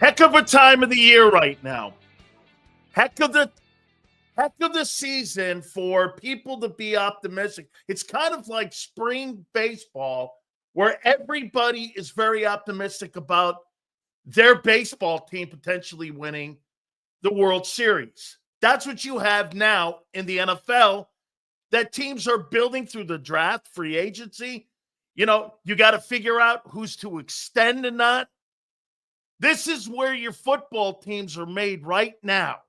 Heck of a time of the year right now. Heck of the season for people to be optimistic. It's kind of like spring baseball where everybody is very optimistic about their baseball team potentially winning the World Series. That's what you have now in the NFL, that teams are building through the draft, free agency. You got to figure out who's to extend and not. This is where your football teams are made right now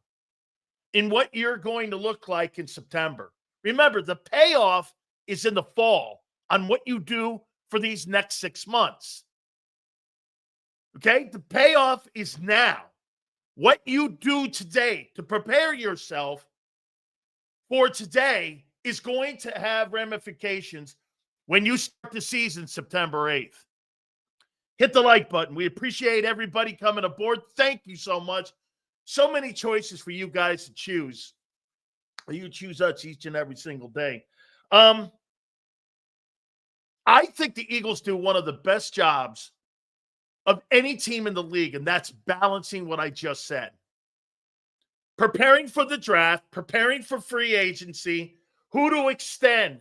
in what you're going to look like in September. Remember, the payoff is in the fall on what you do for these next 6 months. Okay? The payoff is now. What you do today to prepare yourself for today is going to have ramifications when you start the season September 8th. Hit the like button. We appreciate everybody coming aboard. Thank you so much. So many choices for you guys to choose. You choose us each and every single day. I think the Eagles do one of the best jobs of any team in the league, and that's balancing what I just said. Preparing for the draft, preparing for free agency, who to extend.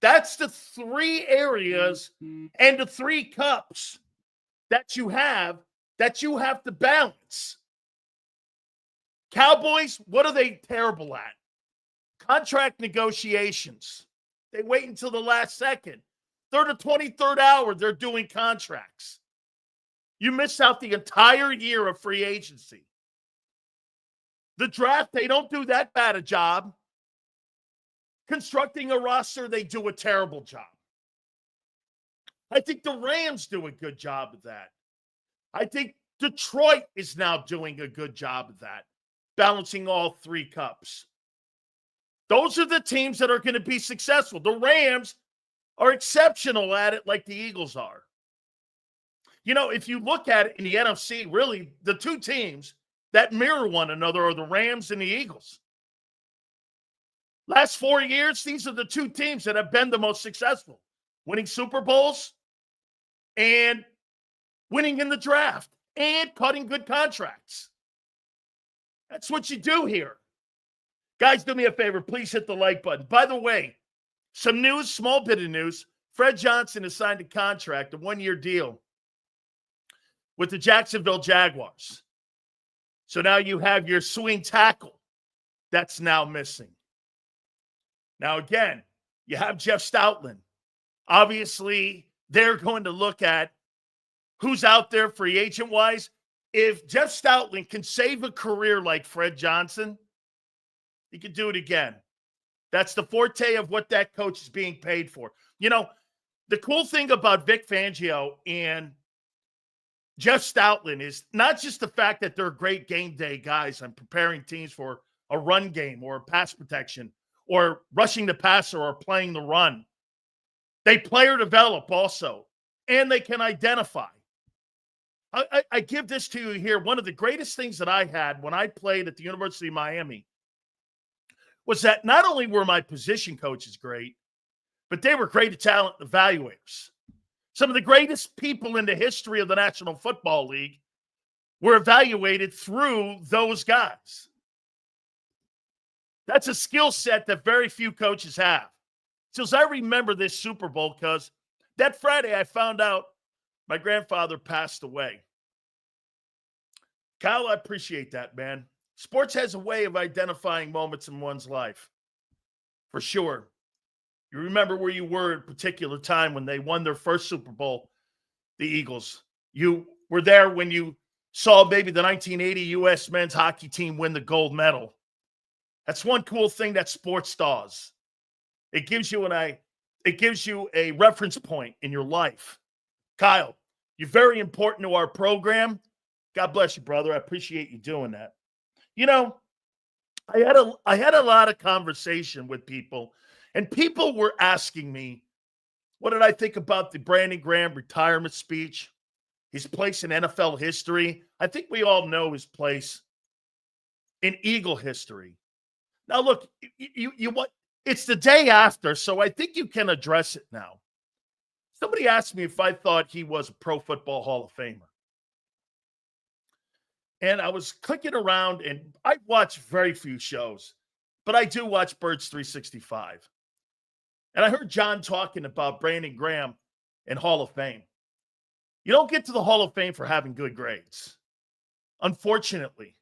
That's the three areas and the three cups that you have to balance. Cowboys, what are they terrible at? Contract negotiations. They wait until the last second. They're the 23rd hour, they're doing contracts. You miss out the entire year of free agency. The draft, they don't do that bad a job. Constructing a roster, they do a terrible job. I think the Rams do a good job of that. I think Detroit is now doing a good job of that, balancing all three cups. Those are the teams that are going to be successful. The Rams are exceptional at it like the Eagles are. If you look at it in the NFC, really, the two teams that mirror one another are the Rams and the Eagles. Last 4 years, these are the two teams that have been the most successful, winning Super Bowls and winning in the draft and cutting good contracts. That's what you do here. Guys, do me a favor. Please hit the like button. By the way, some news, small bit of news. Fred Johnson has signed a contract, a one-year deal with the Jacksonville Jaguars. So now you have your swing tackle that's now missing. Now, again, you have Jeff Stoutland. Obviously, they're going to look at who's out there free agent-wise. If Jeff Stoutland can save a career like Fred Johnson, he can do it again. That's the forte of what that coach is being paid for. The cool thing about Vic Fangio and Jeff Stoutland is not just the fact that they're great game day guys on preparing teams for a run game or pass protection or rushing the passer or playing the run. They player develop also, and they can identify. I give this to you here. One of the greatest things that I had when I played at the University of Miami was that not only were my position coaches great, but they were great talent evaluators. Some of the greatest people in the history of the National Football League were evaluated through those guys. That's a skill set that very few coaches have. So as I remember this Super Bowl, because that Friday I found out my grandfather passed away. Kyle, I appreciate that, man. Sports has a way of identifying moments in one's life, for sure. You remember where you were at a particular time when they won their first Super Bowl, the Eagles. You were there when you saw maybe the 1980 U.S. men's hockey team win the gold medal. That's one cool thing that sports does. It gives you a reference point in your life. Kyle, you're very important to our program. God bless you, brother. I appreciate you doing that. I had a lot of conversation with people, and people were asking me, what did I think about the Brandon Graham retirement speech, his place in NFL history? I think we all know his place in Eagle history. Now, look, it's the day after, so I think you can address it now. Somebody asked me if I thought he was a Pro Football Hall of Famer. And I was clicking around, and I watch very few shows, but I do watch Birds 365. And I heard John talking about Brandon Graham and Hall of Fame. You don't get to the Hall of Fame for having good grades, unfortunately.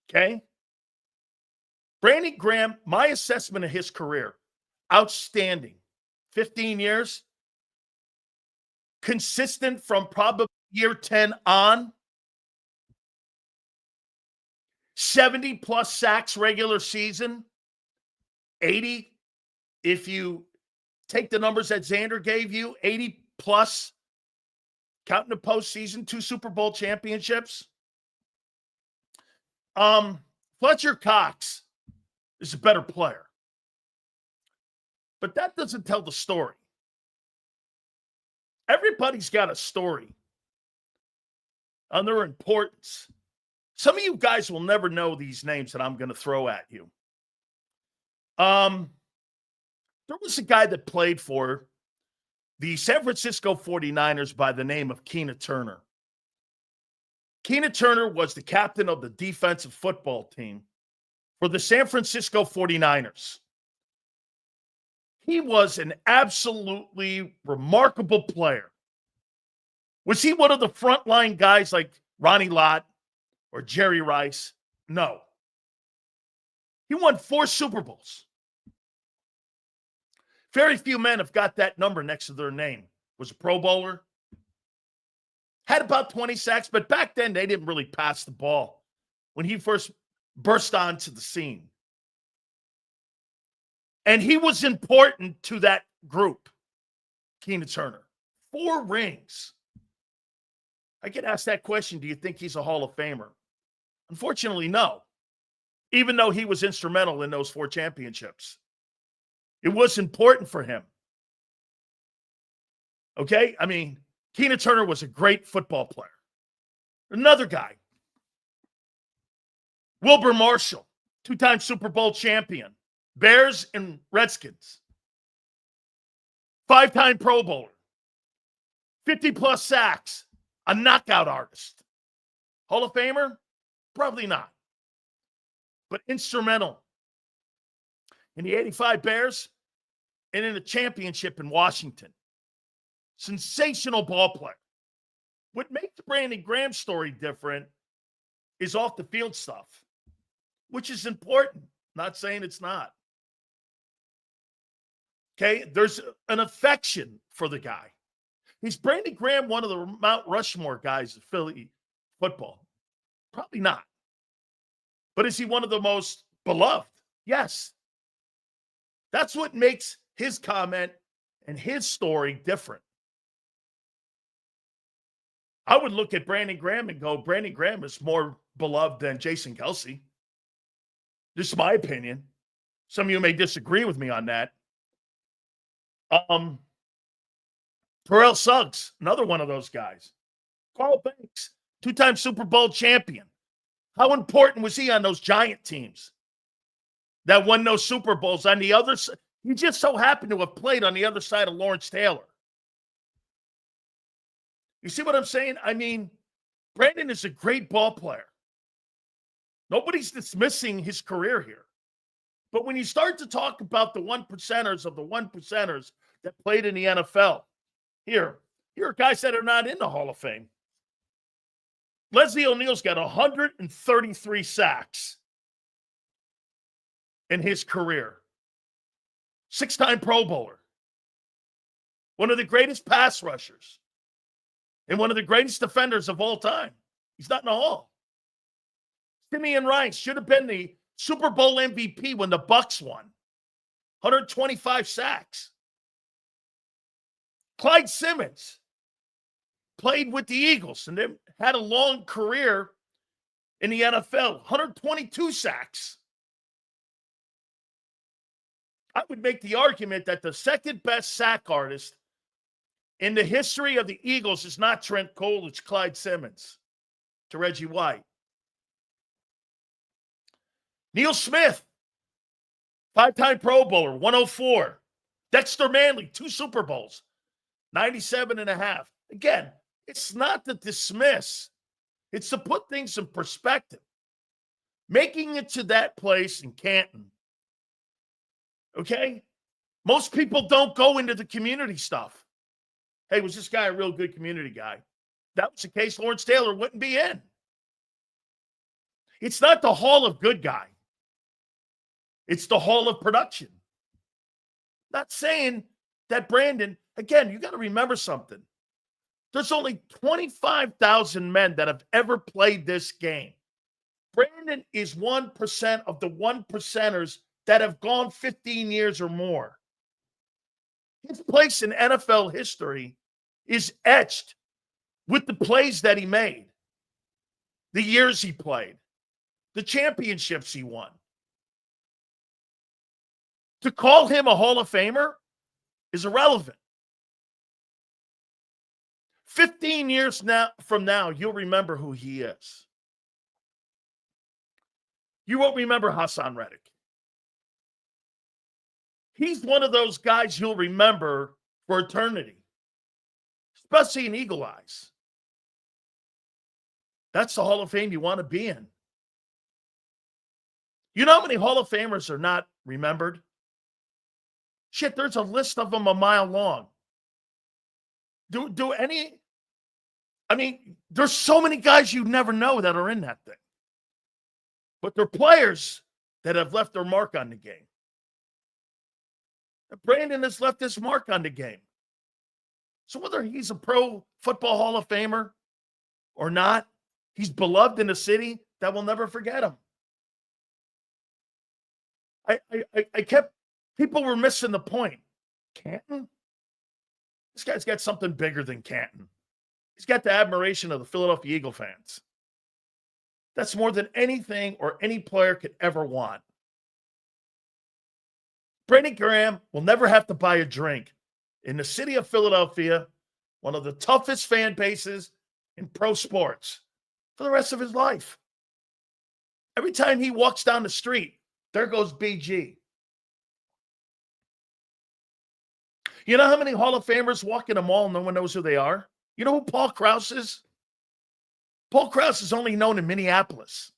Okay? Brandon Graham, my assessment of his career, outstanding. 15 years, consistent from probably year 10 on. 70-plus sacks regular season. 80, if you take the numbers that Xander gave you, 80-plus, counting the postseason, 2 Super Bowl championships. Fletcher Cox is a better player. But that doesn't tell the story. Everybody's got a story on their importance. Some of you guys will never know these names that I'm going to throw at you. There was a guy that played for the San Francisco 49ers by the name of Keena Turner. Keena Turner was the captain of the defensive football team for the San Francisco 49ers. He was an absolutely remarkable player. Was he one of the frontline guys like Ronnie Lott or Jerry Rice? No. He won 4 Super Bowls. Very few men have got that number next to their name. Was a Pro Bowler. Had about 20 sacks, but back then they didn't really pass the ball when he first burst onto the scene. And he was important to that group, Keena Turner. 4 rings. I get asked that question, do you think he's a Hall of Famer? Unfortunately, no. Even though he was instrumental in those 4 championships. It was important for him. Okay? I mean, Keena Turner was a great football player. Another guy, Wilbur Marshall, 2-time Super Bowl champion. Bears and Redskins. 5-time Pro Bowler. 50-plus sacks. A knockout artist. Hall of Famer? Probably not. But instrumental in the 85 Bears and in the championship in Washington. Sensational ball player. What makes Brandon Graham's story different is off the field stuff, which is important. Not saying it's not. Okay, there's an affection for the guy. Is Brandon Graham one of the Mount Rushmore guys of Philly football? Probably not. But is he one of the most beloved? Yes. That's what makes his comment and his story different. I would look at Brandon Graham and go, Brandon Graham is more beloved than Jason Kelce. This is my opinion. Some of you may disagree with me on that. Terrell Suggs, another one of those guys. Carl Banks, 2-time Super Bowl champion. How important was he on those Giant teams that won those Super Bowls? On the other side, he just so happened to have played on the other side of Lawrence Taylor. You see what I'm saying? I mean, Brandon is a great ball player. Nobody's dismissing his career here. But when you start to talk about the 1%ers of the 1%ers that played in the NFL, here are guys that are not in the Hall of Fame. Leslie O'Neal's got 133 sacks in his career. 6-time Pro Bowler. One of the greatest pass rushers. And one of the greatest defenders of all time. He's not in the Hall. Simeon Rice should have been the Super Bowl MVP when the Bucs won. 125 sacks. Clyde Simmons played with the Eagles and then had a long career in the NFL. 122 sacks. I would make the argument that the second best sack artist in the history of the Eagles is not Trent Cole, it's Clyde Simmons to Reggie White. Neil Smith, 5-time Pro Bowler, 104. Dexter Manley, 2 Super Bowls, 97.5. Again, it's not to dismiss It's to put things in perspective. Making it to that place in Canton, okay? Most people don't go into the community stuff. Hey, was this guy a real good community guy? That was the case, Lawrence Taylor wouldn't be in. It's not the Hall of Good Guy. It's the Hall of Production. Not saying that Brandon, again, you got to remember something. There's only 25,000 men that have ever played this game. Brandon is 1% of the 1%ers that have gone 15 years or more. His place in NFL history is etched with the plays that he made, the years he played, the championships he won. To call him a Hall of Famer is irrelevant. 15 years from now, you'll remember who he is. You won't remember Hassan Reddick. He's one of those guys you'll remember for eternity, especially in Eagle Eyes. That's the Hall of Fame you want to be in. You know how many Hall of Famers are not remembered? Shit, there's a list of them a mile long. There's so many guys you never know that are in that thing. But they're players that have left their mark on the game. Brandon has left his mark on the game. So whether he's a pro football Hall of Famer or not, he's beloved in a city that will never forget him. People were missing the point. Canton? This guy's got something bigger than Canton. He's got the admiration of the Philadelphia Eagle fans. That's more than anything or any player could ever want. Brandon Graham will never have to buy a drink in the city of Philadelphia, one of the toughest fan bases in pro sports, for the rest of his life. Every time he walks down the street, there goes BG. You know how many Hall of Famers walk in a mall and no one knows who they are? You know who Paul Krause is? Paul Krause is only known in Minneapolis.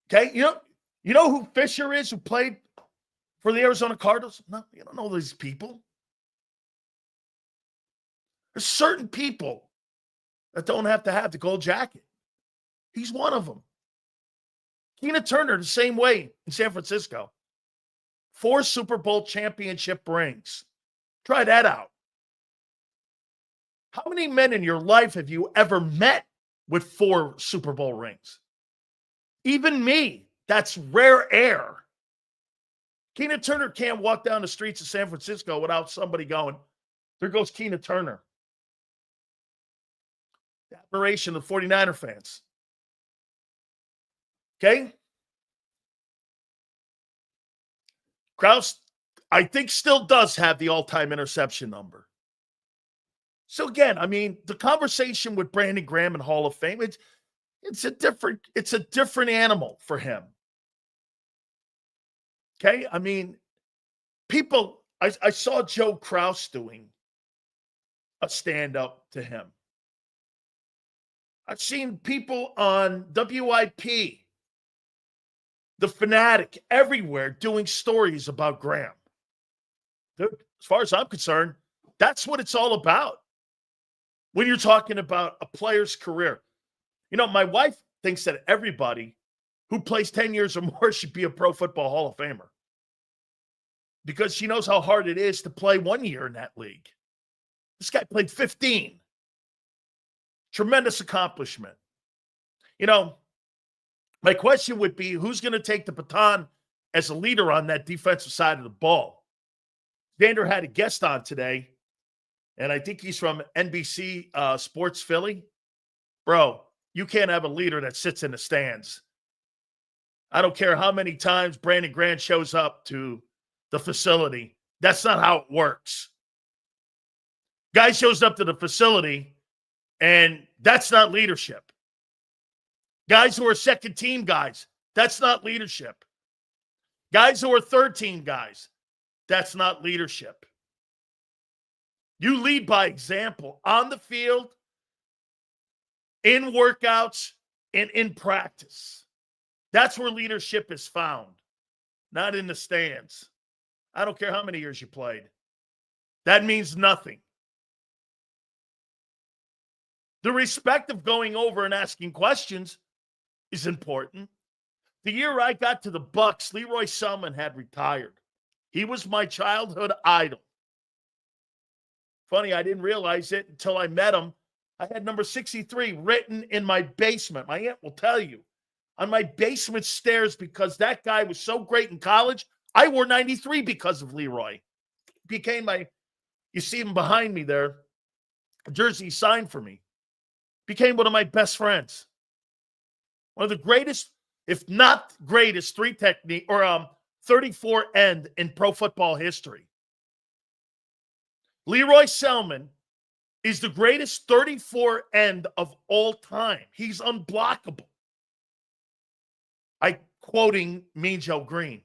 Okay? You know who Fisher is, who played for the Arizona Cardinals? No, you don't know these people. There's certain people that don't have to have the gold jacket. He's one of them. Tina Turner, the same way in San Francisco. 4 Super Bowl championship rings. Try that out. How many men in your life have you ever met with 4 Super Bowl rings? Even me. That's rare air. Tina Turner can't walk down the streets of San Francisco without somebody going, there goes Tina Turner. The admiration of 49er fans. Okay? Krause, I think, still does have the all-time interception number. So again, the conversation with Brandon Graham and Hall of Fame, it's a different animal for him. Okay? People, I saw Joe Krause doing a stand-up to him. I've seen people on WIP, The Fanatic, everywhere doing stories about Graham. Dude, as far as I'm concerned, that's what it's all about. When you're talking about a player's career. My wife thinks that everybody who plays 10 years or more should be a Pro Football Hall of Famer. Because she knows how hard it is to play 1 year in that league. This guy played 15. Tremendous accomplishment. My question would be, who's going to take the baton as a leader on that defensive side of the ball? Xander had a guest on today, and I think he's from NBC Sports Philly. Bro, you can't have a leader that sits in the stands. I don't care how many times Brandon Graham shows up to the facility. That's not how it works. Guy shows up to the facility, and that's not leadership. Guys who are second-team guys, that's not leadership. Guys who are third-team guys, that's not leadership. You lead by example on the field in workouts and in practice. That's where leadership is found, not in the stands. I don't care how many years you played. That means nothing. The respect of going over and asking questions is important. The year I got to the Bucs, Leroy Selman had retired. He was my childhood idol. Funny, I didn't realize it until I met him. I had number 63 written in my basement. My aunt will tell you. On my basement stairs, because that guy was so great in college. I wore 93 because of Leroy. Became you see him behind me there, a jersey signed for me. Became one of my best friends. One of the greatest, if not greatest, 34 end in pro football history. Leroy Selman is the greatest 34 end of all time. He's unblockable. I quoting Mean Joe Green.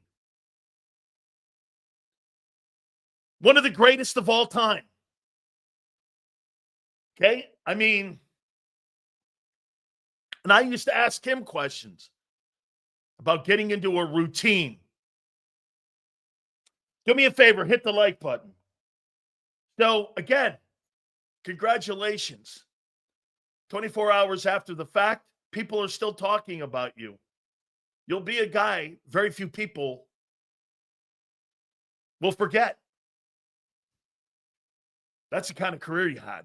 One of the greatest of all time. Okay? I mean, and I used to ask him questions about getting into a routine. Do me a favor, hit the like button. So, again, congratulations. 24 hours after the fact, people are still talking about you. You'll be a guy very few people will forget. That's the kind of career you had.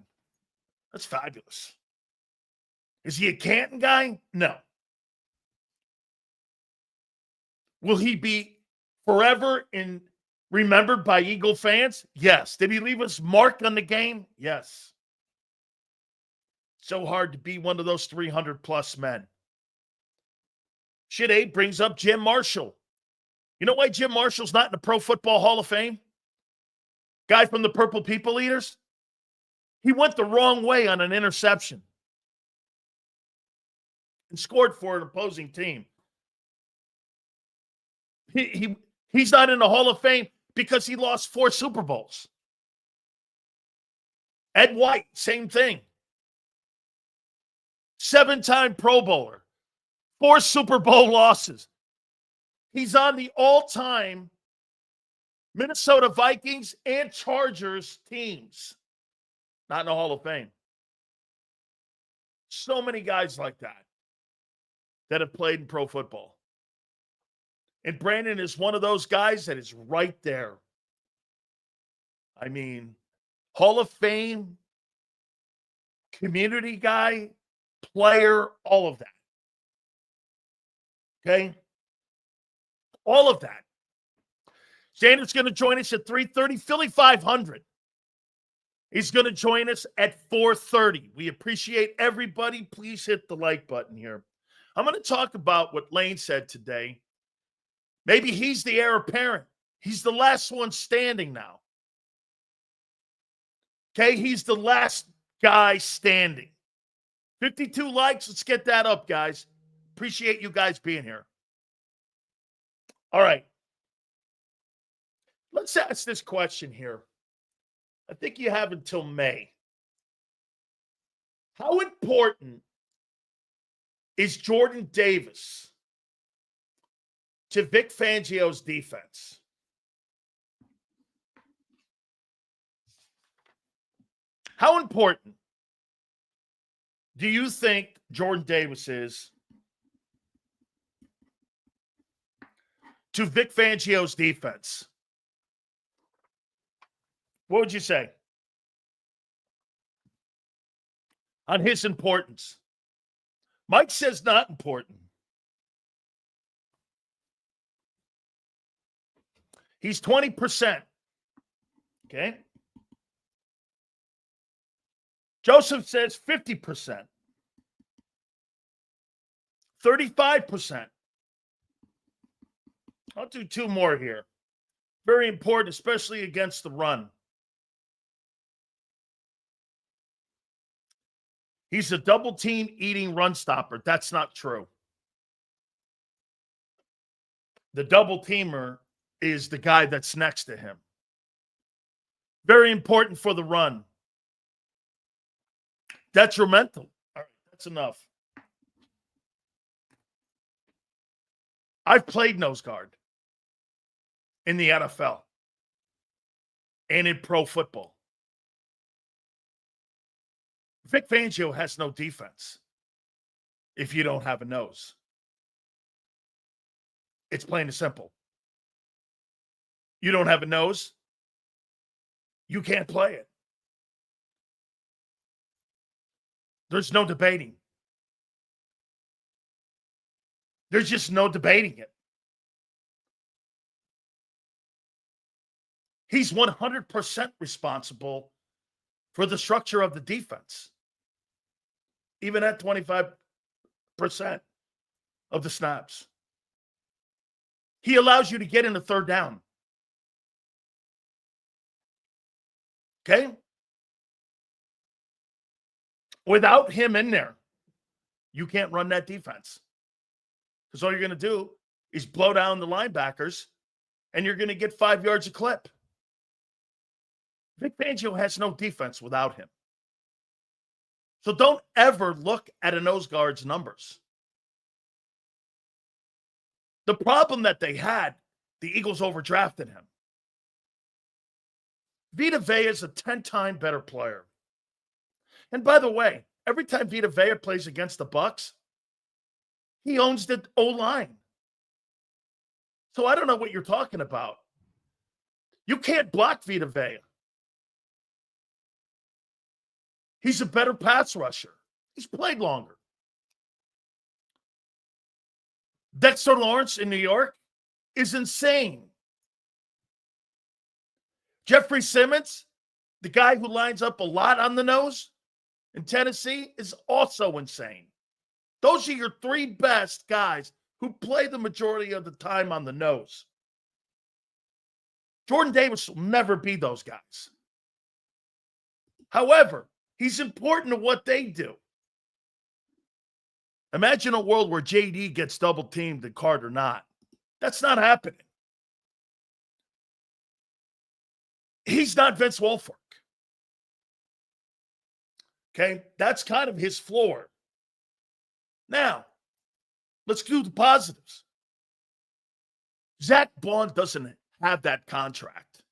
That's fabulous. Is he a Canton guy? No. Will he be forever remembered by Eagle fans? Yes. Did he leave his mark on the game? Yes. So hard to be one of those 300-plus men. Shit, Abe brings up Jim Marshall. You know why Jim Marshall's not in the Pro Football Hall of Fame? Guy from the Purple People Eaters? He went the wrong way on an interception and scored for an opposing team. He's not in the Hall of Fame because he lost 4 Super Bowls. Ed White, same thing. 7-time Pro Bowler. 4 Super Bowl losses. He's on the all-time Minnesota Vikings and Chargers teams. Not in the Hall of Fame. So many guys like that have played in pro football. And Brandon is one of those guys that is right there. I mean, Hall of Fame, community guy, player, all of that. Okay? All of that. Xander's going to join us at 3:30. Philly 500. He's going to join us at 4:30. We appreciate everybody. Please hit the like button here. I'm going to talk about what Lane said today. Maybe he's the heir apparent. He's the last one standing now. Okay, he's the last guy standing. 52 likes. Let's get that up, guys. Appreciate you guys being here. All right. Let's ask this question here. I think you have until May. How important is Jordan Davis to Vic Fangio's defense? How important do you think Jordan Davis is to Vic Fangio's defense? What would you say on his importance? Mike says not important. He's 20%. Okay. Joseph says 50%. 35%. I'll do 2 more here. Very important, especially against the run. He's a double team eating run stopper. That's not true. The double teamer is the guy that's next to him. Very important for the run. Detrimental. All right, That's enough. I've played nose guard in the NFL and in pro football. Vic Fangio has no defense if you don't have a nose. It's plain and simple. You don't have a nose, you can't play it. There's no debating. There's just no debating it. He's 100% responsible for the structure of the defense, even at 25% of the snaps. He allows you to get in the third down. Okay? Without him in there, you can't run that defense. Because all you're going to do is blow down the linebackers, and you're going to get 5 yards a clip. Vic Fangio has no defense without him. So don't ever look at a nose guard's numbers. The problem that they had, the Eagles overdrafted him. Vita Vea is a 10-time better player. And by the way, every time Vita Vea plays against the Bucks, he owns the O-line. So I don't know what you're talking about. You can't block Vita Vea. He's a better pass rusher. He's played longer. Dexter Lawrence in New York is insane. Jeffrey Simmons, the guy who lines up a lot on the nose in Tennessee, is also insane. Those are your three best guys who play the majority of the time on the nose. Jordan Davis will never be those guys. However, he's important to what they do. Imagine a world where JD gets double teamed and Carter not. That's not happening. He's not Vince Wilfork. Okay? That's kind of his floor. Now, let's do the positives. Zach Bond doesn't have that contract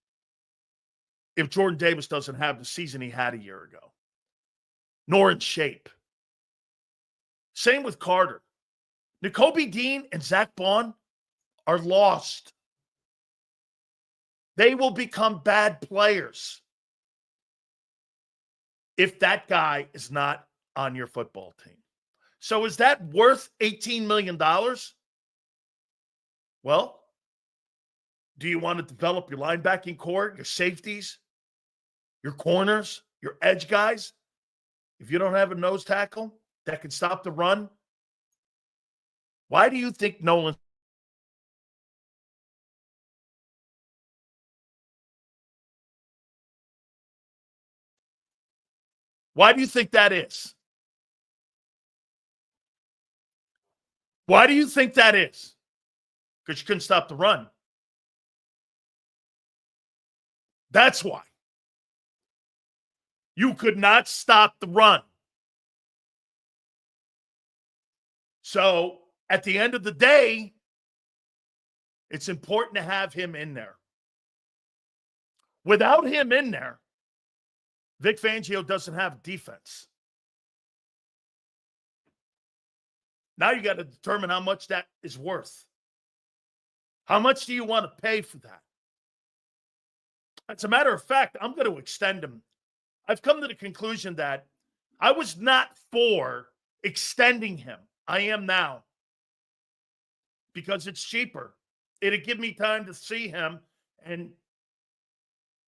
if Jordan Davis doesn't have the season he had a year ago, nor in shape. Same with Carter. Nakobe Dean and Zach Bond are lost. They will become bad players if that guy is not on your football team. So is that worth $18 million? Well, do you want to develop your linebacking core, your safeties, your corners, your edge guys? If you don't have a nose tackle that can stop the run, why do you think Nolan? Why do you think that is? Why do you think that is? Because you couldn't stop the run. That's why. You could not stop the run. So at the end of the day, it's important to have him in there. Without him in there, Vic Fangio doesn't have defense. Now you got to determine how much that is worth. How much do you want to pay for that? As a matter of fact, I'm going to extend him. I've come to the conclusion that I was not for extending him. I am now. Because it's cheaper. It'll give me time to see him and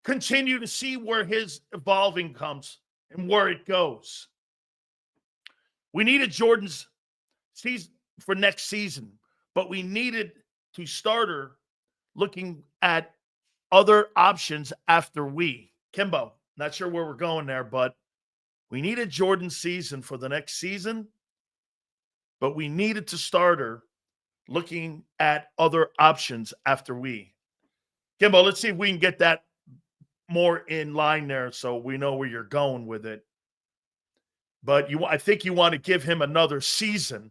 continue to see where his evolving comes and where it goes. We needed Jordan's season for next season, but we needed to starter looking at other options after Kimbo, not sure where we're going there, but we needed Jordan's season for the next season, but we needed to starter looking at other options after Kimbo, let's see if we can get that more in line there so we know where you're going with it. But I think you want to give him another season,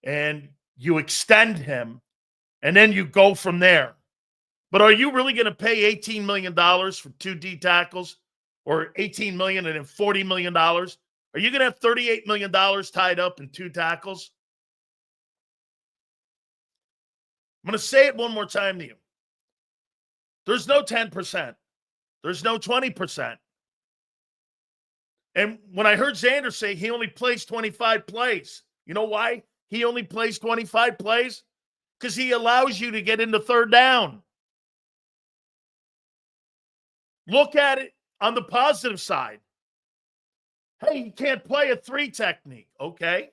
and you extend him, and then you go from there. But are you really going to pay $18 million for 2 D tackles, or $18 million and then $40 million? Are you going to have $38 million tied up in 2 tackles? I'm going to say it one more time to you. There's no 10%. There's no 20%. And when I heard Xander say he only plays 25 plays, you know why he only plays 25 plays? Because he allows you to get into third down. Look at it on the positive side. Hey, he can't play a 3 technique. Okay.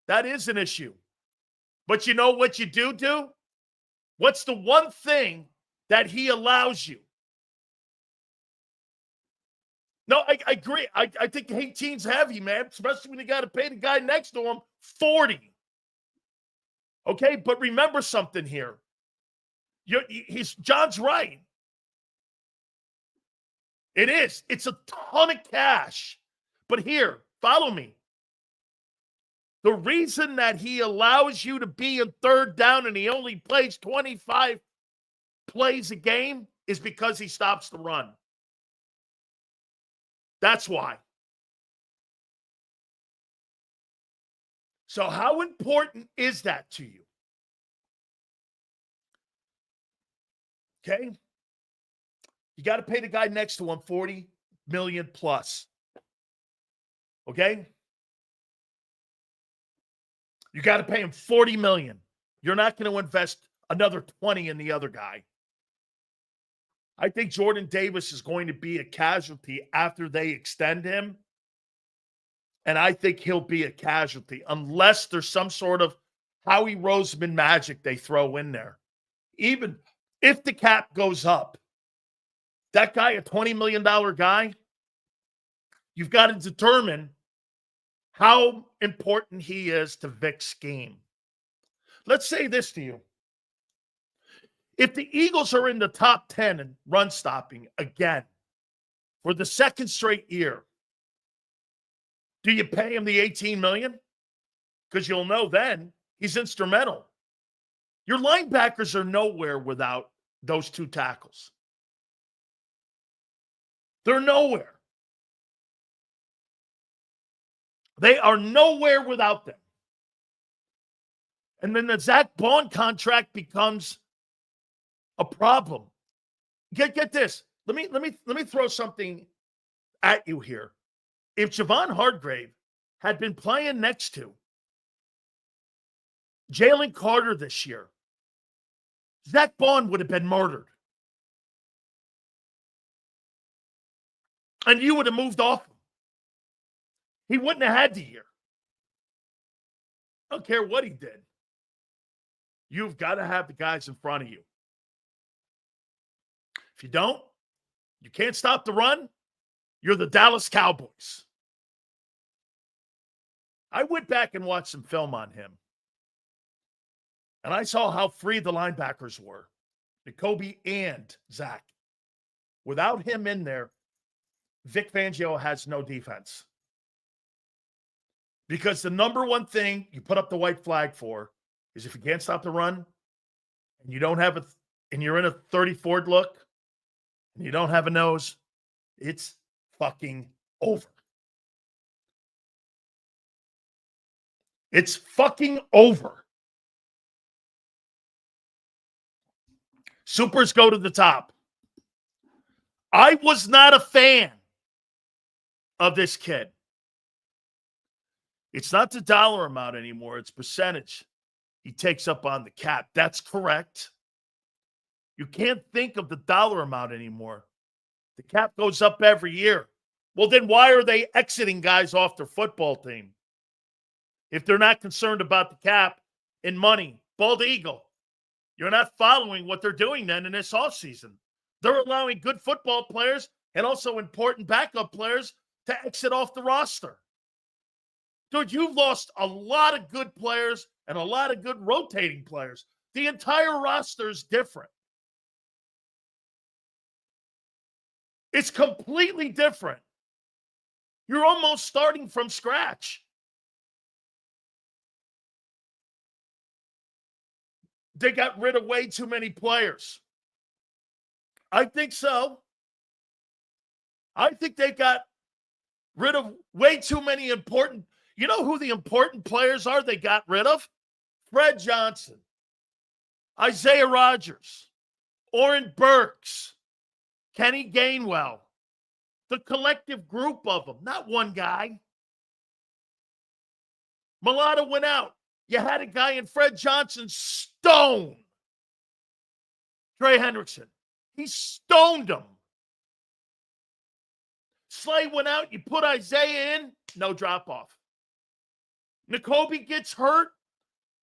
That is an issue. But you know what you do? What's the one thing that he allows you? No, I agree. I think 18's heavy, man, especially when you got to pay the guy next to him $40. Okay, but remember something here. John's right. It is. It's a ton of cash. But here, follow me. The reason that he allows you to be in third down and he only plays 25 plays a game is because he stops the run. That's why. So how important is that to you? Okay? You got to pay the guy next to him $40 million plus. Okay? You got to pay him $40 million. You're not going to invest another 20 in the other guy. I think Jordan Davis is going to be a casualty after they extend him. And I think he'll be a casualty unless there's some sort of Howie Roseman magic they throw in there. Even if the cap goes up, that guy, a $20 million guy, you've got to determine how important he is to Vic's game. Let's say this to you. If the Eagles are in the top 10 in run stopping again for the second straight year, do you pay him the $18 million? Because you'll know then he's instrumental. Your linebackers are nowhere without those 2 tackles. They're nowhere. They are nowhere without them. And then the Zach Bond contract becomes a problem. Get this. Let me throw something at you here. If Javon Hargrave had been playing next to Jalen Carter this year, Zach Bond would have been murdered. And you would have moved off him. He wouldn't have had the year. I don't care what he did. You've got to have the guys in front of you. If you don't, you can't stop the run, you're the Dallas Cowboys. I went back and watched some film on him. And I saw how free the linebackers were. Jacoby and Zach. Without him in there, Vic Fangio has no defense. Because the number one thing you put up the white flag for is if you can't stop the run and you don't have and you're in a 30 forward look and you don't have a nose, it's fucking over. It's fucking over. Supers go to the top. I was not a fan of this kid. It's not the dollar amount anymore. It's percentage he takes up on the cap. That's correct. You can't think of the dollar amount anymore. The cap goes up every year. Well, then why are they exiting guys off their football team? If they're not concerned about the cap and money. Bald eagle. You're not following what they're doing then in this offseason. They're allowing good football players and also important backup players to exit off the roster. Dude, you've lost a lot of good players and a lot of good rotating players. The entire roster is different. It's completely different. You're almost starting from scratch. They got rid of way too many players. I think so. I think they got rid of way too many important. You know who the important players are they got rid of? Fred Johnson, Isaiah Rodgers, Oren Burks, Kenny Gainwell. The collective group of them, not one guy. Mulata went out. You had a guy in Fred Johnson stone Trey Hendrickson. He stoned him. Slay went out. You put Isaiah in. No drop off. N'Kobe gets hurt.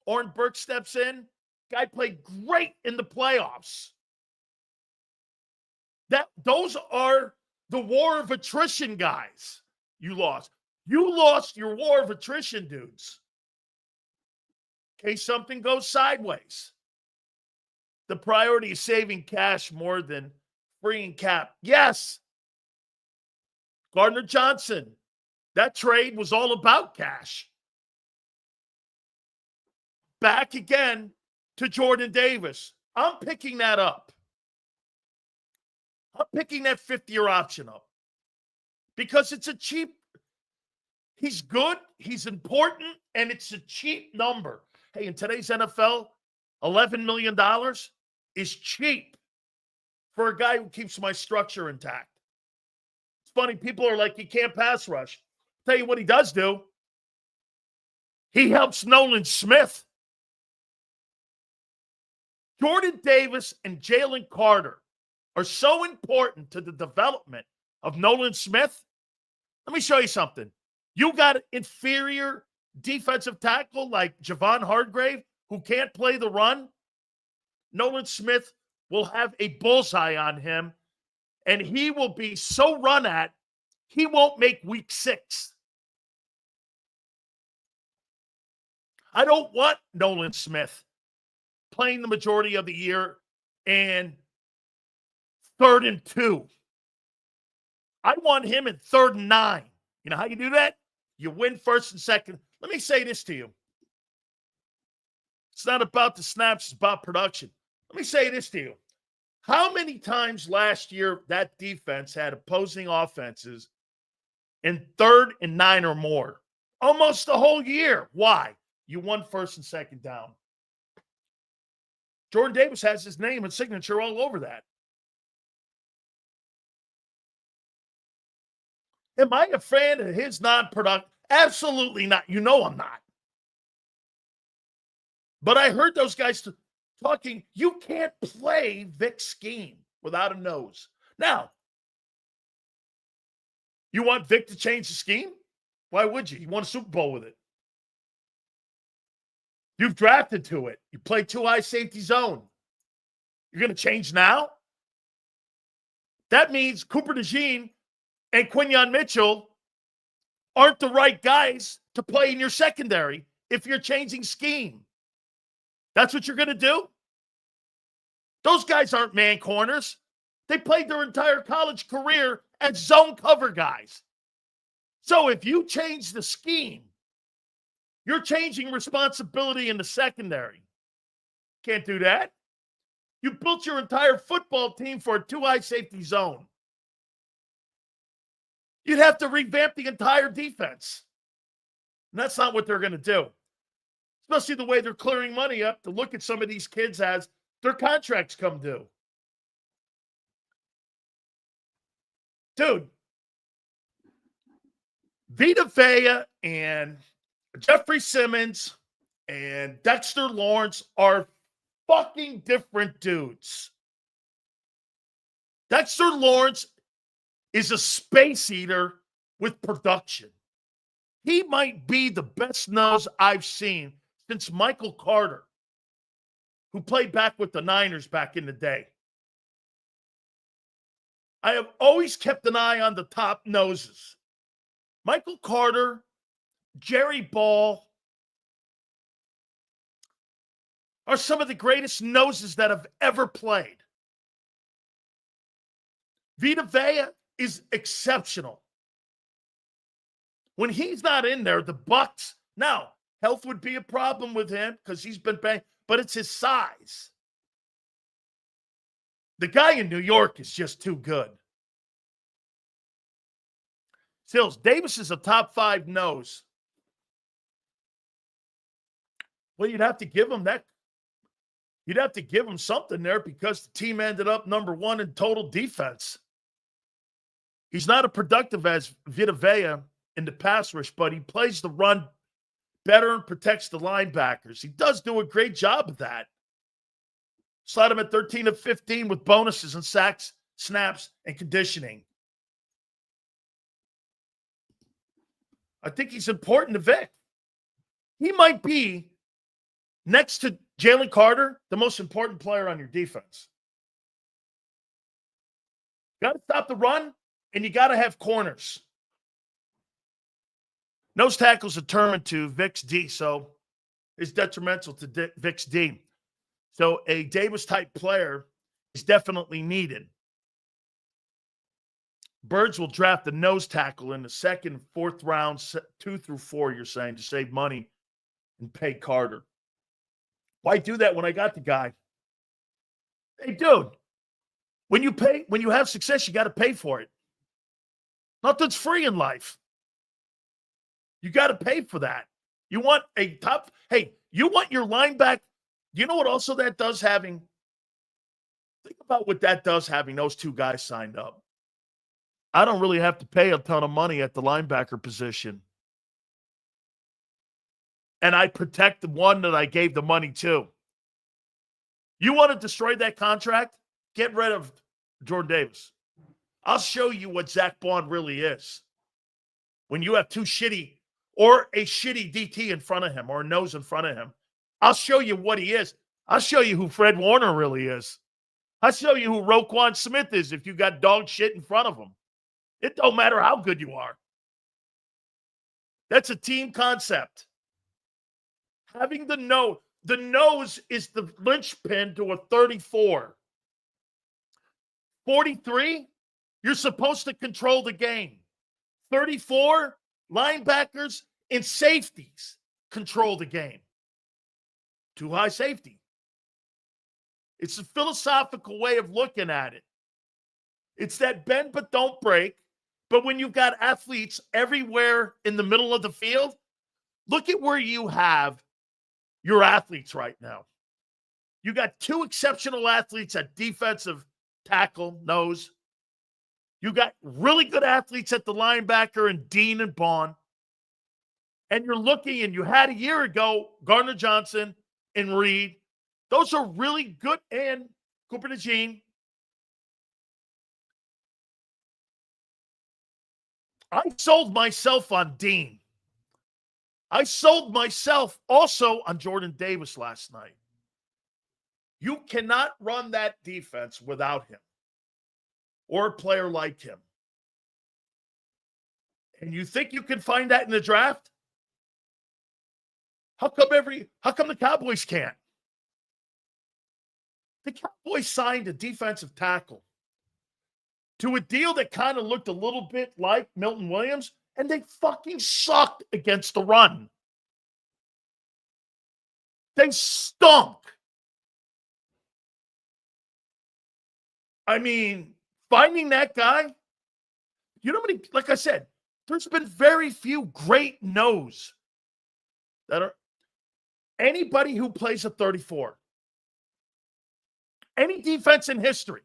Oren Burke steps in. Guy played great in the playoffs. Those are the war of attrition guys you lost. You lost your war of attrition dudes. In case something goes sideways. The priority is saving cash more than freeing cap. Yes. Gardner Johnson. That trade was all about cash. Back again to Jordan Davis. I'm picking that up. I'm picking that 50-year option up. Because it's a cheap. He's good. He's important. And it's a cheap number. Hey, in today's NFL, $11 million is cheap for a guy who keeps my structure intact. It's funny. People are like, he can't pass rush. Tell you what he does do. He helps Nolan Smith. Jordan Davis and Jalen Carter are so important to the development of Nolan Smith. Let me show you something. You got an inferior defensive tackle like Javon Hargrave who can't play the run. Nolan Smith will have a bullseye on him, and he will be so run at, he won't make week 6. I don't want Nolan Smith playing the majority of the year and 3rd and 2. I want him in 3rd and 9. You know how you do that? You win 1st and 2nd. Let me say this to you. It's not about the snaps, it's about production. Let me say this to you. How many times last year that defense had opposing offenses in 3rd and 9 or more? Almost the whole year. Why? You won 1st and 2nd down. Jordan Davis has his name and signature all over that. Am I a fan of his non-production? Absolutely not. You know I'm not. But I heard those guys talking, you can't play Vic's scheme without a nose. Now, you want Vic to change the scheme? Why would you? You won a Super Bowl with it. You've drafted to it. You play 2 high safety zone. You're going to change now? That means Cooper DeJean and Quinyon Mitchell aren't the right guys to play in your secondary if you're changing scheme. That's what you're going to do? Those guys aren't man corners. They played their entire college career as zone cover guys. So if you change the scheme, you're changing responsibility in the secondary. Can't do that. You built your entire football team for a 2 high safety zone. You'd have to revamp the entire defense. And that's not what they're going to do. Especially the way they're clearing money up to look at some of these kids as their contracts come due. Dude, Vita Vea and Jeffrey Simmons and Dexter Lawrence are fucking different dudes. Dexter Lawrence is a space eater with production. He might be the best nose I've seen since Michael Carter, who played back with the Niners back in the day. I have always kept an eye on the top noses. Michael Carter, Jerry Ball are some of the greatest noses that have ever played. Vita Vea is exceptional. When he's not in there, the Bucks, now, health would be a problem with him because he's been banged, but it's his size. The guy in New York is just too good. Sills, Davis is a top 5 nose. Well, you'd have to give him that. You'd have to give him something there because the team ended up number 1 in total defense. He's not as productive as Vita Vea in the pass rush, but he plays the run better and protects the linebackers. He does do a great job of that. Slide him at 13 of 15 with bonuses and sacks, snaps, and conditioning. I think he's important to Vic. He might be, next to Jalen Carter, the most important player on your defense. Got to stop the run, and you got to have corners. Nose tackle's determined to Vic's D, so it's detrimental to Vic's D. So a Davis-type player is definitely needed. Birds will draft the nose tackle in the 2nd, 4th rounds, 2 through 4, you're saying, to save money and pay Carter. Why do that when I got the guy? Hey, dude, when you have success, you got to pay for it. Nothing's free in life. You got to pay for that. You want a top, you want your linebacker. You know what also that does think about what that does having those 2 guys signed up. I don't really have to pay a ton of money at the linebacker position. And I protect the one that I gave the money to. You want to destroy that contract? Get rid of Jordan Davis. I'll show you what Zach Bond really is. When you have 2 shitty or a shitty DT in front of him or a nose in front of him, I'll show you what he is. I'll show you who Fred Warner really is. I'll show you who Roquan Smith is if you got dog shit in front of him. It don't matter how good you are. That's a team concept. Having the nose is the linchpin to a 34. 43, you're supposed to control the game. 34, linebackers and safeties control the game. Too high safety. It's a philosophical way of looking at it. It's that bend but don't break. But when you've got athletes everywhere in the middle of the field, look at where you have your athletes right now. You got 2 exceptional athletes at defensive tackle, nose. You got really good athletes at the linebacker and Dean and Bond. And you're looking, and you had a year ago, Gardner Johnson and Reed. Those are really good, and Cooper DeJean. I sold myself on Dean. I sold myself also on Jordan Davis last night. You cannot run that defense without him or a player like him. And you think you can find that in the draft? How come the Cowboys can't? The Cowboys signed a defensive tackle to a deal that kind of looked a little bit like Milton Williams, and they fucking sucked against the run. They stunk. I mean, finding that guy, you know how many, like I said, there's been very few great nose that are anybody who plays a 34. Any defense in history.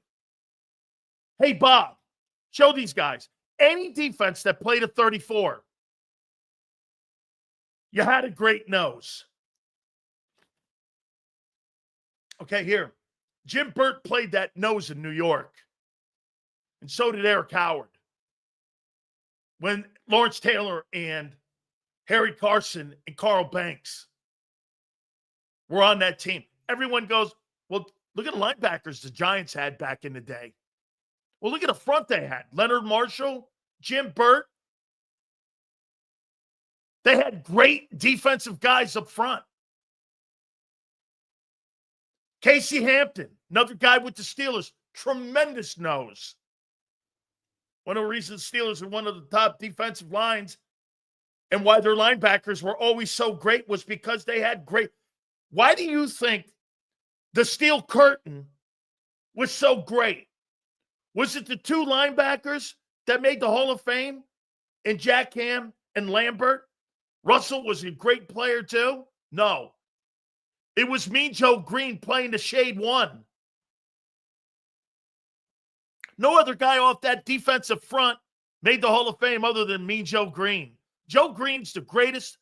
Hey, Bob, show these guys. Any defense that played a 34, you had a great nose. Okay, here. Jim Burt played that nose in New York. And so did Eric Howard. When Lawrence Taylor and Harry Carson and Carl Banks were on that team, everyone goes, well, look at the linebackers the Giants had back in the day. Well, look at the front they had. Leonard Marshall, Jim Burt. They had great defensive guys up front. Casey Hampton, another guy with the Steelers, tremendous nose. One of the reasons the Steelers are one of the top defensive lines and why their linebackers were always so great was because they had great. Why do you think the steel curtain was so great? Was it the two linebackers that made the Hall of Fame in Jack Ham and Lambert? Russell was a great player too? No. It was Mean Joe Green playing the shade one. No other guy off that defensive front made the Hall of Fame other than Mean Joe Green. Joe Green's the greatest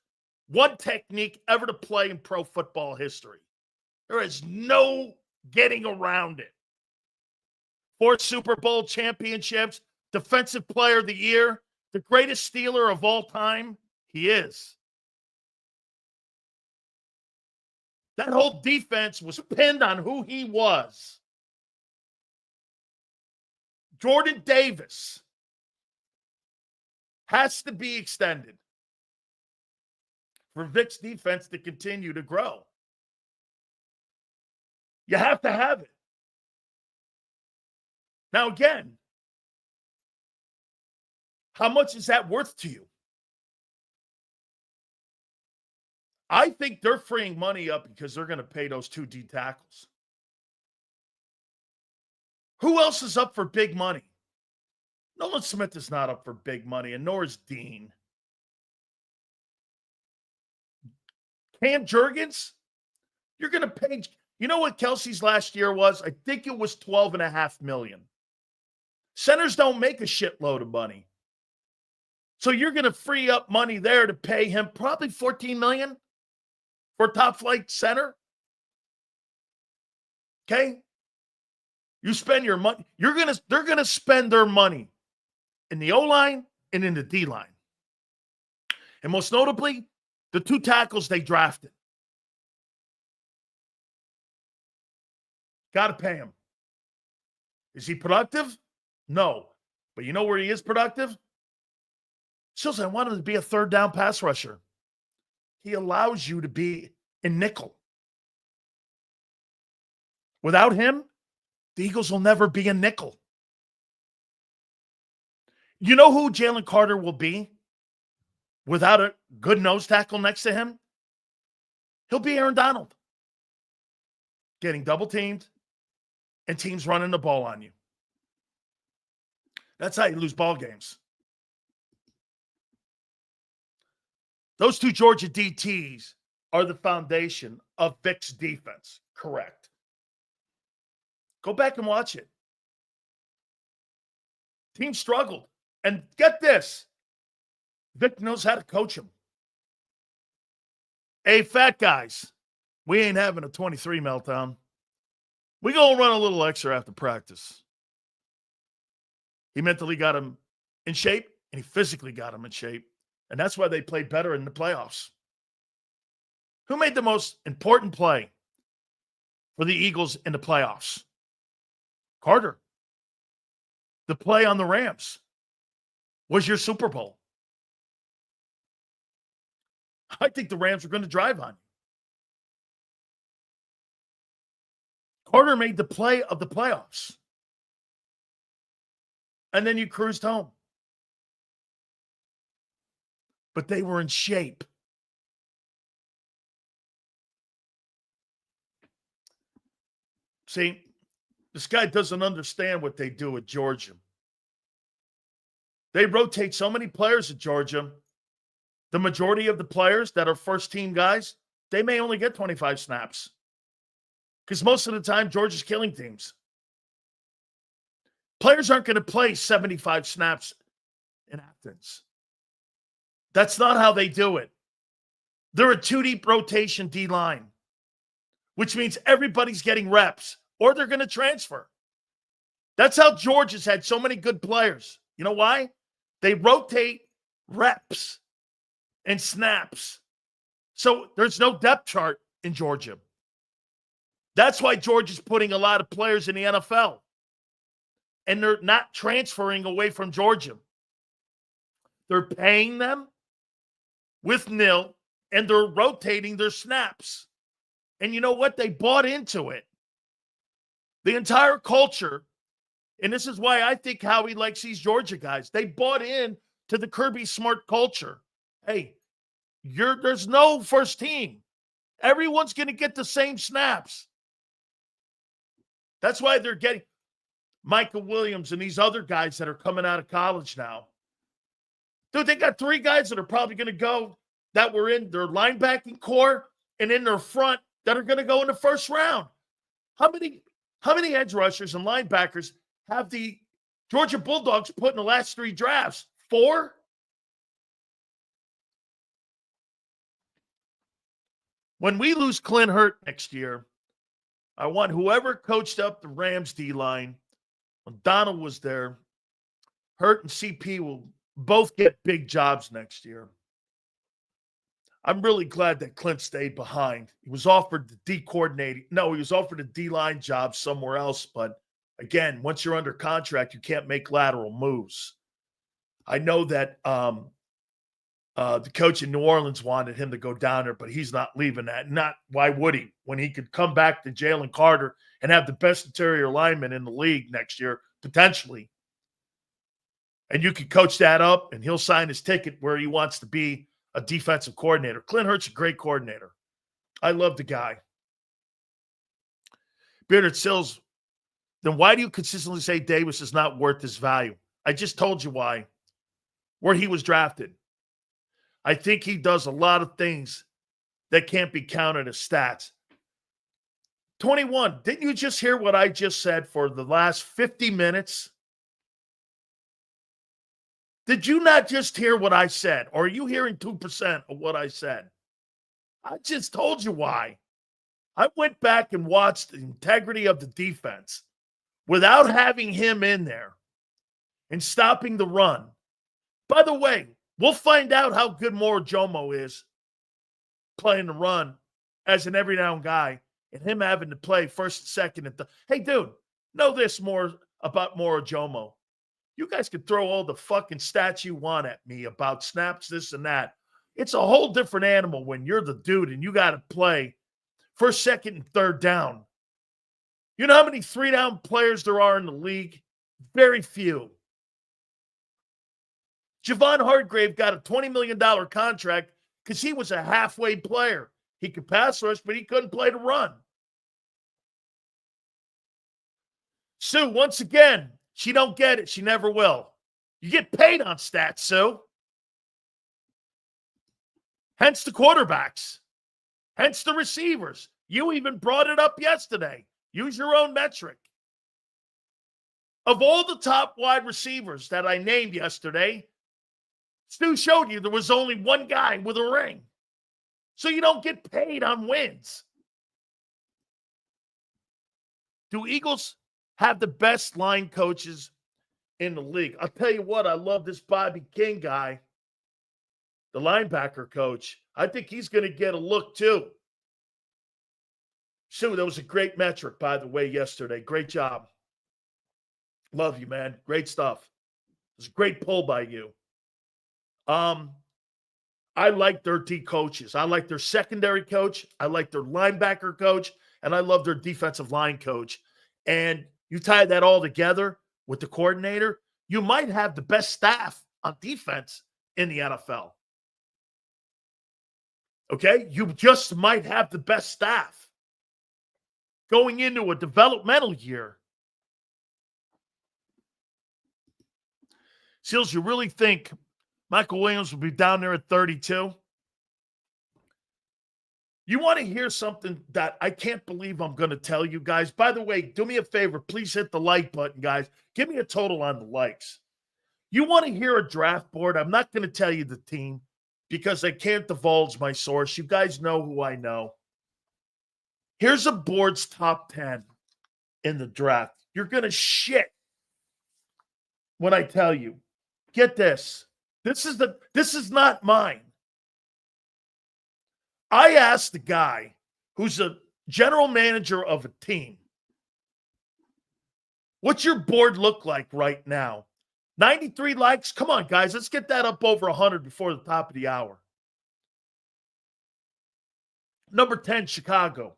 one technique ever to play in pro football history. There is no getting around it. 4 Super Bowl championships, Defensive Player of the Year, the greatest Steeler of all time. He is. That whole defense was pinned on who he was. Jordan Davis has to be extended for Vic's defense to continue to grow. You have to have it. Now, again, how much is that worth to you? I think they're freeing money up because they're going to pay those 2 D tackles. Who else is up for big money? Nolan Smith is not up for big money, and nor is Dean. Cam Jurgens, you're going to pay. You know what Kelsey's last year was? I think it was $12.5 million. Centers don't make a shitload of money. So you're going to free up money there to pay him probably $14 million for a top flight center. Okay? You spend your money. They're going to spend their money in the O-line and in the D-line. And most notably, the 2 tackles they drafted. Got to pay him. Is he productive? No. But you know where he is productive? Sills, I want him to be a 3rd down pass rusher. He allows you to be in nickel. Without him, the Eagles will never be a nickel. You know who Jalen Carter will be without a good nose tackle next to him? He'll be Aaron Donald. Getting double teamed and teams running the ball on you. That's how you lose ball games. Those 2 Georgia DTs are the foundation of Vic's defense. Correct. Go back and watch it. Team struggled. And get this. Vic knows how to coach them. Hey, fat guys, we ain't having a 23 meltdown. We gonna run a little extra after practice. He mentally got him in shape, and he physically got him in shape. And that's why they played better in the playoffs. Who made the most important play for the Eagles in the playoffs? Carter. The play on the Rams was your Super Bowl. I think the Rams were going to drive on you. Carter made the play of the playoffs. And then you cruised home. But they were in shape. See, this guy doesn't understand what they do at Georgia. They rotate so many players at Georgia. The majority of the players that are first-team guys, they may only get 25 snaps. Because most of the time, Georgia's killing teams. Players aren't going to play 75 snaps in Athens. That's not how they do it. They're a 2-deep rotation D-line, which means everybody's getting reps, or they're going to transfer. That's how Georgia's had so many good players. You know why? They rotate reps and snaps. So there's no depth chart in Georgia. That's why Georgia's putting a lot of players in the NFL. And they're not transferring away from Georgia. They're paying them with nil, and they're rotating their snaps. And you know what? They bought into it. The entire culture, and this is why I think Howie likes these Georgia guys. They bought in to the Kirby Smart culture. Hey, there's no first team. Everyone's going to get the same snaps. That's why they're getting Michael Williams and these other guys that are coming out of college now. Dude, they got 3 guys that are probably going to go that were in their linebacking core and in their front that are going to go in the first round. How many edge rushers and linebackers have the Georgia Bulldogs put in the last 3 drafts? 4? When we lose Clint Hurt next year, I want whoever coached up the Rams D-line, when Donald was there, Hurt and CP will both get big jobs next year. I'm really glad that Clint stayed behind. He was offered the D coordinating. No, he was offered a D-line job somewhere else. But again, once you're under contract, you can't make lateral moves. I know that the coach in New Orleans wanted him to go down there, but he's not leaving that. Why would he? When he could come back to Jalen Carter and have the best interior lineman in the league next year, potentially. And you can coach that up, and he'll sign his ticket where he wants to be a defensive coordinator. Clint Hurt's a great coordinator. I love the guy. Bearded Sills, then why do you consistently say Davis is not worth his value? I just told you why. Where he was drafted. I think he does a lot of things that can't be counted as stats. 21, didn't you just hear what I just said for the last 50 minutes? Did you not just hear what I said? Or are you hearing 2% of what I said? I just told you why. I went back and watched the integrity of the defense without having him in there and stopping the run. By the way, we'll find out how good Jomo is playing the run as an every down guy and him having to play first and second. Hey, dude, know this more about Jomo. You guys can throw all the fucking stats you want at me about snaps, this and that. It's a whole different animal when you're the dude and you got to play first, second, and third down. You know how many 3-down players there are in the league? Very few. Javon Hargrave got a $20 million contract because he was a halfway player. He could pass rush, but he couldn't play the run. Sue, once again, she don't get it. She never will. You get paid on stats, Sue. Hence the quarterbacks. Hence the receivers. You even brought it up yesterday. Use your own metric. Of all the top wide receivers that I named yesterday, Stu showed you there was only one guy with a ring. So you don't get paid on wins. Do Eagles have the best line coaches in the league? I'll tell you what, I love this Bobby King guy, the linebacker coach. I think he's going to get a look too. Sue, that was a great metric, by the way, yesterday. Great job. Love you, man. Great stuff. It was a great pull by you. I like their D coaches. I like their secondary coach. I like their linebacker coach. And I love their defensive line coach. And you tie that all together with the coordinator, you might have the best staff on defense in the NFL. Okay? You just might have the best staff going into a developmental year. Seals, you really think Michael Williams will be down there at 32? You want to hear something that I can't believe I'm going to tell you guys? By the way, do me a favor. Please hit the like button, guys. Give me a total on the likes. You want to hear a draft board? I'm not going to tell you the team because I can't divulge my source. You guys know who I know. Here's a board's top 10 in the draft. You're going to shit when I tell you. Get this. This is not mine. I asked the guy who's a general manager of a team, what's your board look like right now? 93 likes? Come on, guys. Let's get that up over 100 before the top of the hour. Number 10, Chicago.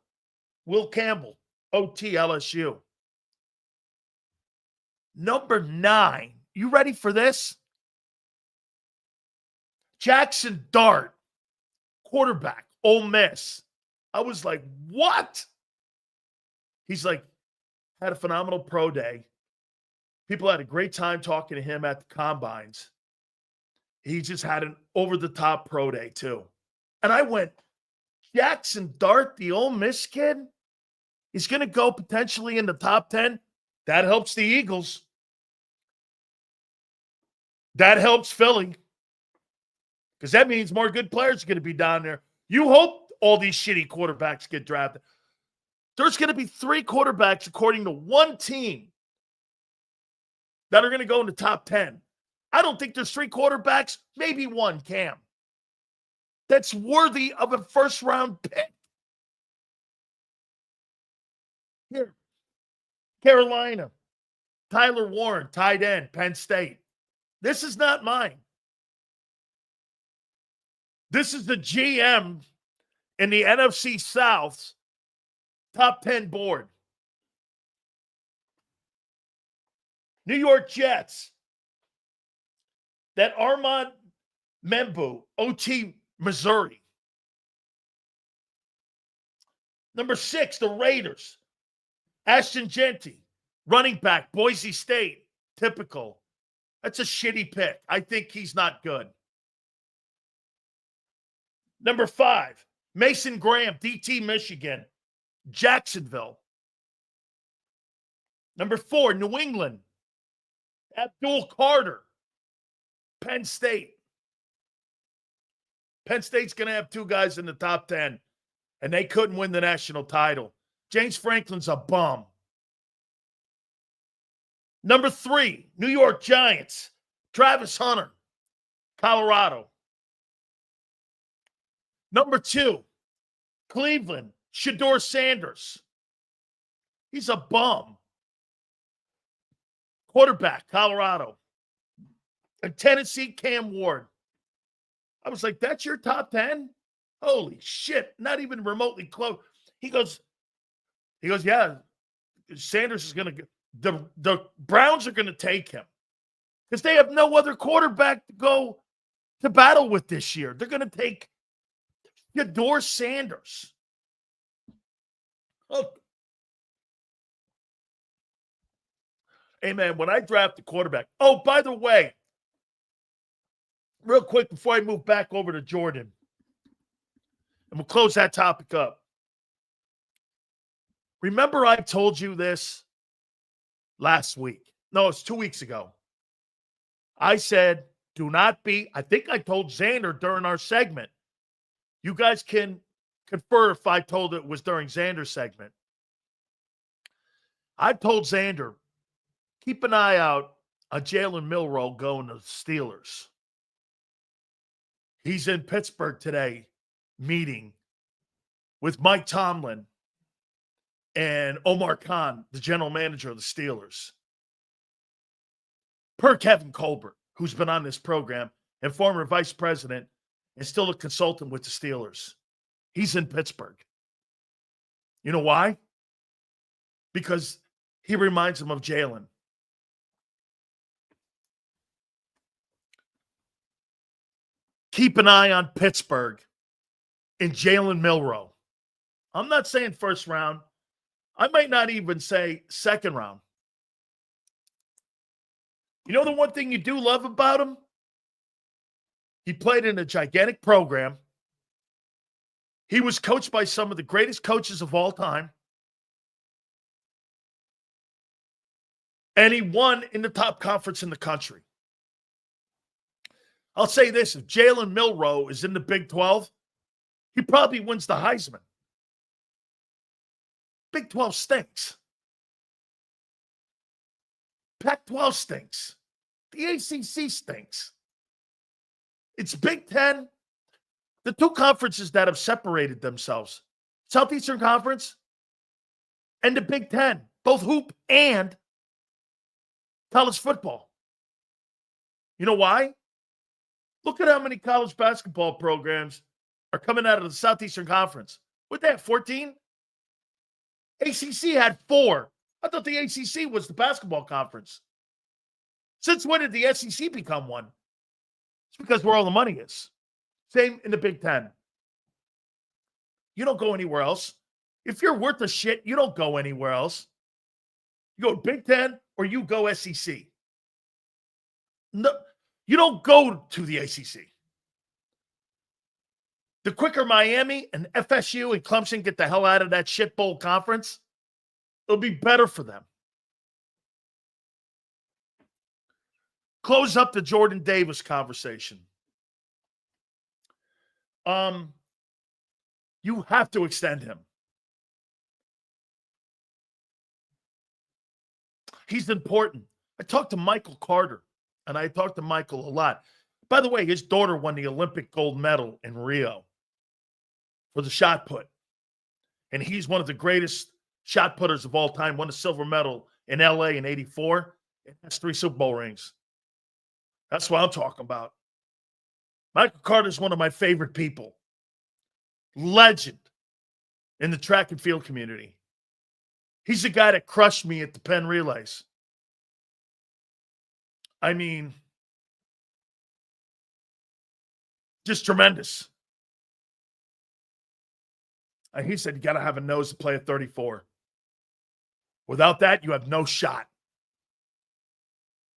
Will Campbell, OT, LSU. Number 9. You ready for this? Jackson Dart, quarterback, Ole Miss. I was like, what? He's like, had a phenomenal pro day. People had a great time talking to him at the combines. He just had an over-the-top pro day, too. And I went, Jackson Dart, the Ole Miss kid, is going to go potentially in the top 10. That helps the Eagles. That helps Philly. Because that means more good players are going to be down there. You hope all these shitty quarterbacks get drafted. There's going to be 3 quarterbacks, according to one team, that are going to go in the top 10. I don't think there's 3 quarterbacks, maybe 1, Cam, that's worthy of a first-round pick. Here, Carolina, Tyler Warren, tight end, Penn State. This is not mine. This is the GM in the NFC South's top 10 board. New York Jets. That Armand Membu, OT, Missouri. Number 6, the Raiders. Ashton Genty, running back, Boise State. Typical. That's a shitty pick. I think he's not good. Number 5, Mason Graham, DT, Michigan. Jacksonville. Number 4, New England. Abdul Carter, Penn State. Penn State's going to have 2 guys in the top 10, and they couldn't win the national title. James Franklin's a bum. Number 3, New York Giants, Travis Hunter, Colorado. Number 2, Cleveland, Shedeur Sanders. He's a bum. Quarterback, Colorado. And Tennessee, Cam Ward. I was like, that's your top 10? Holy shit, not even remotely close. He goes, yeah, Sanders is going to the Browns are going to take him because they have no other quarterback to go to battle with this year. They're going to take Shedeur Sanders. Oh. Hey, man, when I draft a quarterback, oh, by the way, real quick before I move back over to Jordan, and we'll close that topic up. Remember I told you this last week. No, it's 2 weeks ago. I said, do not be, I think I told Xander during our segment. You guys can confer if I told it was during Xander's segment. I told Xander, keep an eye out on Jalen Milroe going to the Steelers. He's in Pittsburgh today meeting with Mike Tomlin and Omar Khan, the general manager of the Steelers. Per Kevin Colbert, who's been on this program and former vice president and still a consultant with the Steelers. He's in Pittsburgh. You know why? Because he reminds him of Jalen. Keep an eye on Pittsburgh and Jalen Milroe. I'm not saying first round. I might not even say second round. You know the one thing you do love about him? He played in a gigantic program. He was coached by some of the greatest coaches of all time. And he won in the top conference in the country. I'll say this, if Jalen Milroe is in the Big 12, he probably wins the Heisman. Big 12 stinks. Pac-12 stinks. The ACC stinks. It's Big 10. The 2 conferences that have separated themselves, Southeastern Conference and the Big 10, both hoop and college football. You know why? Look at how many college basketball programs are coming out of the Southeastern Conference. What, they have 14? ACC had 4. I thought the ACC was the basketball conference. Since when did the SEC become one? It's because where all the money is. Same in the Big Ten. You don't go anywhere else. If you're worth a shit, you don't go anywhere else. You go Big Ten or you go SEC. No, you don't go to the ACC. The quicker Miami and FSU and Clemson get the hell out of that shit bowl conference, it'll be better for them. Close up the Jordan Davis conversation. You have to extend him. He's important. I talked to Michael Carter, and I talked to Michael a lot. By the way, his daughter won the Olympic gold medal in Rio for the shot put. And he's one of the greatest shot putters of all time, won a silver medal in LA in 84, and has 3 Super Bowl rings. That's what I'm talking about. Michael Carter is one of my favorite people. Legend in the track and field community. He's the guy that crushed me at the Penn Relays. I mean, just tremendous. And he said, you got to have a nose to play at 34. Without that, you have no shot.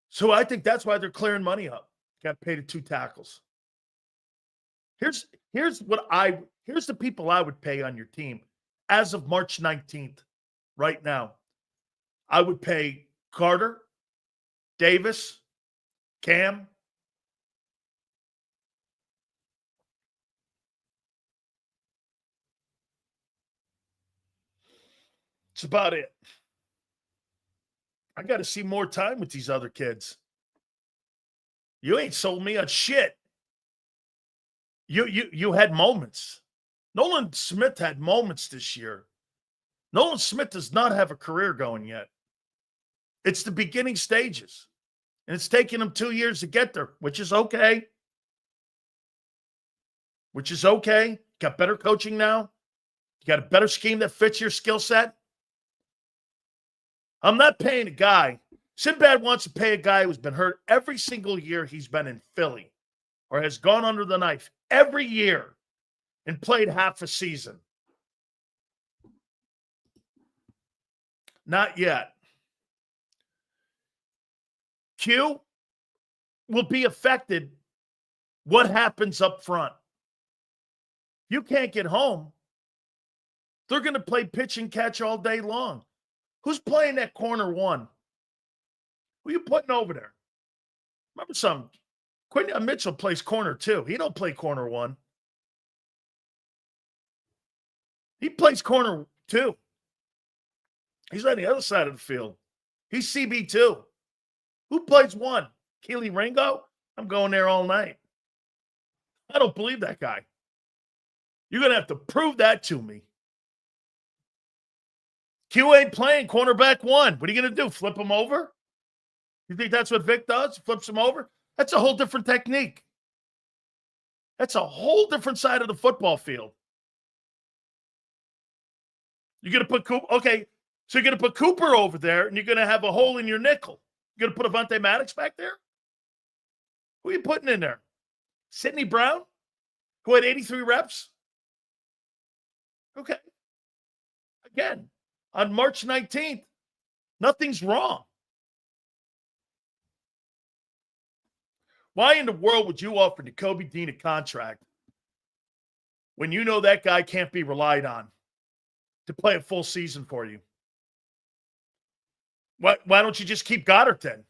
So I think that's why they're clearing money up. Got paid at 2 tackles. Here's the people I would pay on your team as of March 19th, right now. I would pay Carter, Davis, Cam. That's about it. I got to see more time with these other kids. You ain't sold me on shit. You had moments. Nolan Smith had moments this year. Nolan Smith does not have a career going yet. It's the beginning stages. And it's taken him 2 years to get there, which is okay. Got better coaching now. You got a better scheme that fits your skill set. I'm not paying a guy. Sinbad wants to pay a guy who's been hurt every single year he's been in Philly or has gone under the knife every year and played half a season. Not yet. Q will be affected what happens up front. You can't get home. They're going to play pitch and catch all day long. Who's playing that corner 1? Who are you putting over there? Remember something. Quinn Mitchell plays corner 2. He don't play corner 1. He plays corner 2. He's on the other side of the field. He's CB2. Who plays 1? Keely Ringo? I'm going there all night. I don't believe that guy. You're going to have to prove that to me. Q ain't playing cornerback 1. What are you going to do? Flip him over? You think that's what Vic does? Flips him over? That's a whole different technique. That's a whole different side of the football field. You're going to put Cooper. Okay, so you're going to put Cooper over there, and you're going to have a hole in your nickel. You're going to put Avonte Maddox back there? Who are you putting in there? Sidney Brown, who had 83 reps? Okay. Again, on March 19th, nothing's wrong. Why in the world would you offer Nakobe Dean a contract when you know that guy can't be relied on to play a full season for you? Why don't you just keep Goddard then?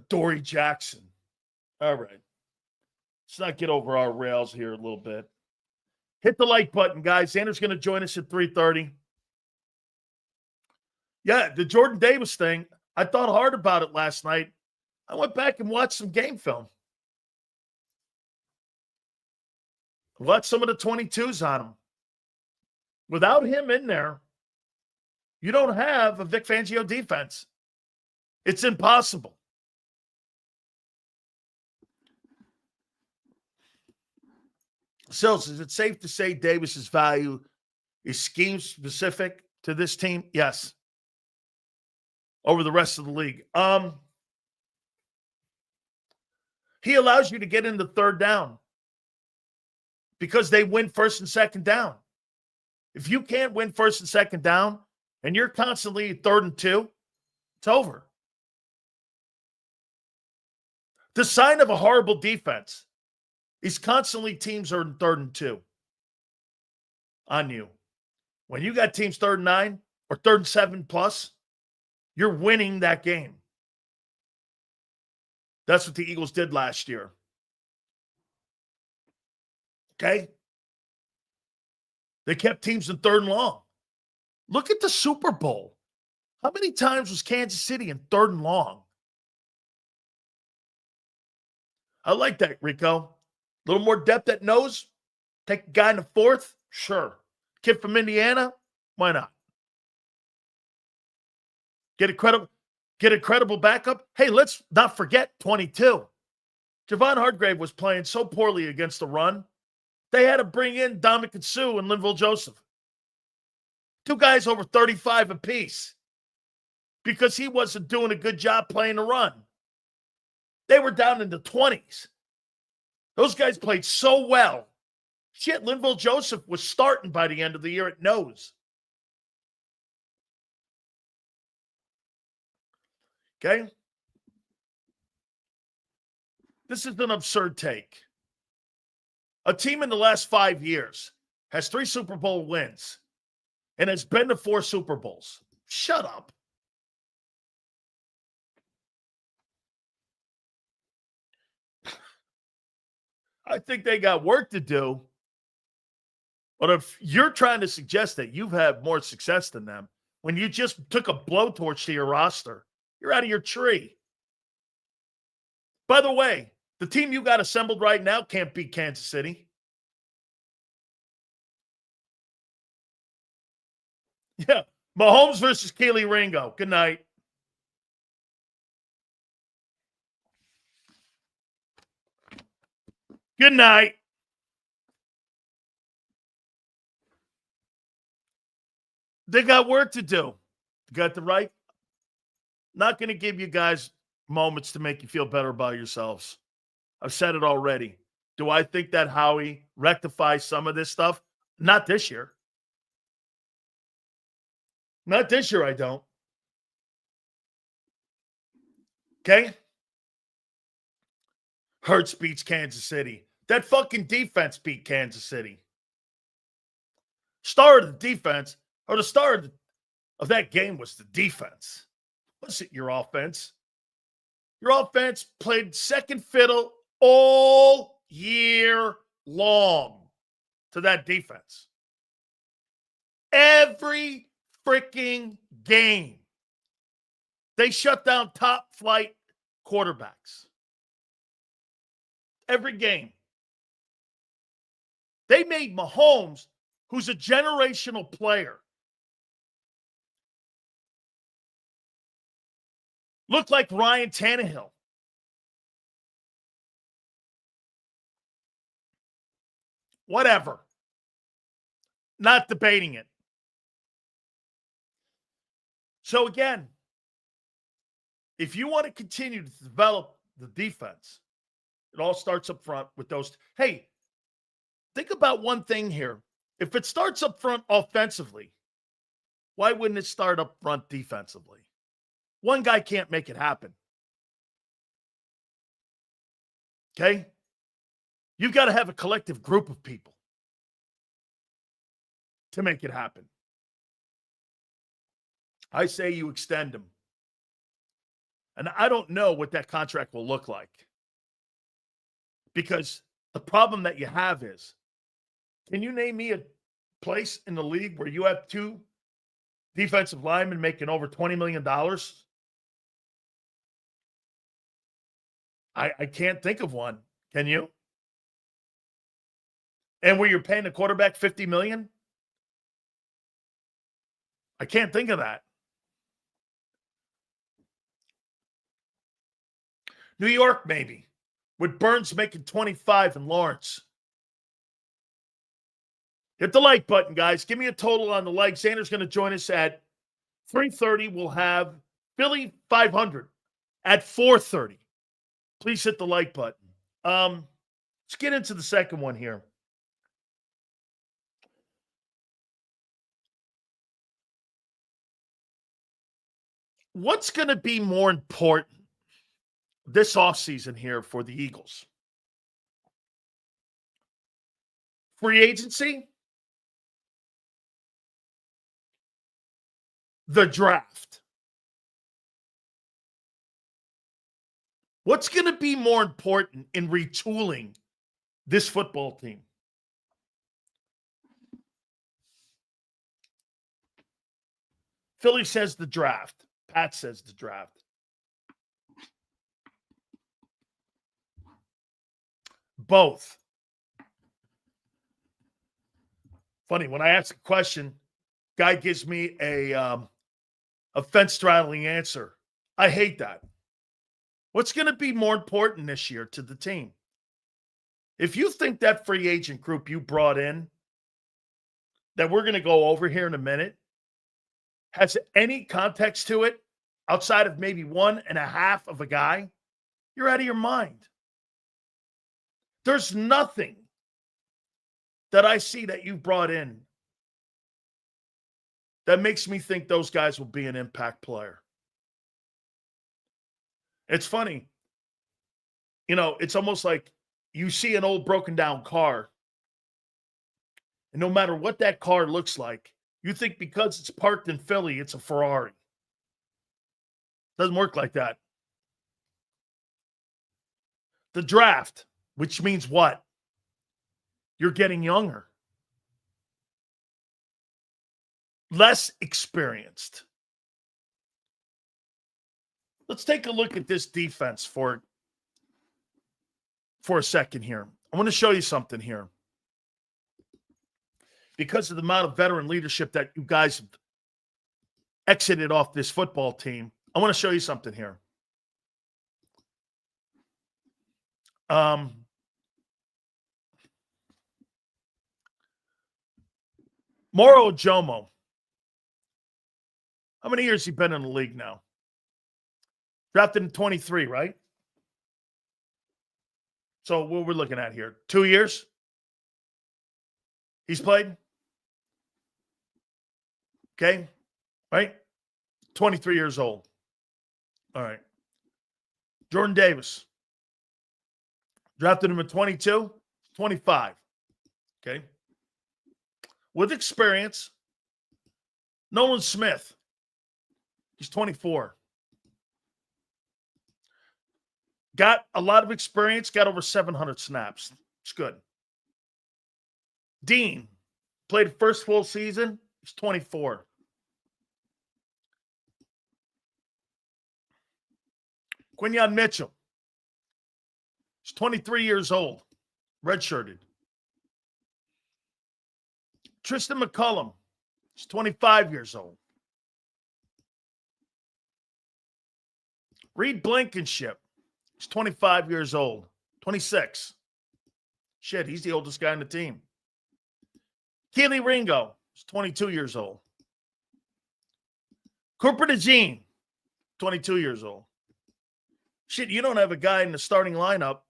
Dory Jackson. All right. Let's not get over our rails here a little bit. Hit the like button, guys. Xander's going to join us at 3:30. Yeah, the Jordan Davis thing, I thought hard about it last night. I went back and watched some game film. Watched some of the 22s on him. Without him in there, you don't have a Vic Fangio defense. It's impossible. Sills, is it safe to say Davis's value is scheme specific to this team? Yes. over the rest of the league. He allows you to get into third down because they win first and second down. If you can't win first and second down and you're constantly third and two, it's over. The sign of a horrible defense is constantly teams are in third and two on you. When you got teams third and 9 or third and 7 plus, you're winning that game. That's what the Eagles did last year. Okay? They kept teams in third and long. Look at the Super Bowl. How many times was Kansas City in third and long? I like that, Rico. A little more depth at nose. Take a guy in the fourth. Sure. Kid from Indiana. Why not? Get a credible backup. Hey, let's not forget 22. Javon Hargrave was playing so poorly against the run, they had to bring in Dominic Sue and Linval Joseph. Two guys over 35 apiece because he wasn't doing a good job playing the run. They were down in the 20s. Those guys played so well. Shit, Linval Joseph was starting by the end of the year at nose. Okay? This is an absurd take. A team in the last 5 years has 3 Super Bowl wins and has been to 4 Super Bowls. Shut up. I think they got work to do. But if you're trying to suggest that you've had more success than them, when you just took a blowtorch to your roster, you're out of your tree. By the way, the team you got assembled right now can't beat Kansas City. Yeah, Mahomes versus Keely Ringo. Good night. Good night. They got work to do. Got the right. Not going to give you guys moments to make you feel better about yourselves. I've said it already. Do I think that Howie rectifies some of this stuff? Not this year. Not this year, I don't. Okay? Hurts beats Kansas City. That fucking defense beat Kansas City. Star of the defense, or the star of that game was the defense. Wasn't your offense. Your offense played second fiddle all year long to that defense. Every freaking game, they shut down top flight quarterbacks. Every game. They made Mahomes, who's a generational player, look like Ryan Tannehill. Whatever. Not debating it. So again, if you want to continue to develop the defense, it all starts up front with those. Hey, think about one thing here. If it starts up front offensively, why wouldn't it start up front defensively? One guy can't make it happen. Okay? You've got to have a collective group of people to make it happen. I say you extend them. And I don't know what that contract will look like. Because the problem that you have is, can you name me a place in the league where you have 2 defensive linemen making over $20 million? I can't think of one. Can you? And where you're paying the quarterback $50 million? I can't think of that. New York, maybe, with Burns making 25 and Lawrence. Hit the like button, guys. Give me a total on the like. Xander's going to join us at 3:30. We'll have Philly 500 at 4:30. Please hit the like button. Let's get into the second one here. What's going to be more important this offseason here for the Eagles? Free agency? The draft? What's going to be more important in retooling this football team? Philly says the draft. Pat says the draft. Both. Funny, when I ask a question, guy gives me a fence-straddling answer. I hate that. What's going to be more important this year to the team? If you think that free agent group you brought in, that we're going to go over here in a minute, has any context to it outside of maybe 1.5 of a guy, you're out of your mind. There's nothing that I see that you brought in that makes me think those guys will be an impact player. It's funny. You know, it's almost like you see an old broken down car, and no matter what that car looks like, you think because it's parked in Philly, it's a Ferrari. Doesn't work like that. The draft, which means what? You're getting younger. Less experienced. Let's take a look at this defense for a second here. I want to show you something here. Because of the amount of veteran leadership that you guys have exited off this football team, I want to show you something here. Moro Ojomo. How many years has he been in the league now? Drafted in 23, right? So what we're looking at here, 2 years he's played? Okay, right? 23 years old. All right. Jordan Davis. Drafted him at 22, 25. Okay. With experience. Nolan Smith. He's 24. Got a lot of experience, got over 700 snaps. It's good. Dean played first full season. He's 24. Quinyon Mitchell. He's 23 years old. Redshirted. Tristan McCullum. He's 25 years old. Reed Blankenship. He's 25 years old. 26. Shit, he's the oldest guy on the team. Keely Ringo. He's 22 years old. Cooper DeJean. 22 years old. Shit, you don't have a guy in the starting lineup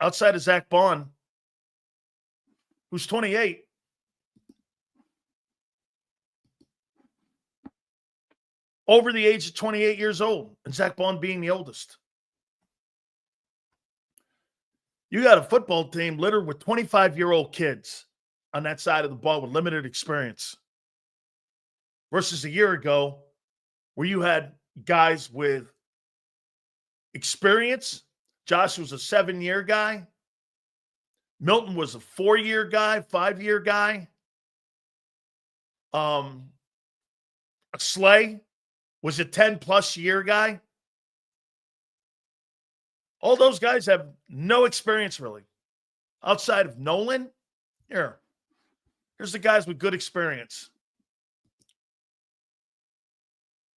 outside of Zach Bond who's 28. Over the age of 28 years old, and Zach Bond being the oldest. You got a football team littered with 25-year-old kids on that side of the ball with limited experience versus a year ago where you had guys with experience. Josh was a 7-year guy. Milton was a 4-year guy, 5-year guy. Slay was a 10-plus year guy. All those guys have no experience, really. Outside of Nolan, here's the guys with good experience.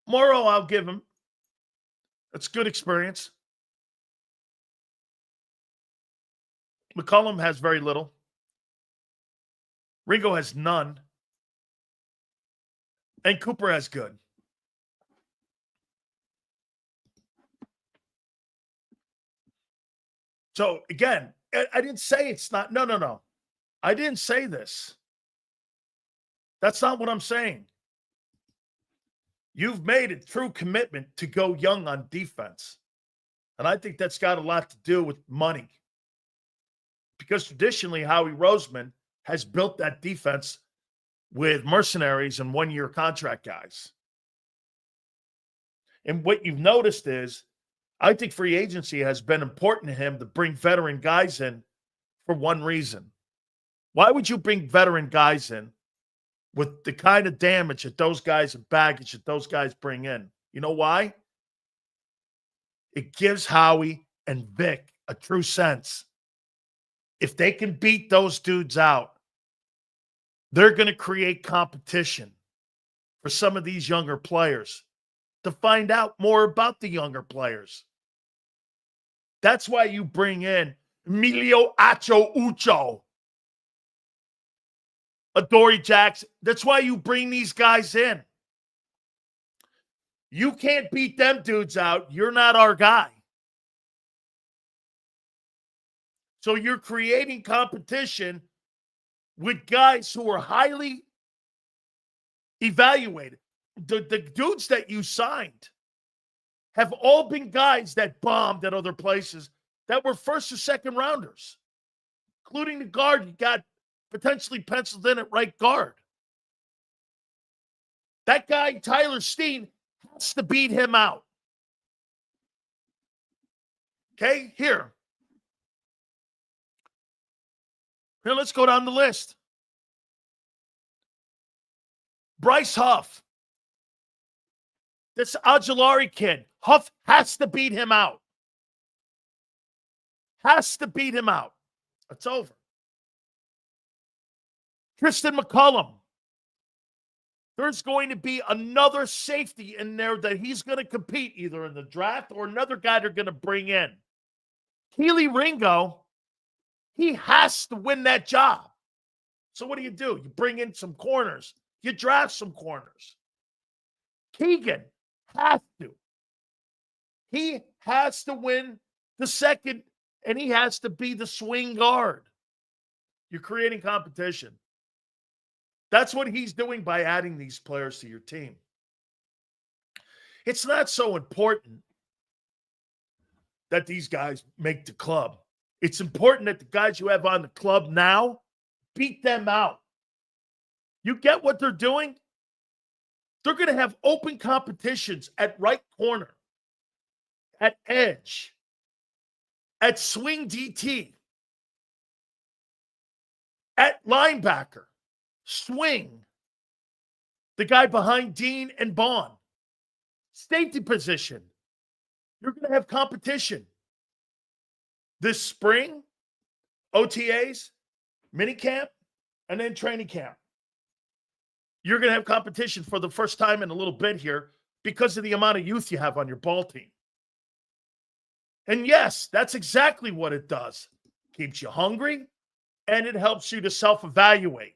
Morrow, I'll give him. That's good experience. McCullum has very little. Ringo has none. And Cooper has good. So again, I didn't say it's not. No, no, no. I didn't say this. That's not what I'm saying. You've made a true commitment to go young on defense. And I think that's got a lot to do with money. Because traditionally, Howie Roseman has built that defense with mercenaries and one-year contract guys. And what you've noticed is, I think free agency has been important to him to bring veteran guys in for one reason. Why would you bring veteran guys in with the kind of damage that those guys and baggage that those guys bring in? You know why? It gives Howie and Vic a true sense. If they can beat those dudes out, they're going to create competition for some of these younger players to find out more about the younger players. That's why you bring in Emilio Acho Ucho, Adoree Jackson. That's why you bring these guys in. You can't beat them dudes out. You're not our guy. So you're creating competition with guys who are highly evaluated. The dudes that you signed have all been guys that bombed at other places that were first or second rounders, including the guard you got potentially penciled in at right guard. That guy, Tyler Steen, has to beat him out. Okay, here. Here, let's go down the list. Bryce Huff. This Ojulari kid. Huff has to beat him out. Has to beat him out. It's over. Tristan McCullum. There's going to be another safety in there that he's going to compete either in the draft or another guy they're going to bring in. Keely Ringo, he has to win that job. So what do? You bring in some corners. You draft some corners. Keegan has to. He has to win the second, and he has to be the swing guard. You're creating competition. That's what he's doing by adding these players to your team. It's not so important that these guys make the club. It's important that the guys you have on the club now, beat them out. You get what they're doing? They're going to have open competitions at right corner, at edge, at swing DT, at linebacker, swing, the guy behind Dean and Bond, safety position. You're going to have competition. This spring, OTAs, minicamp, and then training camp. You're going to have competition for the first time in a little bit here because of the amount of youth you have on your ball team. And yes, that's exactly what it does. Keeps you hungry, and it helps you to self-evaluate.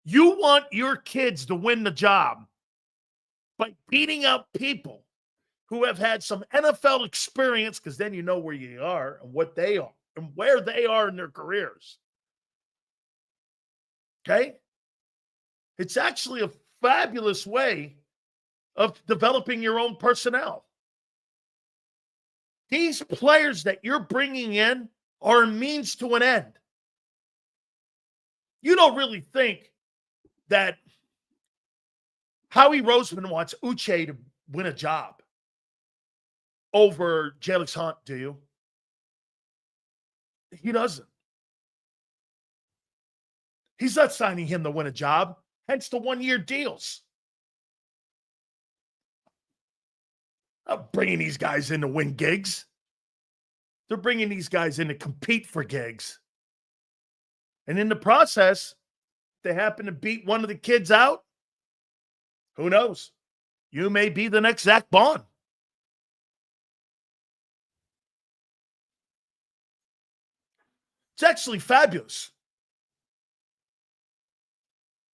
You want your kids to win the job by beating out people who have had some NFL experience, because then you know where you are and what they are and where they are in their careers. Okay? It's actually a fabulous way of developing your own personnel. These players that you're bringing in are a means to an end. You don't really think that Howie Roseman wants Uche to win a job over Jalix Hunt, do you? He doesn't. He's not signing him to win a job, hence the one-year deals. Not bringing these guys in to win gigs. They're bringing these guys in to compete for gigs. And in the process, they happen to beat one of the kids out. Who knows? You may be the next Zach Bond. It's actually fabulous.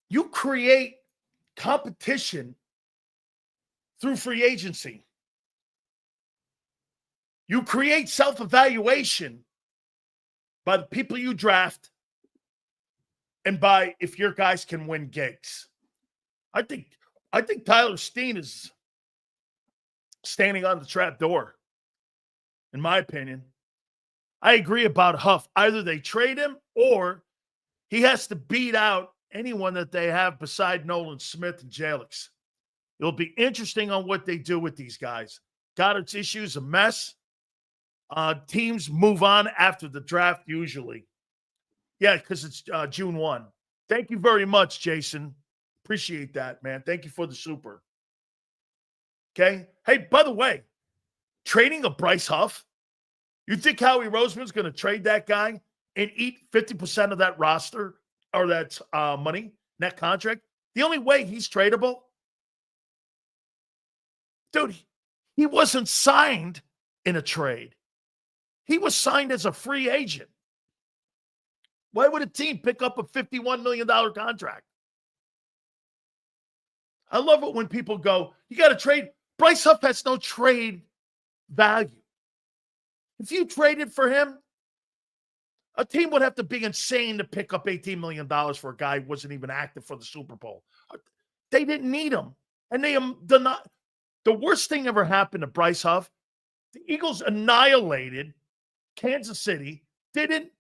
You create competition through free agency. You create self-evaluation by the people you draft and by if your guys can win gigs. I think Tyler Steen is standing on the trap door, in my opinion. I agree about Huff. Either they trade him or he has to beat out anyone that they have beside Nolan Smith and Jalix. It'll be interesting on what they do with these guys. Goddard's issue is a mess. Teams move on after the draft usually. Yeah, because it's June 1. Thank you very much, Jason. Appreciate that, man. Thank you for the super. Okay? Hey, by the way, trading a Bryce Huff, you think Howie Roseman's going to trade that guy and eat 50% of that roster or that money, that contract? The only way he's tradable, dude, he wasn't signed in a trade. He was signed as a free agent. Why would a team pick up a $51 million contract? I love it when people go, you got to trade. Bryce Huff has no trade value. If you traded for him, a team would have to be insane to pick up $18 million for a guy who wasn't even active for the Super Bowl. They didn't need him. And the worst thing ever happened to Bryce Huff, the Eagles annihilated Kansas City, didn't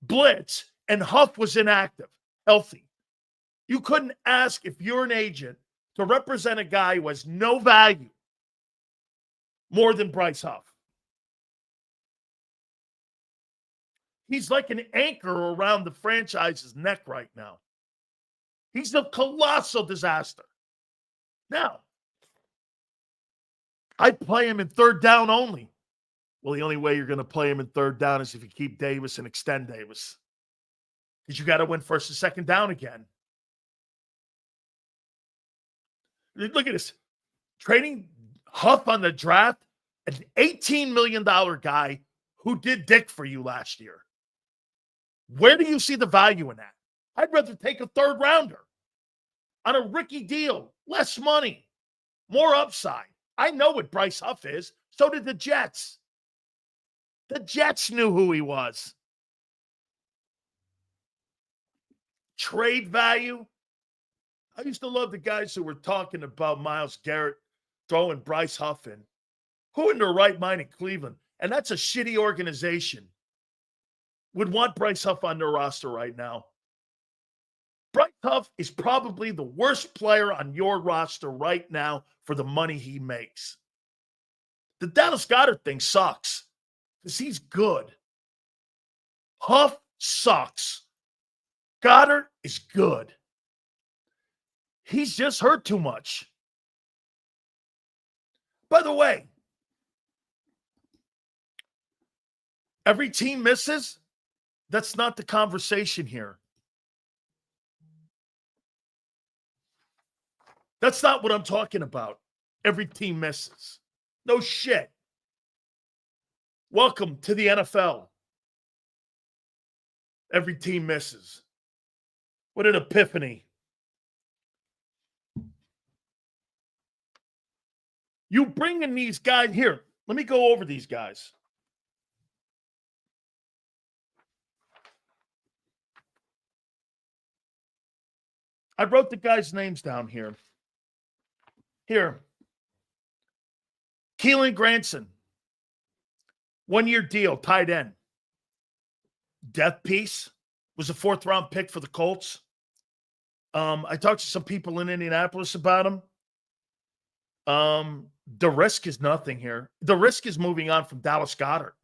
blitz, and Huff was inactive, healthy. You couldn't ask if you're an agent to represent a guy who has no value more than Bryce Huff. He's like an anchor around the franchise's neck right now. He's a colossal disaster. Now, I'd play him in third down only. Well, the only way you're going to play him in third down is if you keep Davis and extend Davis. Because you got to win first and second down again. Look at this. Trading Huff on the draft, an $18 million guy who did dick for you last year. Where do you see the value in that? I'd rather take a third rounder on a rookie deal, less money, more upside. I know what Bryce Huff is. So did the Jets. The Jets knew who he was. Trade value. I used to love the guys who were talking about Myles Garrett throwing Bryce Huff in. Who in their right mind in Cleveland? And that's a shitty organization. Would want Bryce Huff on their roster right now. Bryce Huff is probably the worst player on your roster right now for the money he makes. The Dallas Goedert thing sucks because he's good. Huff sucks. Goddard is good. He's just hurt too much. By the way, every team misses. That's not the conversation here. That's not what I'm talking about. Every team misses. No shit. Welcome to the NFL. Every team misses. What an epiphany. You bring in these guys here. Let me go over these guys. I wrote the guys' names down here. Here. Keelan Granson. 1-year deal, tight end. Death piece. Was a 4th-round pick for the Colts. I talked to some people in Indianapolis about him. The risk is nothing here. The risk is moving on from Dallas Goedert.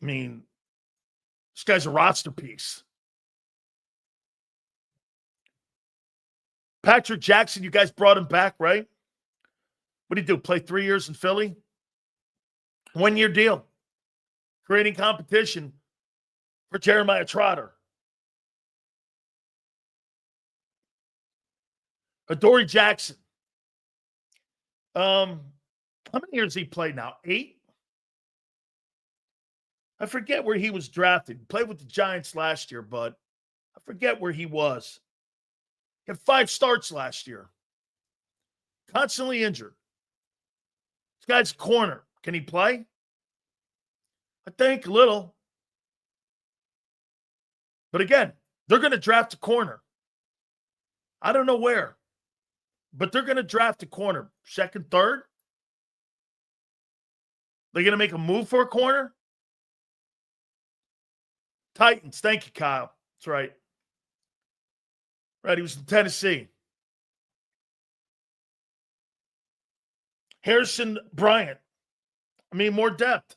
I mean, this guy's a roster piece. Patrick Jackson, you guys brought him back, right? What did he do? Play 3 years in Philly? 1-year deal. Creating competition for Jeremiah Trotter. Adoree Jackson. How many years he played now? 8? I forget where he was drafted. He played with the Giants last year, but I forget where he was. He had 5 starts last year. Constantly injured. This guy's a corner. Can he play? I think a little. But again, they're going to draft a corner. I don't know where, but they're going to draft a corner. Second, third? They're going to make a move for a corner? Titans. Thank you, Kyle. That's right. Right, he was in Tennessee. Harrison Bryant. I mean, more depth.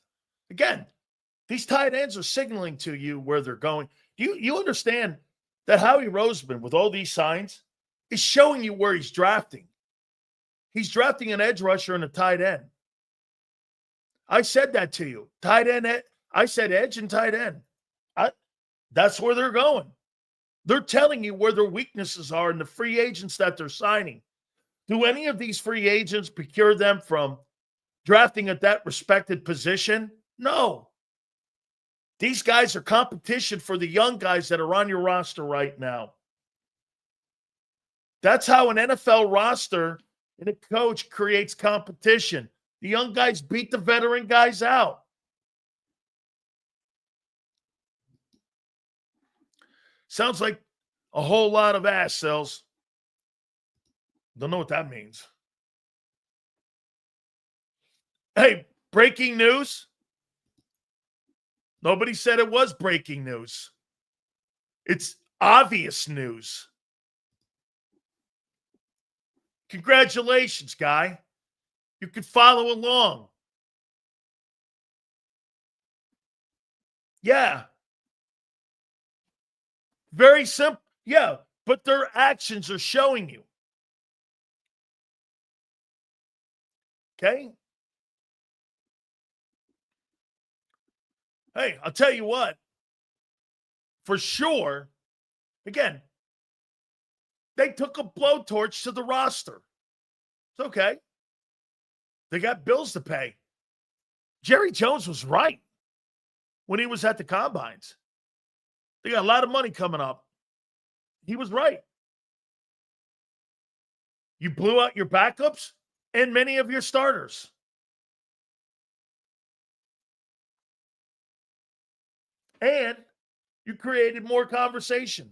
Again, these tight ends are signaling to you where they're going. You understand that Howie Roseman, with all these signs, is showing you where he's drafting. He's drafting an edge rusher and a tight end. I said that to you. Tight end. I said edge and tight end. That's where they're going. They're telling you where their weaknesses are in the free agents that they're signing. Do any of these free agents procure them from drafting at that respected position? No. These guys are competition for the young guys that are on your roster right now. That's how an NFL roster and a coach creates competition. The young guys beat the veteran guys out. Sounds like a whole lot of ass sells. Don't know what that means. Hey, breaking news. Nobody said it was breaking news. It's obvious news. Congratulations, guy. You can follow along. Yeah. Very simple. Yeah, but their actions are showing you. Okay? Hey, I'll tell you what. For sure, again, they took a blowtorch to the roster. It's okay. They got bills to pay. Jerry Jones was right when he was at the Combines. They got a lot of money coming up. He was right. You blew out your backups and many of your starters. And you created more conversation.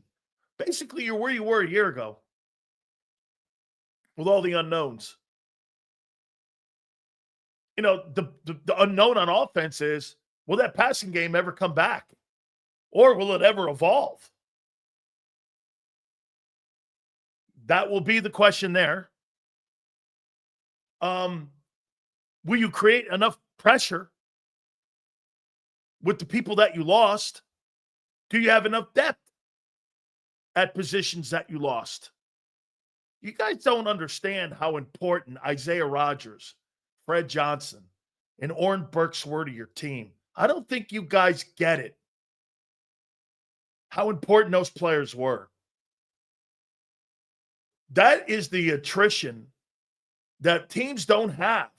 Basically, you're where you were a year ago with all the unknowns. You know, the unknown on offense is, will that passing game ever come back? Or will it ever evolve? That will be the question there. Will you create enough pressure with the people that you lost? Do you have enough depth at positions that you lost? You guys don't understand how important Isaiah Rodgers, Fred Johnson, and Oren Burks were to your team. I don't think you guys get it. How important those players were. That is the attrition that teams don't have,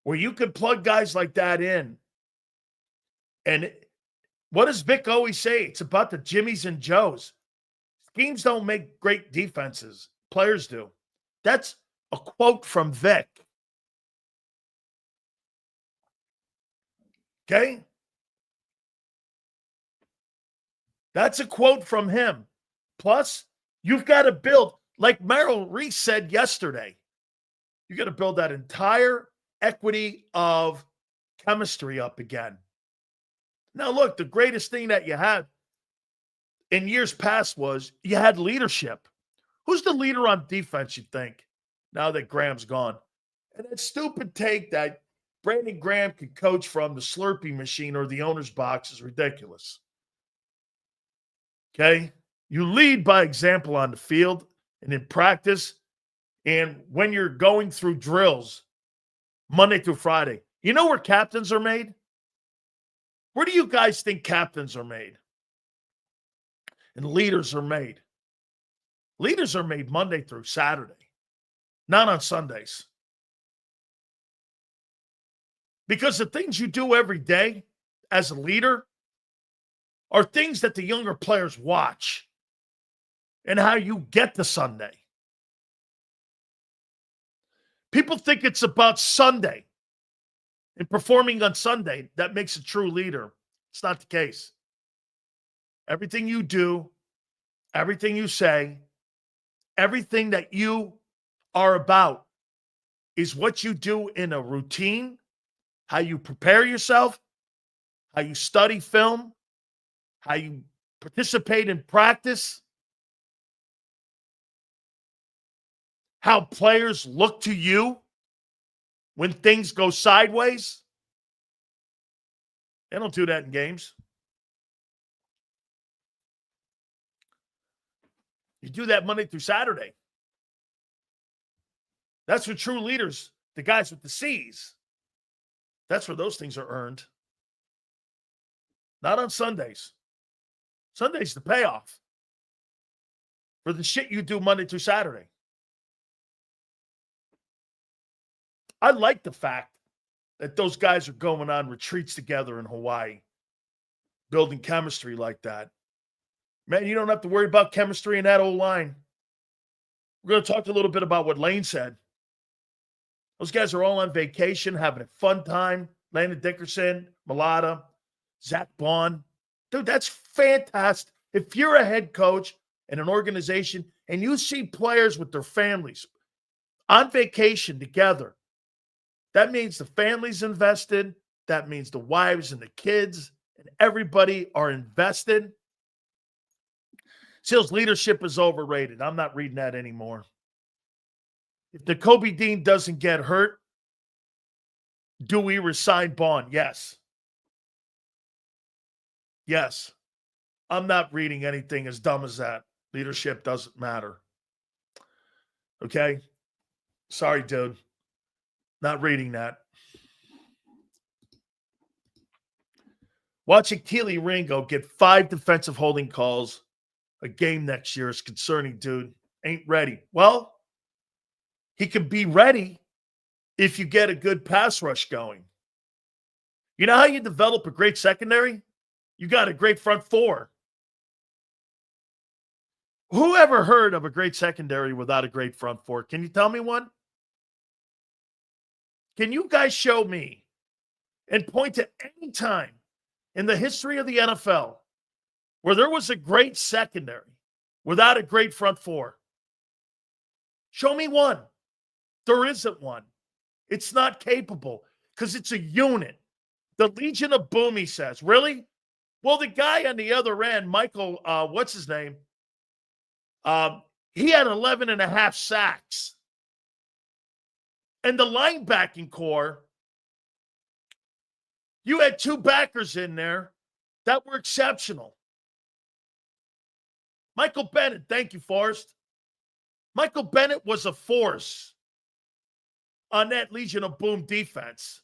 where you can plug guys like that in. And what does Vic always say? It's about the Jimmies and Joes. Schemes don't make great defenses. Players do. That's a quote from Vic. Okay? That's a quote from him. Plus, you've got to build, like Merrill Reese said yesterday, you got to build that entire equity of chemistry up again. Now, look, the greatest thing that you had in years past was you had leadership. Who's the leader on defense, you think, now that Graham's gone? And that stupid take that Brandon Graham could coach from the Slurpee machine or the owner's box is ridiculous. Okay? You lead by example on the field and in practice, and when you're going through drills Monday through Friday. You know where captains are made? Where do you guys think captains are made? And leaders are made? Leaders are made Monday through Saturday, not on Sundays. Because the things you do every day as a leader are things that the younger players watch and how you get to Sunday. People think it's about Sunday. and performing on Sunday, that makes a true leader. It's not the case. Everything you do, everything you say, everything that you are about is what you do in a routine, how you prepare yourself, how you study film, how you participate in practice, how players look to you when things go sideways. They don't do that in games. You do that Monday through Saturday. That's for true leaders, the guys with the C's. That's where those things are earned. Not on Sundays. Sunday's the payoff for the shit you do Monday through Saturday. I like the fact that those guys are going on retreats together in Hawaii, building chemistry like that. Man, you don't have to worry about chemistry in that old line. We're going to talk a little bit about what Lane said. Those guys are all on vacation, having a fun time. Landon Dickerson, Mulata, Zach Bond. Dude, that's fantastic. If you're a head coach in an organization and you see players with their families on vacation together, that means the family's invested. That means the wives and the kids and everybody are invested. Seals leadership is overrated. I'm not reading that anymore. If Nakobe Dean doesn't get hurt, do we resign Bond? Yes. Yes. I'm not reading anything as dumb as that. Leadership doesn't matter. Okay? Sorry, dude. Not reading that. Watching Keely Ringo get 5 defensive holding calls a game next year is concerning, dude. Ain't ready. Well, he can be ready if you get a good pass rush going. You know how you develop a great secondary? You got a great front four. Who ever heard of a great secondary without a great front four? Can you tell me one? Can you guys show me and point to any time in the history of the NFL where there was a great secondary without a great front four? Show me one. There isn't one. It's not capable because it's a unit. The Legion of Boom, he says. Really? Well, the guy on the other end, Michael, what's his name? He had 11 and a half sacks. And the linebacking core, you had 2 backers in there that were exceptional. Michael Bennett, thank you, Forrest. Michael Bennett was a force on that Legion of Boom defense.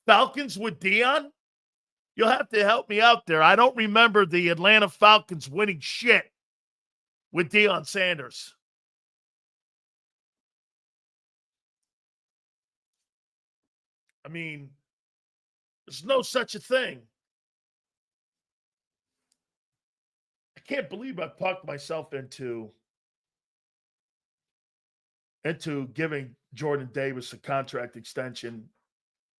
Falcons with Dion? You'll have to help me out there. I don't remember the Atlanta Falcons winning shit with Deion Sanders. I mean, there's no such a thing. I can't believe I've talked myself into giving Jordan Davis a contract extension.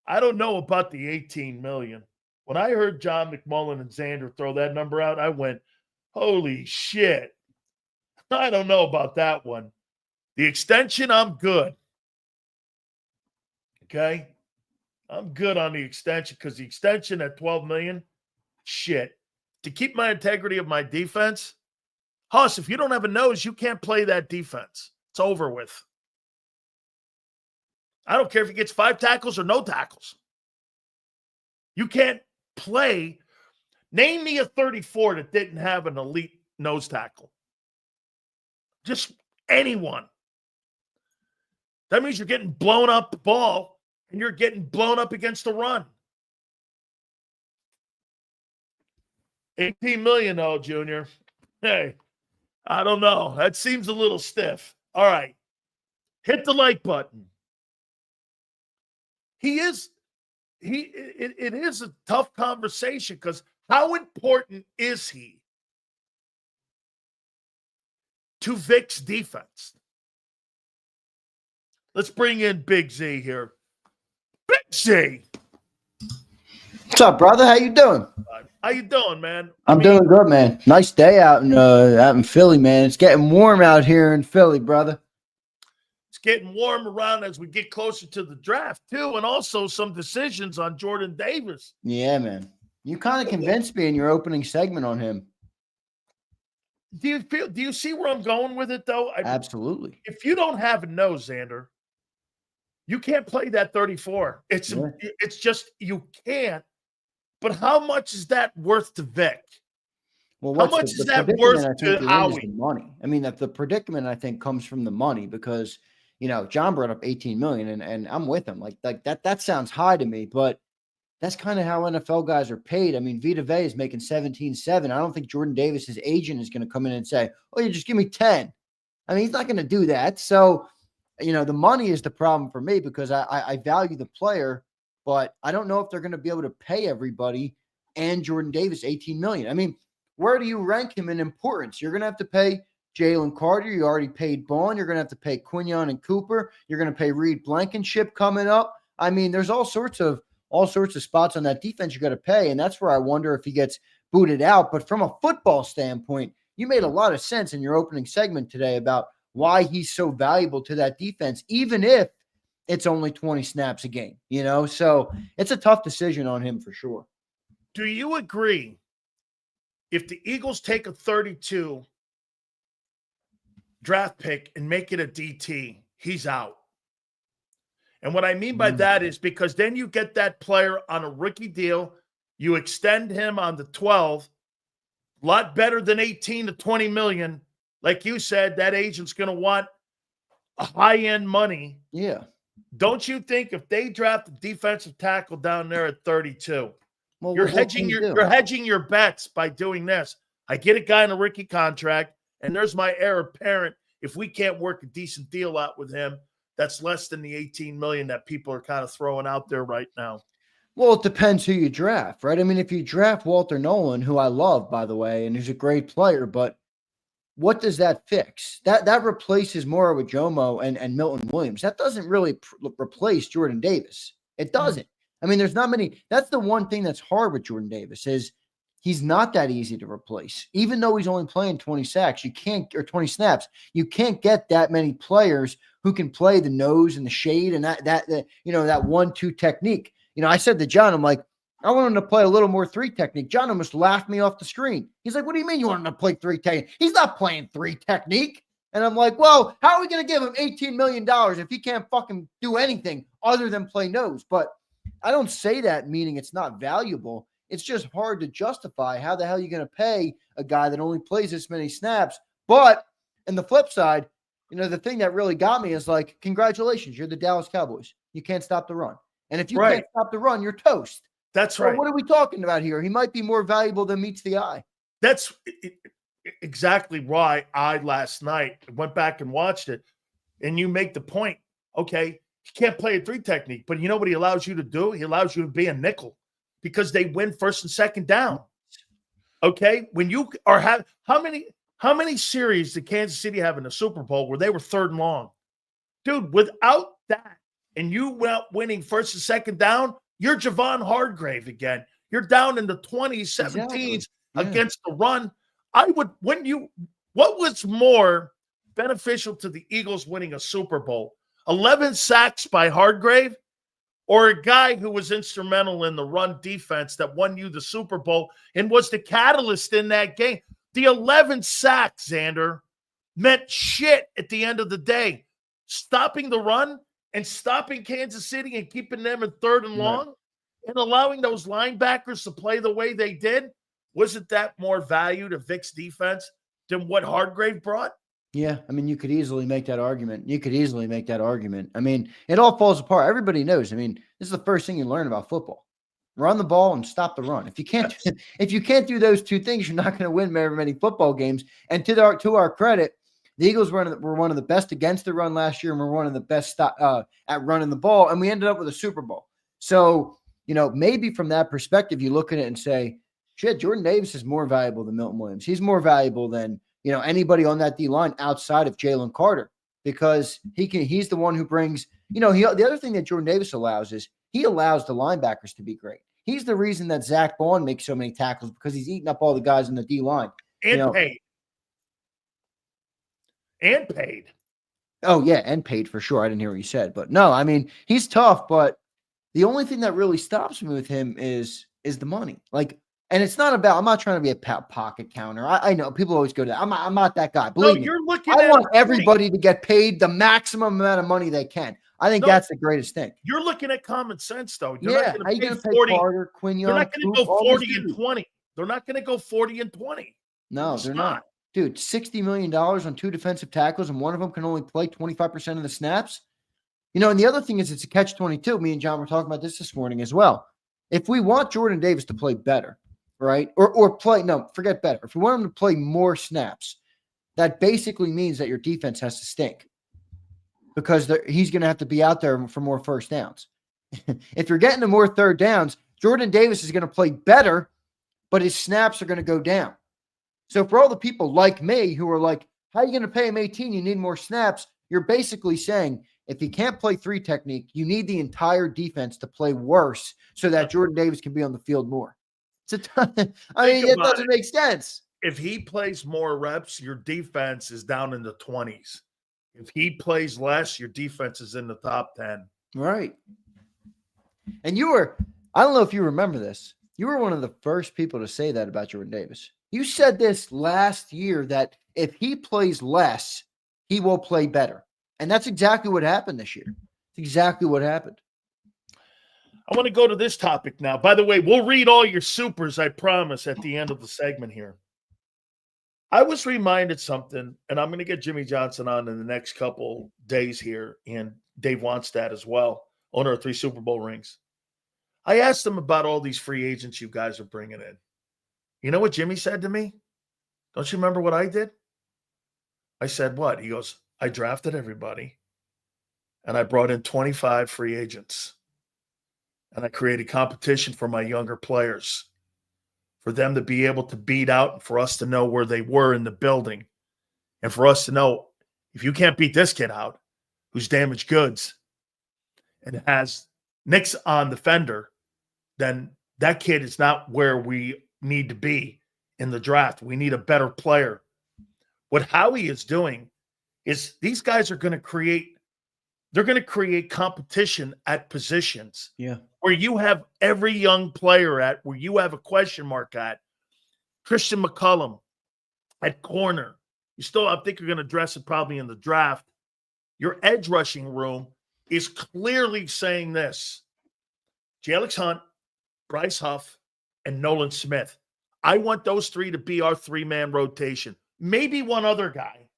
I don't know about the $18 million. When I heard John McMullen and Xander throw that number out, I went, holy shit. I don't know about that one. The extension, I'm good. Okay? I'm good on the extension because the extension at $12 million, shit. To keep my integrity of my defense, Huss, if you don't have a nose, you can't play that defense. It's over with. I don't care if he gets 5 tackles or no tackles. You can't play. Name me a 34 that didn't have an elite nose tackle. Just anyone. That means you're getting blown up the ball and you're getting blown up against the run. $18 million, though, Junior. Hey, I don't know. That seems a little stiff. All right. Hit the like button. It is a tough conversation because how important is he to Vic's defense? Let's bring in Big Z here. Big See. What's up, brother? How you doing? How you doing, man? I'm doing good, man. Nice day out in Philly, man. It's getting warm out here in Philly, brother. It's getting warm around as we get closer to the draft, too, and also some decisions on Jordan Davis. Yeah, man. You kind of convinced me in your opening segment on him. Do you see where I'm going with it, though? Absolutely. If you don't have a nose, Xander, you can't play that 34. It's just you can't. But how much is that worth to Vic? Well, how much is that worth to Howie? The money. I mean, that the predicament I think comes from the money because John brought up 18 million, and I'm with him. Like that sounds high to me, but that's kind of how NFL guys are paid. I mean, Vita Vea is making 17.7. I don't think Jordan Davis's agent is going to come in and say, "Oh, you just give me 10." I mean, he's not going to do that. So, the money is the problem for me because I value the player, but I don't know if they're going to be able to pay everybody and Jordan Davis 18 million. I mean, where do you rank him in importance? You're going to have to pay Jalen Carter. You already paid Bond. You're going to have to pay Quinion and Cooper. You're going to pay Reed Blankenship coming up. I mean, there's all sorts of spots on that defense you got to pay, and that's where I wonder if he gets booted out. But from a football standpoint, you made a lot of sense in your opening segment today about why he's so valuable to that defense, even if it's only 20 snaps a game, So it's a tough decision on him for sure. Do you agree if the Eagles take a 32 draft pick and make it a DT, he's out? And what I mean by that is because then you get that player on a rookie deal, you extend him on the 12, a lot better than 18 to 20 million. Like you said, that agent's going to want a high-end money. Yeah. Don't you think if they draft a defensive tackle down there at 32, you're hedging your bets by doing this? I get a guy in a rookie contract, and there's my heir apparent. If we can't work a decent deal out with him, that's less than the 18 million that people are kind of throwing out there right now. Well, it depends who you draft, right? I mean, if you draft Walter Nolan, who I love, by the way, and who's a great player, but what does that fix? That replaces Moro Jomo and Milton Williams. That doesn't really replace Jordan Davis. It doesn't. I mean, there's not many. That's the one thing that's hard with Jordan Davis is he's not that easy to replace. Even though he's only playing 20 snaps, you can't get that many players who can play the nose and the shade and that 1-2 technique. I said to John, I'm like, I want him to play a little more 3 technique. John almost laughed me off the screen. He's like, what do you mean you want him to play 3 technique? He's not playing 3 technique. And I'm like, well, how are we going to give him $18 million if he can't fucking do anything other than play nose? But I don't say that meaning it's not valuable. It's just hard to justify how the hell you're going to pay a guy that only plays this many snaps. But on the flip side, the thing that really got me is like, congratulations, you're the Dallas Cowboys. You can't stop the run. And if you can't stop the run, you're toast. That's right. What are we talking about here? He might be more valuable than meets the eye. That's exactly why I last night went back and watched it. And you make the point, okay, he can't play a 3 technique, but you know what he allows you to do? He allows you to be a nickel because they win first and second down. Okay? When you are how many series did Kansas City have in the Super Bowl where they were 3rd and long? Dude, without that, and you went out winning first and second down, you're Javon Hargrave again. You're down in the 20s, 17s against the run. What was more beneficial to the Eagles winning a Super Bowl? 11 sacks by Hargrave or a guy who was instrumental in the run defense that won you the Super Bowl and was the catalyst in that game? The 11 sacks, Xander, meant shit at the end of the day. Stopping the run and stopping Kansas City and keeping them in 3rd and long and allowing those linebackers to play the way they did, wasn't that more value to Vic's defense than what Hargrave brought? Yeah, I mean, you could easily make that argument. I mean, it all falls apart. Everybody knows. I mean, this is the first thing you learn about football. Run the ball and stop the run. If you can't do those 2 things, you're not going to win very many football games. And to our credit, the Eagles were one of the best against the run last year, and we're one of the best at running the ball, and we ended up with a Super Bowl. So, maybe from that perspective, you look at it and say, shit, Jordan Davis is more valuable than Milton Williams. He's more valuable than, anybody on that D-line outside of Jalen Carter because he's the one who brings, the other thing that Jordan Davis allows is he allows the linebackers to be great. He's the reason that Zach Bond makes so many tackles because he's eating up all the guys in the D line. And paid. And paid. Oh, yeah, and paid for sure. I didn't hear what you said. But no, I mean, he's tough, but the only thing that really stops me with him is the money. Like, and it's not about, I'm not trying to be a pocket counter. I know people always go to that. I'm not that guy. Believe me. You're looking I at want everybody to get paid the maximum amount of money they can. I think that's the greatest thing. You're looking at common sense, though. You're not going to pay 40. Carter, Quinn Young, they're not going to go 40 and 20. They're not going to go 40 and 20. No, they're not. Dude, $60 million on 2 defensive tackles, and one of them can only play 25% of the snaps. You know, and the other thing is it's a catch-22. Me and John were talking about this morning as well. If we want Jordan Davis to play better, right, or play – no, forget better. If we want him to play more snaps, that basically means that your defense has to stink because he's going to have to be out there for more first downs. If you're getting to more third downs, Jordan Davis is going to play better, but his snaps are going to go down. So for all the people like me who are like, how are you going to pay him 18? You need more snaps. You're basically saying if he can't play 3 technique, you need the entire defense to play worse so that Jordan Davis can be on the field more. It doesn't make sense. If he plays more reps, your defense is down in the 20s. If he plays less, your defense is in the top 10. Right. And I don't know if you remember this. You were one of the first people to say that about Jordan Davis. You said this last year that if he plays less, he will play better. And that's exactly what happened this year. It's exactly what happened. I want to go to this topic now. By the way, we'll read all your supers, I promise, at the end of the segment here. I was reminded something, and I'm going to get Jimmy Johnson on in the next couple days here, and Dave Wannstedt as well, owner of 3 Super Bowl rings. I asked him about all these free agents you guys are bringing in. You know what Jimmy said to me? Don't you remember what I did? I said, what? He goes, I drafted everybody, and I brought in 25 free agents, and I created competition for my younger players, for them to be able to beat out and for us to know where they were in the building, and for us to know if you can't beat this kid out who's damaged goods and has nicks on the fender, then that kid is not where we need to be in the draft. We need a better player. What Howie is doing is these guys are going to create competition at positions where you have every young player at, where you have a question mark at. Christian McCullum at corner. I think you're going to address it probably in the draft. Your edge rushing room is clearly saying this. Jalix Hunt, Bryce Huff, and Nolan Smith. I want those 3 to be our 3-man rotation. Maybe one other guy,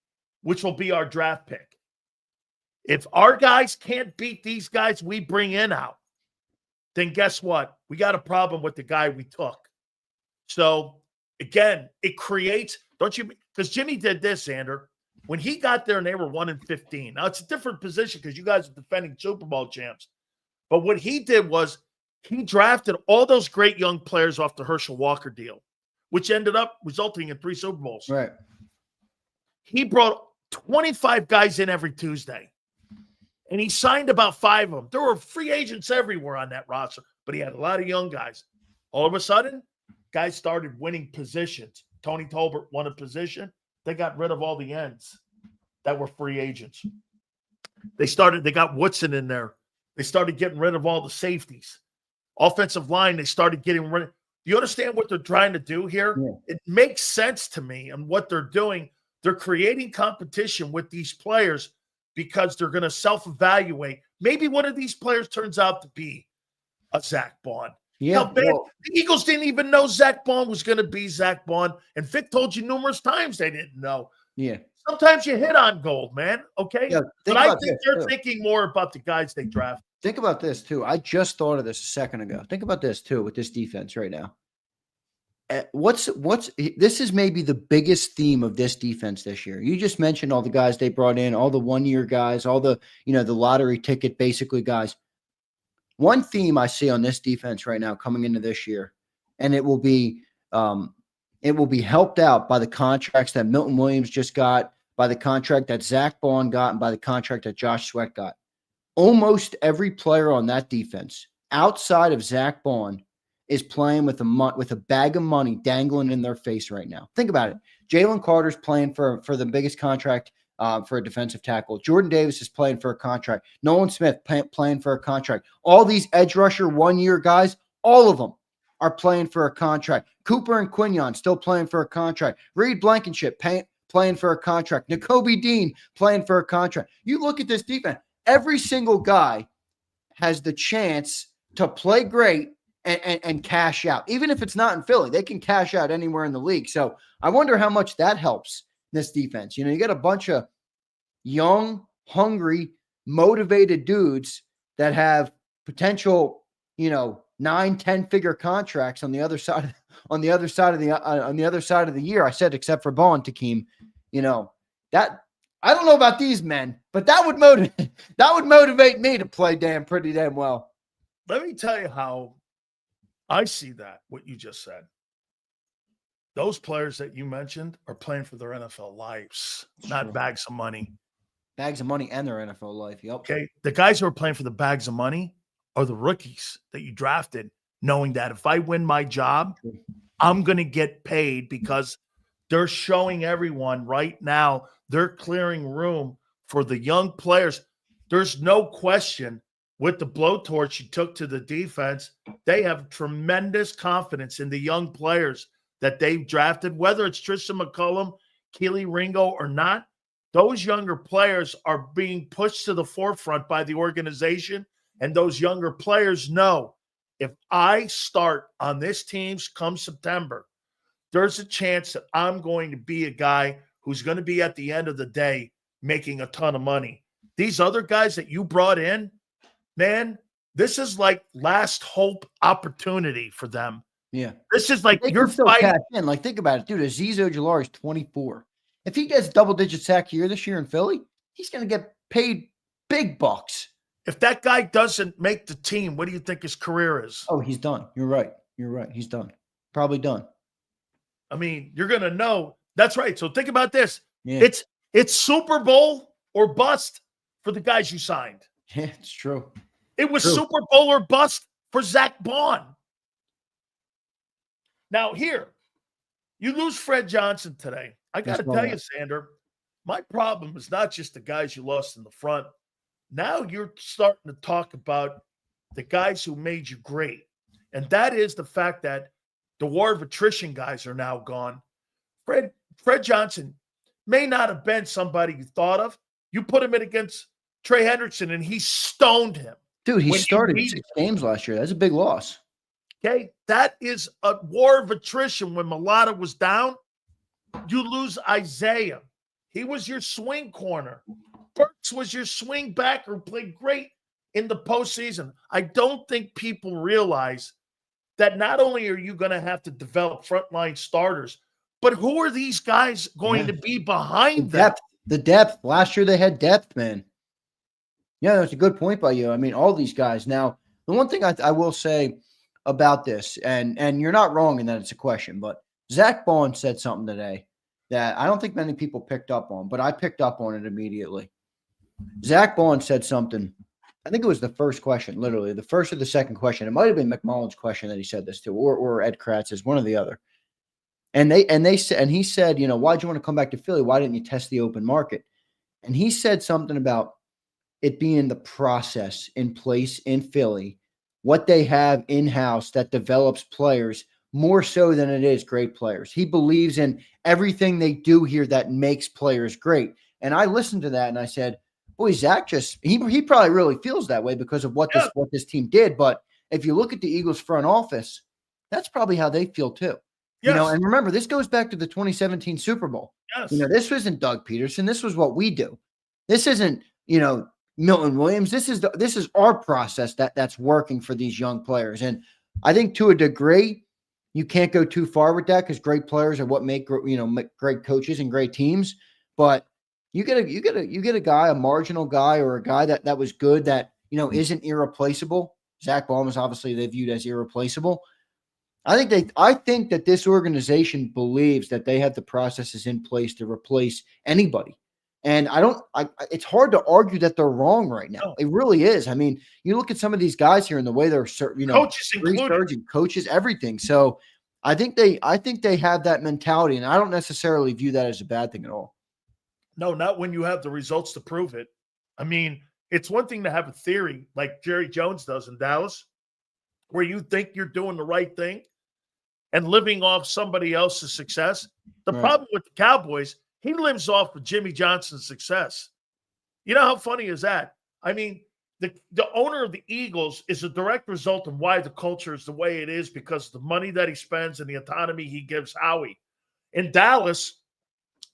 which will be our draft pick. If our guys can't beat these guys we bring in out, then guess what? We got a problem with the guy we took. So, again, it creates, because Jimmy did this, Xander. When he got there and they were 1-15. Now, it's a different position because you guys are defending Super Bowl champs. But what he did was he drafted all those great young players off the Herschel Walker deal, which ended up resulting in 3 Super Bowls. Right. He brought 25 guys in every Tuesday, and he signed about 5 of them. There were free agents everywhere on that roster, but he had a lot of young guys. All of a sudden, guys started winning positions. Tony Tolbert won a position. They got rid of all the ends that were free agents. They got Woodson in there. They started getting rid of all the safeties. Offensive line, they started getting rid of. Do you understand what they're trying to do here? Yeah. It makes sense to me and what they're doing. They're creating competition with these players because they're going to self-evaluate. Maybe one of these players turns out to be a Zach Bond. Yeah, the Eagles didn't even know Zach Bond was going to be Zach Bond. And Vic told you numerous times they didn't know. Yeah. Sometimes you hit on gold, man. Okay. Yeah, but I think they're thinking more about the guys they draft. Think about this, too. I just thought of this a second ago. Think about this, too, with this defense right now. This is maybe the biggest theme of this defense this year. You just mentioned all the guys they brought in, all the 1-year guys, all the, the lottery ticket, basically guys. One theme I see on this defense right now coming into this year, and it will be helped out by the contracts that Milton Williams just got, by the contract that Zach Bond got, and by the contract that Josh Sweat got. Almost every player on that defense outside of Zach Bond is playing with a bag of money dangling in their face right now. Think about it. Jalen Carter's playing for the biggest contract for a defensive tackle. Jordan Davis is playing for a contract. Nolan Smith playing for a contract. All these edge rusher 1-year guys, all of them are playing for a contract. Cooper and Quinion still playing for a contract. Reed Blankenship playing for a contract. Nakobe Dean playing for a contract. You look at this defense, every single guy has the chance to play great and cash out. Even if it's not in Philly, they can cash out anywhere in the league. So I wonder how much that helps this defense. You got a bunch of young, hungry, motivated dudes that have potential, 9-10-figure contracts on the other side of the year. I said except for Bond, Takeem, that I don't know about these men, but that would motivate me to play pretty damn well. Let me tell you how I see that, what you just said. Those players that you mentioned are playing for their NFL lives, not bags of money. Bags of money and their NFL life. Yep. Okay. The guys who are playing for the bags of money are the rookies that you drafted, knowing that if I win my job, I'm going to get paid because they're showing everyone right now they're clearing room for the young players. There's no question with the blowtorch you took to the defense, they have tremendous confidence in the young players that they've drafted, whether it's Tristan McCullum, Keely Ringo, or not. Those younger players are being pushed to the forefront by the organization, and those younger players know if I start on this team come September, there's a chance that I'm going to be a guy who's going to be at the end of the day making a ton of money. These other guys that you brought in, man, this is like last hope opportunity for them. Yeah. This is like you're still cash in. Like, think about it, dude. Azeez Ojulari is 24. If he gets double-digit sack year this year in Philly, he's going to get paid big bucks. If that guy doesn't make the team, what do you think his career is? Oh, he's done. You're right. He's done. Probably done. I mean, you're going to know. That's right. So think about this. Yeah. It's Super Bowl or bust for the guys you signed. Yeah, it's true. It was Super Bowl or bust for Zach Bond. Now, here, you lose Fred Johnson today. I got to tell you, Sander, my problem is not just the guys you lost in the front. Now you're starting to talk about the guys who made you great. And that is the fact that the war of attrition guys are now gone. Fred Johnson may not have been somebody you thought of. You put him in against Trey Hendrickson, and he stoned him. Dude, he started 6 games last year. That's a big loss. Okay, that is a war of attrition. When Mulata was down, you lose Isaiah. He was your swing corner. Burks was your swing backer who played great in the postseason. I don't think people realize that not only are you going to have to develop frontline starters, but who are these guys going to be behind them? The depth. Last year they had depth, man. Yeah, that's a good point by you. I mean, all these guys. Now, the one thing I will say about this, and you're not wrong in that it's a question, but Zach Bond said something today that I don't think many people picked up on, but I picked up on it immediately. Zach Bond said something. I think it was the first question, literally the first or the second question. It might have been McMullen's question that he said this to, or Ed Kratz's, one or the other. And he said, why'd you want to come back to Philly? Why didn't you test the open market? And he said something about it being the process in place in Philly, what they have in-house that develops players more so than it is great players. He believes in everything they do here that makes players great. And I listened to that and I said, boy, Zach he probably really feels that way because of what this team did. But if you look at the Eagles front office, that's probably how they feel too. Yes. And remember, this goes back to the 2017 Super Bowl. Yes. This wasn't Doug Peterson. This was what we do. This isn't, Milton Williams. This is our process that's working for these young players. And I think to a degree, you can't go too far with that because great players are what make great coaches and great teams. But you get a guy, a marginal guy, or a guy that was good that isn't irreplaceable. Zach Bond is obviously they viewed as irreplaceable. I think that this organization believes that they have the processes in place to replace anybody And it's hard to argue that they're wrong right now. No. It really is. I mean, you look at some of these guys here and the way they're, Coaches included. researching, coaches, everything. So I think they have that mentality, and I don't necessarily view that as a bad thing at all. No, not when you have the results to prove it. I mean, it's one thing to have a theory like Jerry Jones does in Dallas, where you think you're doing the right thing and living off somebody else's success. The Right. problem with the Cowboys, he lives off of Jimmy Johnson's success. You know how funny is that? I mean, the owner of the Eagles is a direct result of why the culture is the way it is, because of the money that he spends and the autonomy he gives Howie. In Dallas,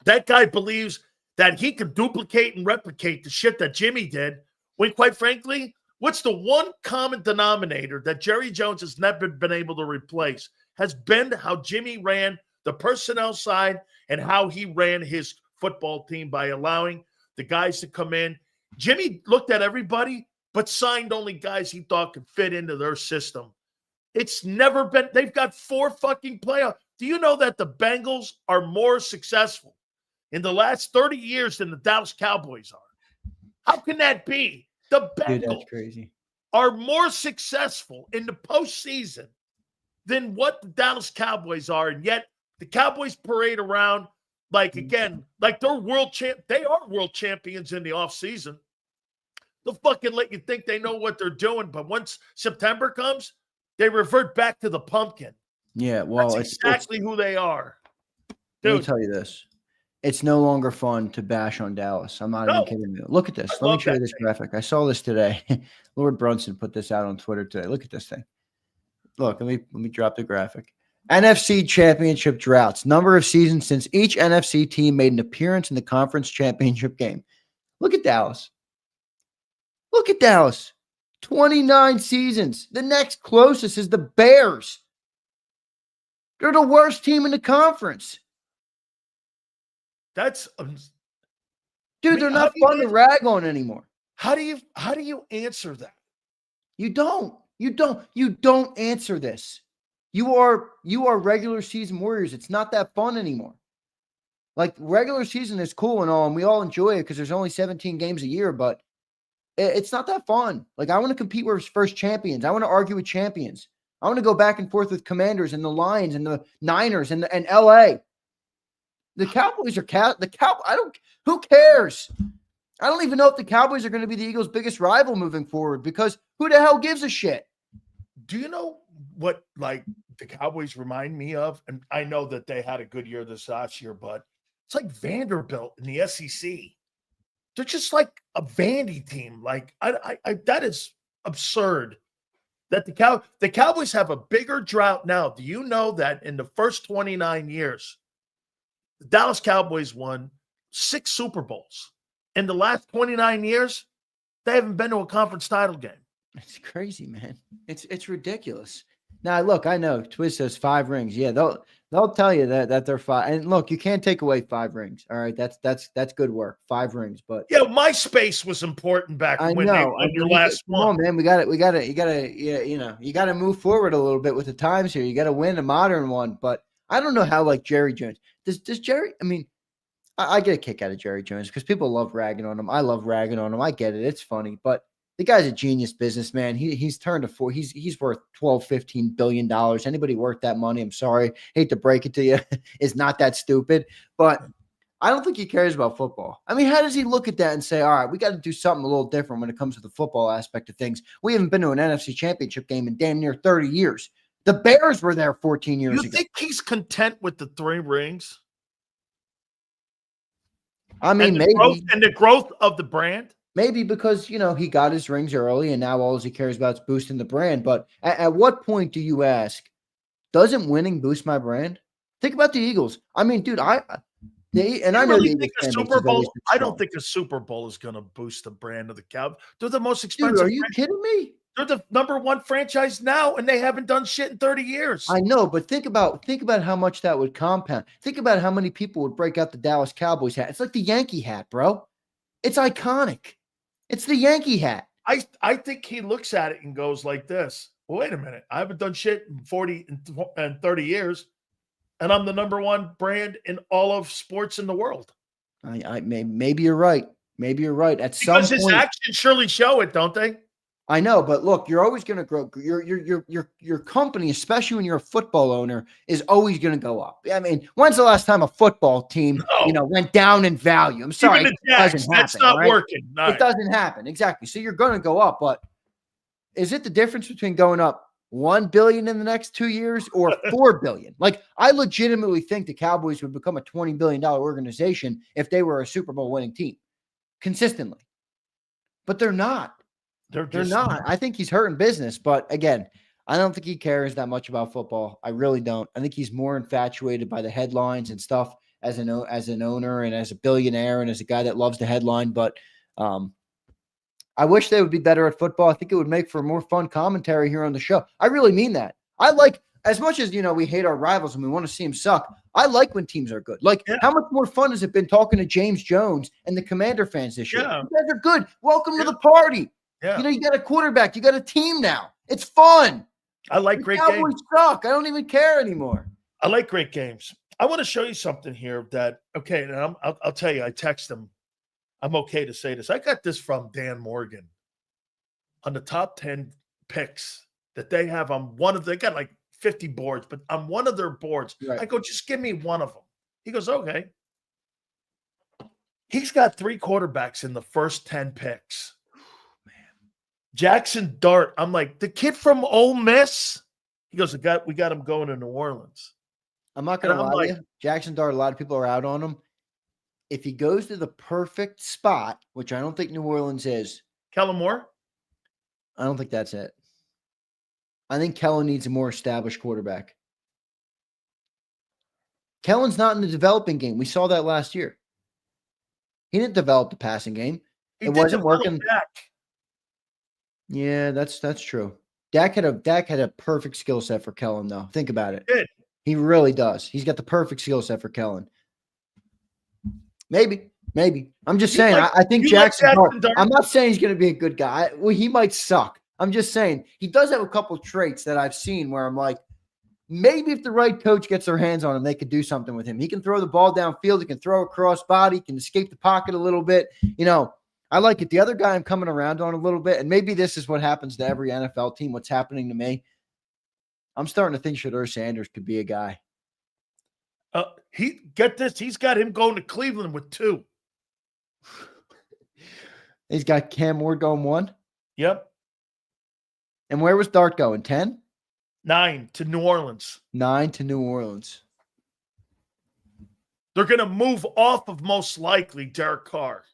that guy believes that he can duplicate and replicate the shit that Jimmy did, when quite frankly, what's the one common denominator that Jerry Jones has never been able to replace has been how Jimmy ran the personnel side and how he ran his football team by allowing the guys to come in. Jimmy looked at everybody, but signed only guys he thought could fit into their system. It's never been, they've got 4 fucking playoffs. Do you know that the Bengals are more successful in the last 30 years than the Dallas Cowboys are? How can that be? The Dude, Bengals that's crazy. are more successful in the postseason than what the Dallas Cowboys are. And yet the Cowboys parade around like, again, like they're they are world champions in the offseason. They'll fucking let you think they know what they're doing. But once September comes, they revert back to the pumpkin. Yeah, well, That's exactly who they are. Let me Dude, tell you this. It's no longer fun to bash on Dallas. I'm not even kidding you. Look at this. Let me love show you that this thing. graphic. I saw this today. Lord Brunson put this out on Twitter today. Look at this thing. Look, let me drop the graphic. NFC championship droughts. Number of seasons since each NFC team made an appearance in the conference championship game. Look at Dallas. Look at Dallas. 29 seasons. The next closest is the Bears. They're the worst team in the conference. That's Dude, they're not fun to rag on anymore. how do you answer that? You don't answer this. You are regular season warriors. It's not that fun anymore. Like, regular season is cool and all, and we all enjoy it because there's only 17 games a year, but it's not that fun. Like, I want to compete with first champions. I want to argue with champions. I want to go back and forth with Commanders and the Lions and the Niners and LA. The Cowboys are who cares? I don't even know if the Cowboys are going to be the Eagles' biggest rival moving forward, because who the hell gives a shit? Do you know what, like, the Cowboys remind me of? And I know that they had a good year this last year, but it's like Vanderbilt in the SEC. They're just like a Vandy team. Like, I that is absurd. That the Cowboys have a bigger drought now. Do you know that in the first 29 years, the Dallas Cowboys won 6 Super Bowls? In the last 29 years, they haven't been to a conference title game. It's crazy, man. It's ridiculous. Now, look, I know Twiz says 5 rings. Yeah, they'll tell you that they're 5. And look, you can't take away 5 rings. All right, that's good work. 5 rings, but yeah, MySpace was important back when they won your last one. Come on, man. You gotta move forward a little bit with the times here. You gotta win a modern one. But I don't know how, like, Jerry Jones. Does Jerry? I mean, I get a kick out of Jerry Jones because people love ragging on him. I love ragging on him. I get it. It's funny, but the guy's a genius businessman. He's turned a 4. He's worth $12-15 billion. Anybody worth that money, I'm sorry, hate to break it to you, is not that stupid. But I don't think he cares about football. I mean, how does he look at that and say, all right, we got to do something a little different when it comes to the football aspect of things? We haven't been to an NFC championship game in damn near 30 years. The Bears were there 14 years ago. You think he's content with the 3 rings? I mean, maybe. And the growth of the brand? Maybe because, he got his rings early and now all he cares about is boosting the brand. But at what point do you ask, doesn't winning boost my brand? Think about the Eagles. I mean, dude, I know a Super Bowl. I don't think a Super Bowl is going to boost the brand of the Cowboys. They're the most expensive. Dude, are you kidding me? They're the number 1 franchise now, and they haven't done shit in 30 years. I know, but think about how much that would compound. Think about how many people would break out the Dallas Cowboys hat. It's like the Yankee hat, bro. It's iconic. It's the Yankee hat. I think he looks at it and goes like this. Well, wait a minute. I haven't done shit in 40 and 30 years, and I'm the number 1 brand in all of sports in the world. Maybe you're right. Maybe you're right. At some Because his point, actions surely show it, don't they? I know, but look, you're always going to grow. Your company, especially when you're a football owner, is always going to go up. I mean, when's the last time a football team, No. went down in value? I'm sorry, Even it the Jacks, doesn't that's happen. not Right? working. No. It doesn't happen. Exactly. So you're going to go up, but is it the difference between going up 1 billion in the next 2 years or 4 billion? Like, I legitimately think the Cowboys would become a $20 billion organization if they were a Super Bowl winning team consistently, but they're not. They're not. I think he's hurting business, but again, I don't think he cares that much about football. I really don't. I think he's more infatuated by the headlines and stuff as an owner and as a billionaire and as a guy that loves the headline. But I wish they would be better at football. I think it would make for a more fun commentary here on the show. I really mean that. I like, as much as, we hate our rivals and we want to see them suck, I like when teams are good. Like, how much more fun has it been talking to James Jones and the Commander fans this year? Yeah. You guys are good. Welcome to the party. Yeah. You got a quarterback. You got a team now. It's fun. I like The great Cowboys games. suck. I don't even care anymore. I like great games. I want to show you something here that, okay, and I'll tell you, I text him. I'm okay to say this. I got this from Dan Morgan on the top 10 picks that they have on they got like 50 boards, but on one of their boards, Right. I go, just give me one of them. He goes, okay. He's got 3 quarterbacks in the first 10 picks. Jackson Dart. I'm like, the kid from Ole Miss? He goes, we got him going to New Orleans. I'm not going to lie to you. Jackson Dart, a lot of people are out on him. If he goes to the perfect spot, which I don't think New Orleans is. Kellen Moore? I don't think that's it. I think Kellen needs a more established quarterback. Kellen's not in the developing game. We saw that last year. He didn't develop the passing game. It wasn't working. Yeah, that's true. Dak had a perfect skill set for Kellen, though. Think about it. He really does. He's got the perfect skill set for Kellen. Maybe. I'm just saying. I think Jackson Dart. I'm not saying he's going to be a good guy. Well, he might suck. I'm just saying he does have a couple traits that I've seen where I'm like, maybe if the right coach gets their hands on him, they could do something with him. He can throw the ball downfield. He can throw a cross body. He can escape the pocket a little bit. I like it. The other guy I'm coming around on a little bit, and maybe this is what happens to every NFL team, what's happening to me. I'm starting to think Shedeur Sanders could be a guy. Get this. He's got him going to Cleveland with 2. He's got Cam Ward going 1. Yep. And where was Dart going? 10? 9 to New Orleans. 9 to New Orleans. They're going to move off of most likely Derek Carr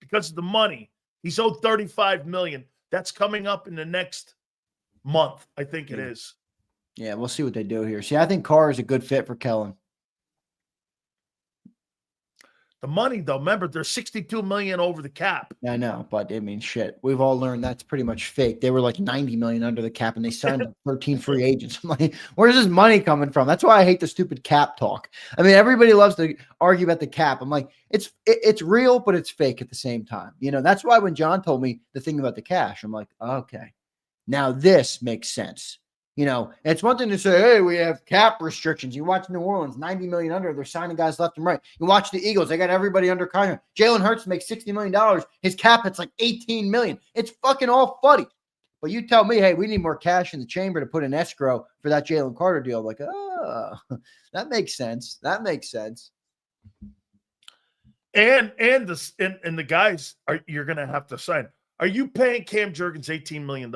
because of the money. He's owed $35 million. That's coming up in the next month, I think it is. Yeah, we'll see what they do here. See, I think Carr is a good fit for Kellen. The money, though, remember, they're $62 million over the cap. I know, but I mean, shit. We've all learned that's pretty much fake. They were like $90 million under the cap, and they signed 13 free agents. I'm like, where's this money coming from? That's why I hate the stupid cap talk. I mean, everybody loves to argue about the cap. I'm like, it's real, but it's fake at the same time. That's why when John told me the thing about the cash, I'm like, okay, now this makes sense. It's one thing to say, hey, we have cap restrictions. You watch New Orleans, $90 million under. They're signing guys left and right. You watch the Eagles. They got everybody under contract. Jalen Hurts makes $60 million. His cap hits like $18 million. It's fucking all funny. But you tell me, hey, we need more cash in the chamber to put in escrow for that Jalen Carter deal. I'm like, that makes sense. That makes sense. And the guys you're going to have to sign. Are you paying Cam Jurgens $18 million?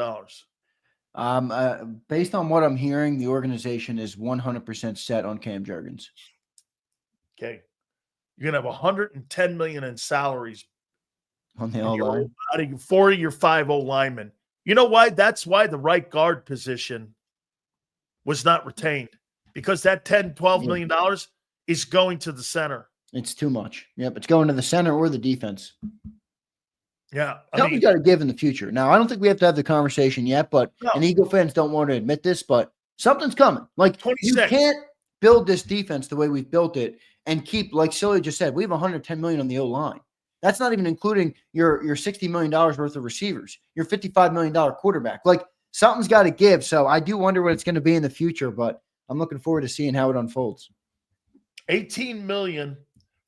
Based on what I'm hearing, the organization is 100% set on Cam Jurgens. Okay. You're going to have $110 million in salaries on the O-line. 40 or 5 O-linemen. You know why? That's why the right guard position was not retained, because that $12 million is going to the center. It's too much. Yep. It's going to the center or the defense. Yeah. Something's got to give in the future. Now, I don't think we have to have the conversation yet, and Eagle fans don't want to admit this, but something's coming. Like, 26. You can't build this defense the way we've built it and keep, like Sileo just said, we have $110 million on the O-line. That's not even including your $60 million worth of receivers, your $55 million quarterback. Like, something's got to give. So I do wonder what it's going to be in the future, but I'm looking forward to seeing how it unfolds. $18 million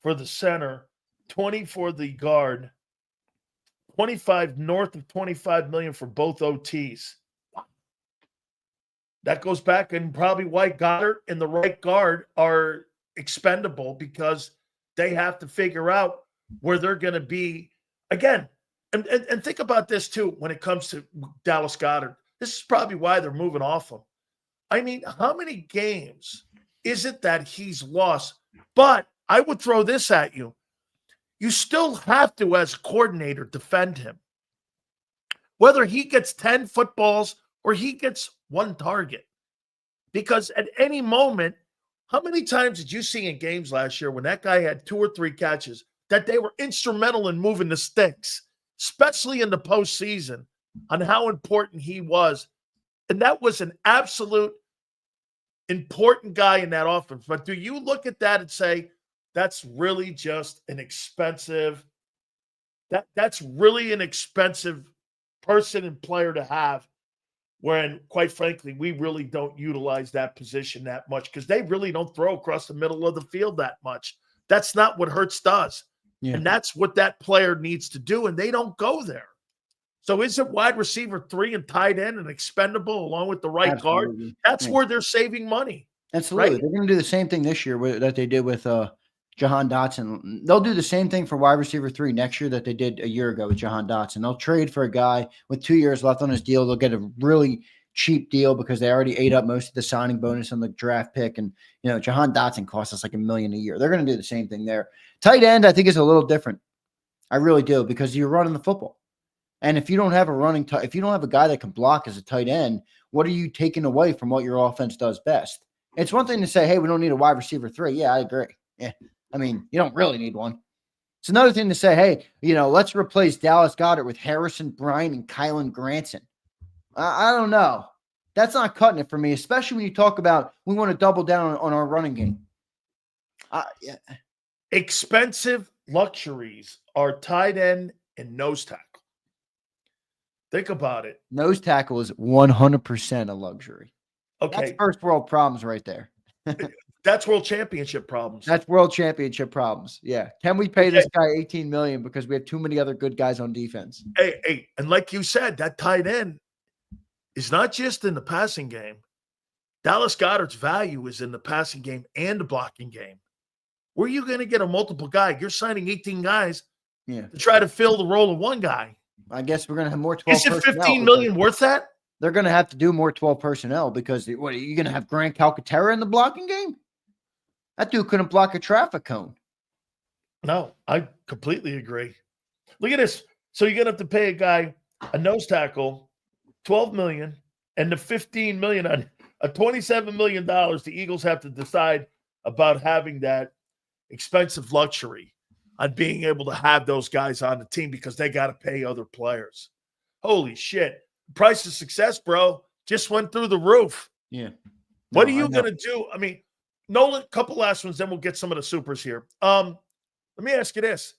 for the center, 20 for the guard, 25 north of 25 million for both OTs. That goes back and probably why Goddard and the right guard are expendable because they have to figure out where they're going to be again. And think about this too when it comes to Dallas Goddard. This is probably why they're moving off him. I mean, how many games is it that he's lost? But I would throw this at you. You still have to, as a coordinator, defend him. Whether he gets 10 footballs or he gets one target. Because at any moment, how many times did you see in games last year when that guy had 2 or 3 catches that they were instrumental in moving the sticks, especially in the postseason, on how important he was? And that was an absolute important guy in that offense. But do you look at that and say, that's really just an expensive, that's really an expensive person and player to have when, quite frankly, we really don't utilize that position that much because they really don't throw across the middle of the field that much. That's not what Hurts does. Yeah. And that's what that player needs to do, and they don't go there. So is it wide receiver 3 and tight end and expendable along with the right guard? That's where they're saving money. Absolutely. Right? They're going to do the same thing this year that they did with Jahan Dotson. They'll do the same thing for wide receiver 3 next year that they did a year ago with Jahan Dotson. They'll trade for a guy with 2 years left on his deal. They'll get a really cheap deal because they already ate up most of the signing bonus on the draft pick. And, Jahan Dotson costs us like $1 million a year. They're going to do the same thing there. Tight end, I think, is a little different. I really do, because you're running the football. And if you don't have if you don't have a guy that can block as a tight end, what are you taking away from what your offense does best? It's one thing to say, hey, we don't need a wide receiver 3. Yeah, I agree. Yeah. I mean, you don't really need one. It's another thing to say, hey, let's replace Dallas Goedert with Harrison Bryant and Kylan Granson. I don't know. That's not cutting it for me, especially when you talk about we want to double down on our running game. Yeah. Expensive luxuries are tight end and nose tackle. Think about it. Nose tackle is 100% a luxury. Okay. That's first world problems right there. That's world championship problems. That's world championship problems. Yeah. Can we pay this guy $18 million because we have too many other good guys on defense? Hey, and like you said, that tight end is not just in the passing game. Dallas Goedert's value is in the passing game and the blocking game. Where are you going to get a multiple guy? You're signing 18 guys to try to fill the role of one guy. I guess we're going to have more 12 personnel. Is it $15 million worth that? They're going to have to do more 12 personnel because what are you going to have Grant Calcaterra in the blocking game? That dude couldn't block a traffic cone. No, I completely agree. Look at this. So you're going to have to pay a guy, a nose tackle, $12 million, and the $15 million on a $27 million. The Eagles have to decide about having that expensive luxury on being able to have those guys on the team because they got to pay other players. Holy shit. Price of success, bro, just went through the roof. Yeah. What are you going to do? I mean, Nolan, a couple last ones, then we'll get some of the supers here. Let me ask you this.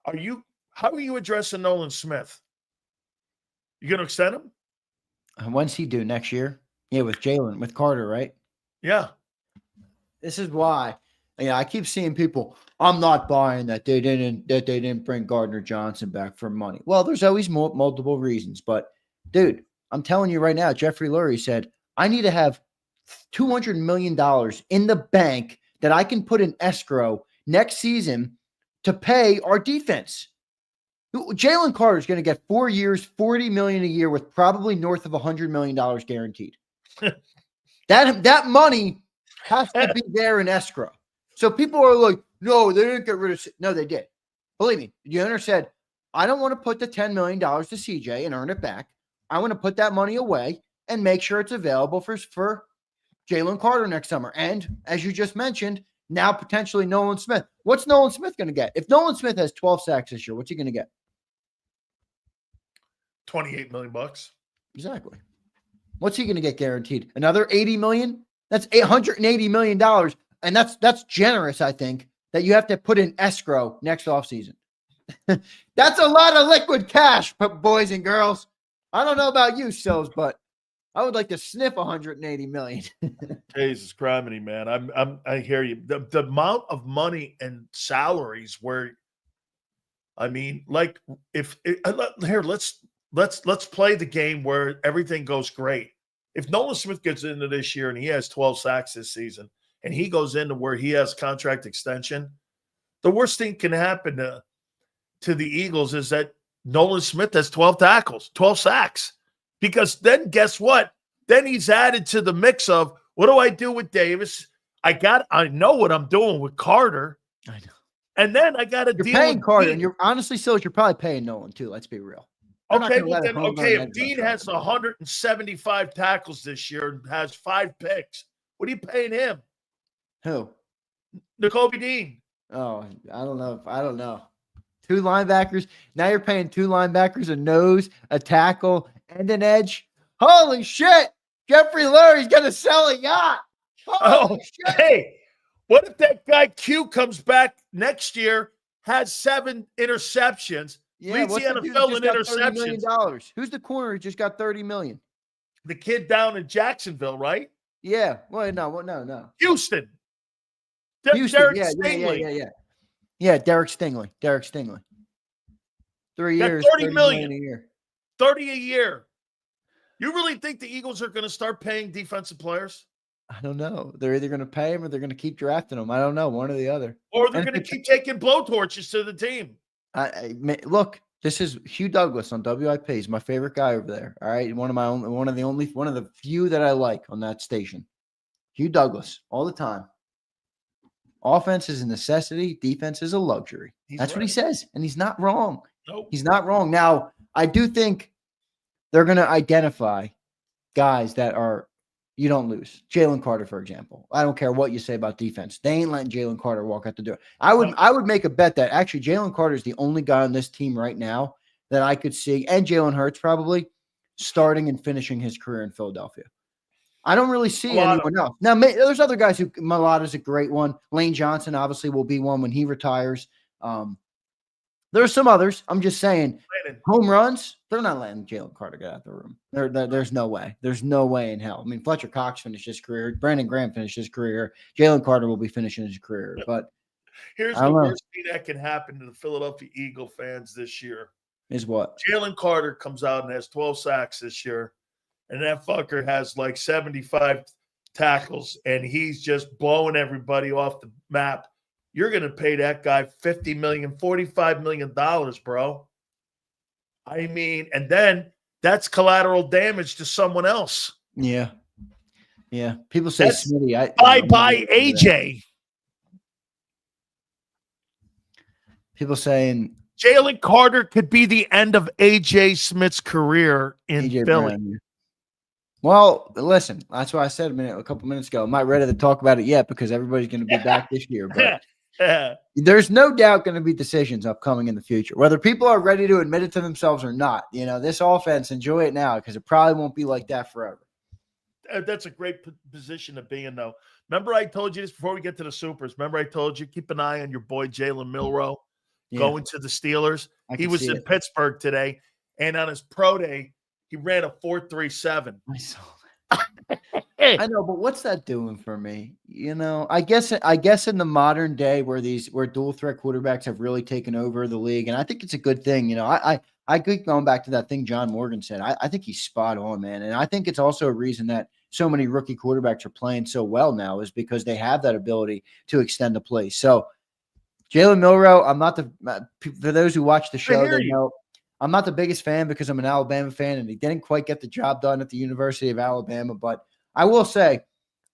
How are you addressing Nolan Smith? You going to extend him? When's he due? Next year? Yeah, with Jalen, with Carter, right? Yeah. This is why. I keep seeing people, I'm not buying that they didn't bring Gardner Johnson back for money. Well, there's always multiple reasons, but dude, I'm telling you right now, Jeffrey Lurie said, I need to have $200 million in the bank that I can put in escrow next season to pay our defense. Jalen Carter is going to get 4 years, $40 million a year with probably north of $100 million guaranteed. That money has to be there in escrow. So people are like, no, they didn't get rid of – no, they did. Believe me, the owner said, I don't want to put the $10 million to CJ and earn it back. I want to put that money away and make sure it's available for Jalen Carter next summer. And as you just mentioned, now potentially Nolan Smith. What's Nolan Smith going to get? If Nolan Smith has 12 sacks this year, what's he going to get? $28 million. Exactly. What's he going to get guaranteed? Another $80 million? That's $880 million. And that's generous, I think, that you have to put in escrow next offseason. That's a lot of liquid cash, boys and girls. I don't know about you, Sills, but I would like to sniff 180 million. Jesus criminy, man. I hear you. The amount of money and salaries where, I mean, like here, let's play the game where everything goes great. If Nolan Smith gets into this year and he has 12 sacks this season and he goes into where he has contract extension, the worst thing can happen to the Eagles is that Nolan Smith has 12 tackles, 12 sacks. Because then guess what? Then he's added to the mix of, what do I do with Davis? I know what I'm doing with Carter. I know. And then I got to deal paying with Carter, Dean. and you're honestly, you're probably paying Nolan too. Let's be real. Okay, well then, if Dean has 175 tackles this year and has 5 picks, what are you paying him? Who? N'Kobe Dean. Oh, I don't know. 2 linebackers. Now you're paying 2 linebackers, a nose, a tackle, and an edge. Holy shit! Jeffrey Lurie's gonna sell a yacht. Holy shit. Hey, what if that guy Q comes back next year, has 7 interceptions, leads the NFL in interceptions? $30 million. Who's the corner who just got $30 million? The kid down in Jacksonville, right? Yeah. Well, no. Houston. Houston. Derek Yeah, Stingley. Yeah, Derek Stingley. 3 years, $30 million a year. 30 a year. You really think the Eagles are going to start paying defensive players? I don't know. They're either going to pay him or they're going to keep drafting them. I don't know, one or the other. Or they're going to keep taking blowtorches to the team. Look, this is Hugh Douglas on WIP. He's my favorite guy over there. All right, one of the few that I like on that station. Hugh Douglas, all the time. Offense is a necessity. Defense is a luxury. That's right. What he says, and he's not wrong. Nope. He's not wrong. Now, I do think they're going to identify guys that are you don't lose. Jalen Carter, for example. I don't care what you say about defense. They ain't letting Jalen Carter walk out the door. I would make a bet that actually Jalen Carter is the only guy on this team right now that I could see, and Jalen Hurts probably, starting and finishing his career in Philadelphia. I don't really see anyone else. Now, there's other guys who Mulata's a great one. Lane Johnson obviously will be one when he retires. There's some others. I'm just saying, home runs, they're not letting Jalen Carter get out of the room. There's no way. There's no way in hell. I mean, Fletcher Cox finished his career. Brandon Graham finished his career. Jalen Carter will be finishing his career. But here's the worst thing that can happen to the Philadelphia Eagle fans this year. Is what? Jalen Carter comes out and has 12 sacks this year, and that fucker has like 75 tackles, and he's just blowing everybody off the map. You're going to pay that guy $50 million, $45 million, bro. I mean, and then that's collateral damage to someone else. Yeah. Yeah. People say Smitty. Bye, AJ. People saying Jalen Carter could be the end of AJ Smith's career in Philly. Brown. Well, listen, that's why I said a couple minutes ago. I'm not ready to talk about it yet because everybody's going to be back this year. But there's no doubt going to be decisions upcoming in the future, whether people are ready to admit it to themselves or not. You know, this offense, enjoy it now because it probably won't be like that forever. That's a great position to be in, though. Remember I told you this before we get to the Supers. Remember I told you, keep an eye on your boy Jalen Milroe going to the Steelers. He was in Pittsburgh today, and on his pro day, he ran a 4.37. I saw that. I know, but what's that doing for me? You know, I guess in the modern day where dual threat quarterbacks have really taken over the league, and I think it's a good thing. You know, I keep going back to that thing John Morgan said. I think he's spot on, man. And I think it's also a reason that so many rookie quarterbacks are playing so well now is because they have that ability to extend the play. So Jalen Milroe, for those who watch the show, they know I'm not the biggest fan because I'm an Alabama fan and he didn't quite get the job done at the University of Alabama. But I will say,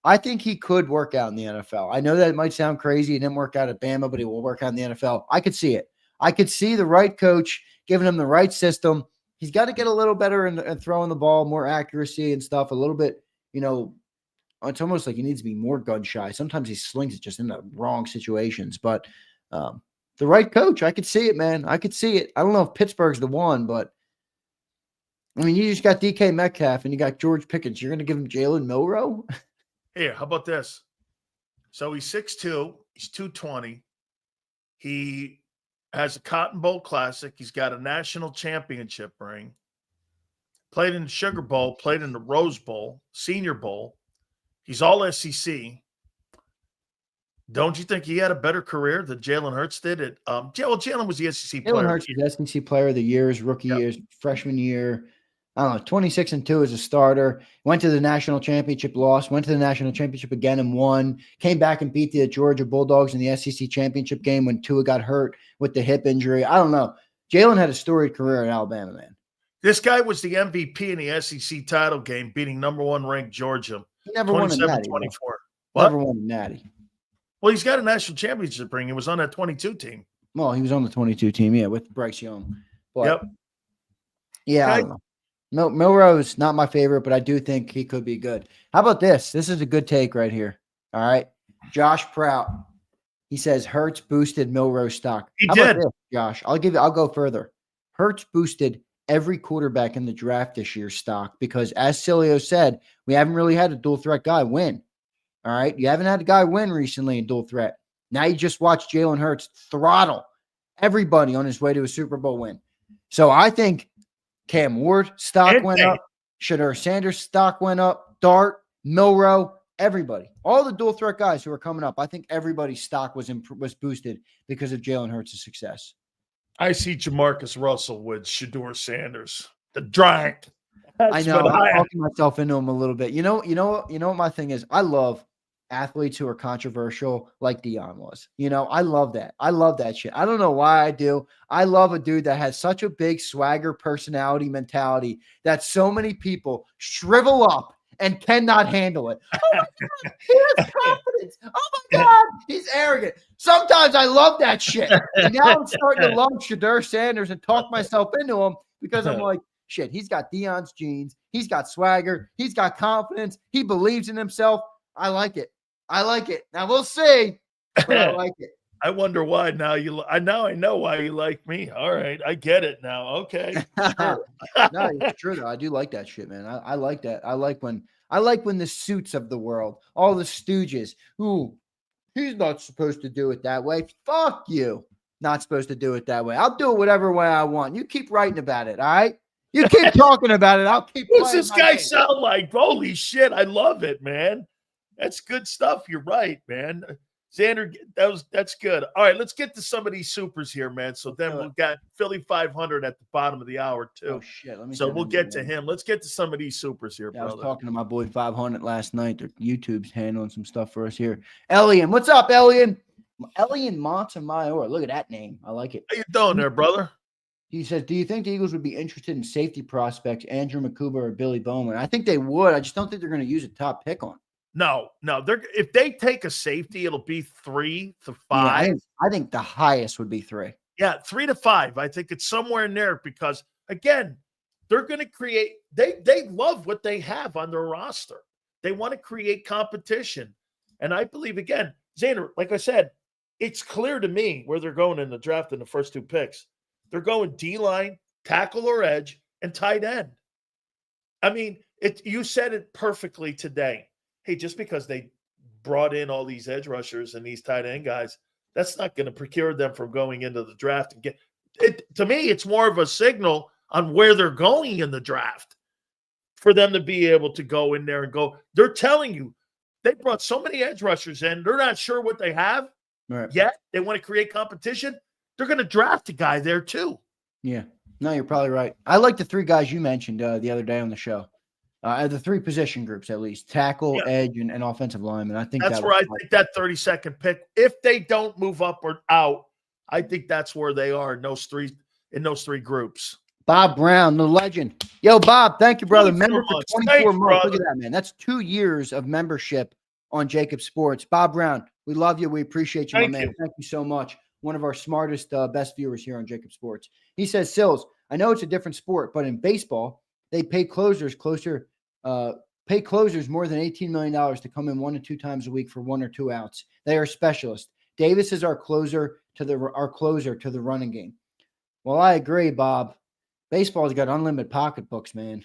I think he could work out in the NFL. I know that it might sound crazy. He didn't work out at Bama, but he will work out in the NFL. I could see it. I could see the right coach giving him the right system. He's got to get a little better in throwing the ball, more accuracy and stuff, a little bit, you know, it's almost like he needs to be more gun shy. Sometimes he slings it just in the wrong situations, but the right coach, I could see it, man. I could see it. I don't know if Pittsburgh's the one, but I mean, you just got DK Metcalf and you got George Pickens. You're going to give him Jalen Milroe? Here, how about this? So he's 6'2", he's 220. He has a Cotton Bowl Classic. He's got a national championship ring. played in the Sugar Bowl, played in the Rose Bowl, Senior Bowl. He's all SEC. Don't you think he had a better career than Jalen Hurts did? Jalen was the SEC Jalen player. Hurts was SEC player of the year, his rookie year, freshman year. I don't know, 26-2 as a starter. Went to the national championship, lost. Went to the national championship again and won. Came back and beat the Georgia Bulldogs in the SEC championship game when Tua got hurt with the hip injury. I don't know. Jalen had a storied career in Alabama, man. This guy was the MVP in the SEC title game, beating number 1 ranked Georgia. He never won a natty. 27-24. Never won a natty. Well, he's got a national championship ring. He was on that 22 team. Well, he was on the 22 team, yeah, with Bryce Young. But, yeah, Okay. I don't know. Milrose, not my favorite, but I do think he could be good. How about this? This is a good take right here. All right. Josh Prout. He says Hurts boosted Milrose stock. He How did. about this, Josh? I'll go further. Hurts boosted every quarterback in the draft this year's stock because, as Sileo said, we haven't really had a dual threat guy win. All right. You haven't had a guy win recently in dual threat. Now you just watched Jalen Hurts throttle everybody on his way to a Super Bowl win. So I think Cam Ward stock went up. Shedeur Sanders stock went up. Dart, Milroe, everybody. All the dual threat guys who are coming up. I think everybody's stock was boosted because of Jalen Hurts' success. I see Jamarcus Russell with Shedeur Sanders. The drag. I know. I'm talking myself into him a little bit. You know what my thing is? I love athletes who are controversial like Deion was. I love that. I love that shit. I don't know why I do. I love a dude that has such a big swagger personality mentality that so many people shrivel up and cannot handle it. Oh my God, he has confidence. Oh my God, he's arrogant. Sometimes I love that shit. And now I'm starting to love Shedeur Sanders and talk myself into him because I'm like, shit, he's got Deion's genes. He's got swagger. He's got confidence. He believes in himself. I like it. Now we'll see. But I like it. I wonder why now I know why you like me. All right. I get it now. Okay. Sure. No, it's true though. I do like that shit, man. I like that. I like when the suits of the world, all the stooges, ooh, he's not supposed to do it that way. Fuck you. Not supposed to do it that way. I'll do it whatever way I want. You keep writing about it, all right? You keep talking about it. I'll keep What's this guy game. sound like? Holy shit. I love it, man. That's good stuff. You're right, man. Xander, that's good. All right, let's get to some of these supers here, man. So then we've got Philly 500 at the bottom of the hour, too. Oh, shit. So we'll get to him. Let's get to some of these supers here, yeah, brother. I was talking to my boy 500 last night. Their YouTube's handling some stuff for us here. Elian, what's up, Elian? Elian Montemayor. Look at that name. I like it. How you doing there, brother? He says, do you think the Eagles would be interested in safety prospects, Andrew Makuba or Billy Bowman? I think they would. I just don't think they're going to use a top pick on. No. If they take a safety, it'll be 3 to 5. Yeah, I think the highest would be 3. Yeah, 3 to 5. I think it's somewhere in there because, again, they're going to create – they love what they have on their roster. They want to create competition. And I believe, again, Xander, like I said, it's clear to me where they're going in the draft in the first 2 picks. They're going D-line, tackle or edge, and tight end. I mean, you said it perfectly today. Hey, just because they brought in all these edge rushers and these tight end guys, that's not going to procure them from going into the draft and get it. To me, it's more of a signal on where they're going in the draft for them to be able to go in there and go. They're telling you they brought so many edge rushers in. They're not sure what they have yet. They want to create competition. They're going to draft a guy there too. Yeah. No, you're probably right. I like the 3 guys you mentioned the other day on the show. The 3 position groups, at least tackle, edge, and offensive lineman. I think that's where I think that 32nd pick, if they don't move up or out, I think that's where they are in those three groups. Bob Brown, the legend. Yo, Bob, thank you, brother. Member for 24 months. Look at that, man. That's 2 years of membership on JAKIB Sports. Bob Brown, we love you. We appreciate you, my man. Thank you so much. One of our smartest, best viewers here on JAKIB Sports. He says, Sills, I know it's a different sport, but in baseball, they pay closers more than $18 million to come in 1 to 2 times a week for 1 or 2 outs. They are specialists. Davis is our closer to the running game. Well, I agree, Bob. Baseball's got unlimited pocketbooks, man.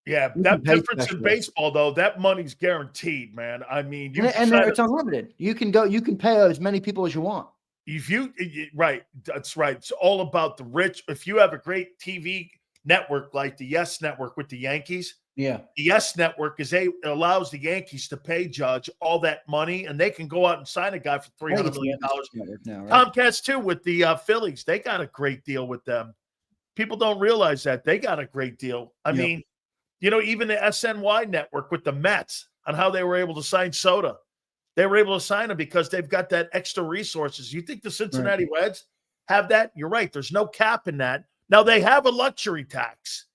Yeah, that difference in baseball, though, that money's guaranteed, man. I mean, it's unlimited. You can pay as many people as you want. Right, that's right. It's all about the rich. If you have a great TV network like the Yes Network with the Yankees. Yeah. The Yes Network allows the Yankees to pay Judge all that money, and they can go out and sign a guy for $300 million. Now, right? Comcast, too, with the Phillies. They got a great deal with them. People don't realize that. They got a great deal. I mean, even the SNY Network with the Mets on how they were able to sign Soto. They were able to sign him because they've got that extra resources. You think the Cincinnati Reds have that? You're right. There's no cap in that. Now, they have a luxury tax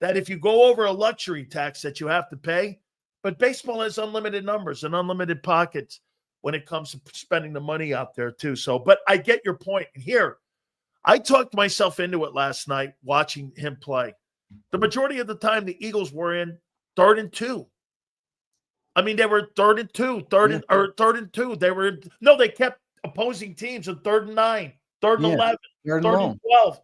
that if you go over a luxury tax that you have to pay, but baseball has unlimited numbers and unlimited pockets when it comes to spending the money out there too. So, but I get your point. And here, I talked myself into it last night watching him play. The majority of the time, the Eagles were in 3rd and 2. I mean, they were 3rd and 2, 3rd and 2. They kept opposing teams in 3rd and 9, 3rd and 11, 3rd and 12.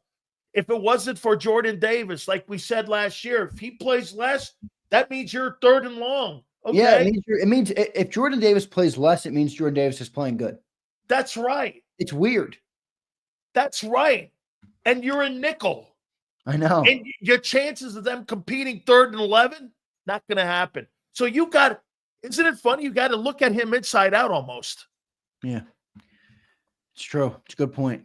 If it wasn't for Jordan Davis, like we said last year, if he plays less, that means you're 3rd and long. Okay? Yeah, it means if Jordan Davis plays less, it means Jordan Davis is playing good. That's right. It's weird. That's right. And you're a nickel. I know. And your chances of them competing 3rd and 11, not going to happen. So isn't it funny? You got to look at him inside out almost. Yeah. It's true. It's a good point.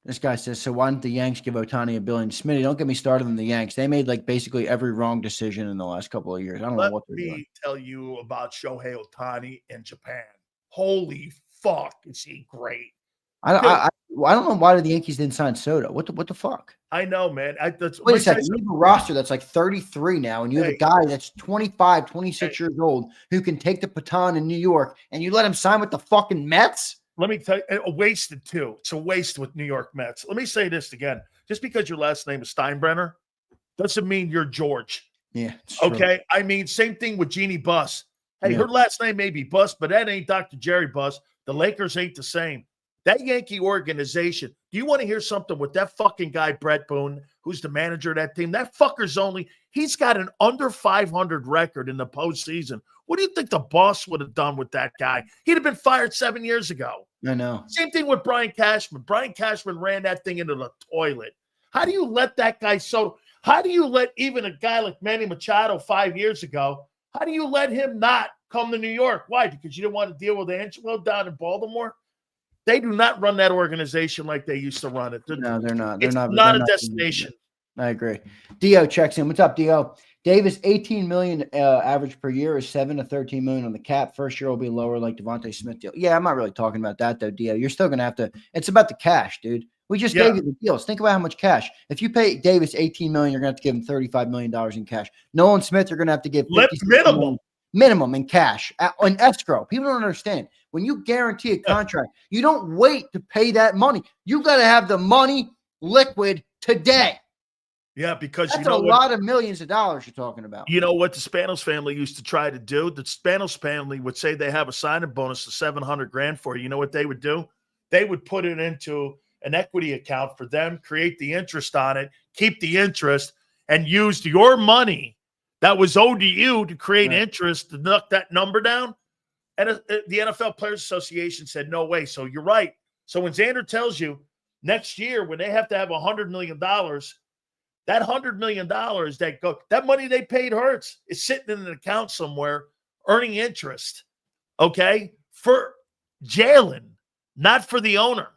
This guy says, so why didn't the Yanks give Ohtani $1 billion? Smitty, don't get me started on the Yanks. They made basically every wrong decision in the last couple of years. I don't know what they're doing. Let me tell you about Shohei Ohtani in Japan. Holy fuck, is he great. I don't know why the Yankees didn't sign Soto. What the fuck? I know, man. Wait a second. You have a roster that's 33 now, and you have a guy that's 25, 26 years old who can take the baton in New York, and you let him sign with the fucking Mets? Let me tell you, a wasted too. It's a waste with New York Mets. Let me say this again. Just because your last name is Steinbrenner doesn't mean you're George. Yeah. Okay. I mean, same thing with Jeannie Buss. Hey, her last name may be Buss, but that ain't Dr. Jerry Buss. The Lakers ain't the same. That Yankee organization, do you want to hear something with that fucking guy, Brett Boone, who's the manager of that team? That fucker's he's got an under 500 record in the postseason. What do you think the boss would have done with that guy? He'd have been fired 7 years ago. I know. Same thing with Brian Cashman. Brian Cashman ran that thing into the toilet. How do you let that guy how do you let even a guy like Manny Machado 5 years ago, how do you let him not come to New York? Why? Because you didn't want to deal with Angelo down in Baltimore? They do not run that organization like they used to run it. No, they're not. It's not a destination. I agree. Dio checks in. What's up, Dio? Davis, $18 million average per year is $7 to $13 million on the cap. First year will be lower, like Devontae Smith deal. Yeah, I'm not really talking about that though, Dio. You're still gonna have to. It's about the cash, dude. We just gave you the deals. Think about how much cash. If you pay Davis $18 million, you're gonna have to give him $35 million in cash. Nolan Smith, you're gonna have to give minimum in cash on escrow. People don't understand. When you guarantee a contract, you don't wait to pay that money. You got to have the money liquid today. Yeah, because that's a lot of millions of dollars you're talking about. You know what the Spanos family used to try to do? The Spanos family would say they have a signing bonus of $700,000 for you. You know what they would do? They would put it into an equity account for them, create the interest on it, keep the interest, and use your money that was owed to you to create interest to knock that number down. And the NFL Players Association said, no way. So you're right. So when Xander tells you next year, when they have to have $100 million, that $100 million that money they paid Hurts is sitting in an account somewhere earning interest. Okay. For Jalen, not for the owner.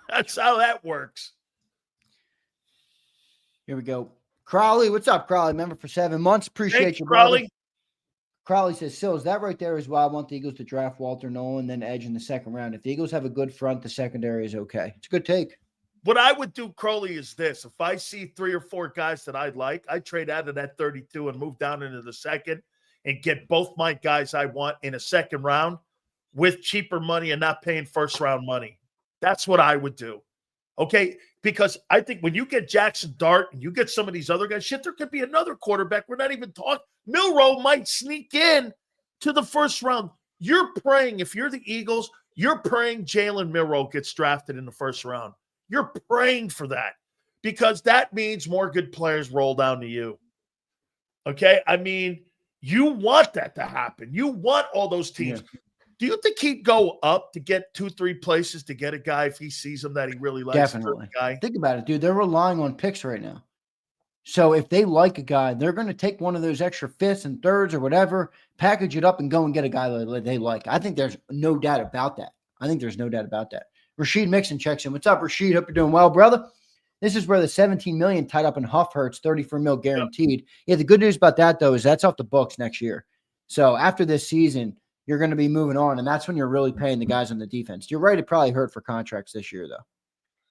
That's how that works. Here we go. Crowley, what's up, Crowley? Member for 7 months. Appreciate you, Crowley. Brother. Crowley says, Sills, that right there is why I want the Eagles to draft Walter Nolan, then edge in the second round. If the Eagles have a good front, the secondary is okay. It's a good take. What I would do, Crowley, is this. If I see 3 or 4 guys that I'd like, I'd trade out of that 32 and move down into the second and get both my guys I want in a second round with cheaper money and not paying first-round money. That's what I would do. Okay? Because I think when you get Jackson Dart and you get some of these other guys, there could be another quarterback. We're not even talking. Milroe might sneak in to the first round. You're praying, if you're the Eagles, you're praying Jalen Milroe gets drafted in the first round. You're praying for that because that means more good players roll down to you. Okay? I mean, you want that to happen. You want all those teams. Yeah. Do you think he'd go up to get 2-3 places to get a guy if he sees him that he really likes? Definitely. Guy? Think about it, dude. They're relying on picks right now. So if they like a guy, they're going to take one of those extra fifths and thirds or whatever, package it up and go and get a guy that they like. I think there's no doubt about that. Rashid Mixon checks in. What's up, Rashid? Hope you're doing well, brother. This is where the $17 million tied up in Huff hurts, $34 million guaranteed. Yeah, the good news about that, though, is that's off the books next year. So after this season, you're going to be moving on, and that's when you're really paying the guys on the defense. You're right, it probably hurt for contracts this year, though.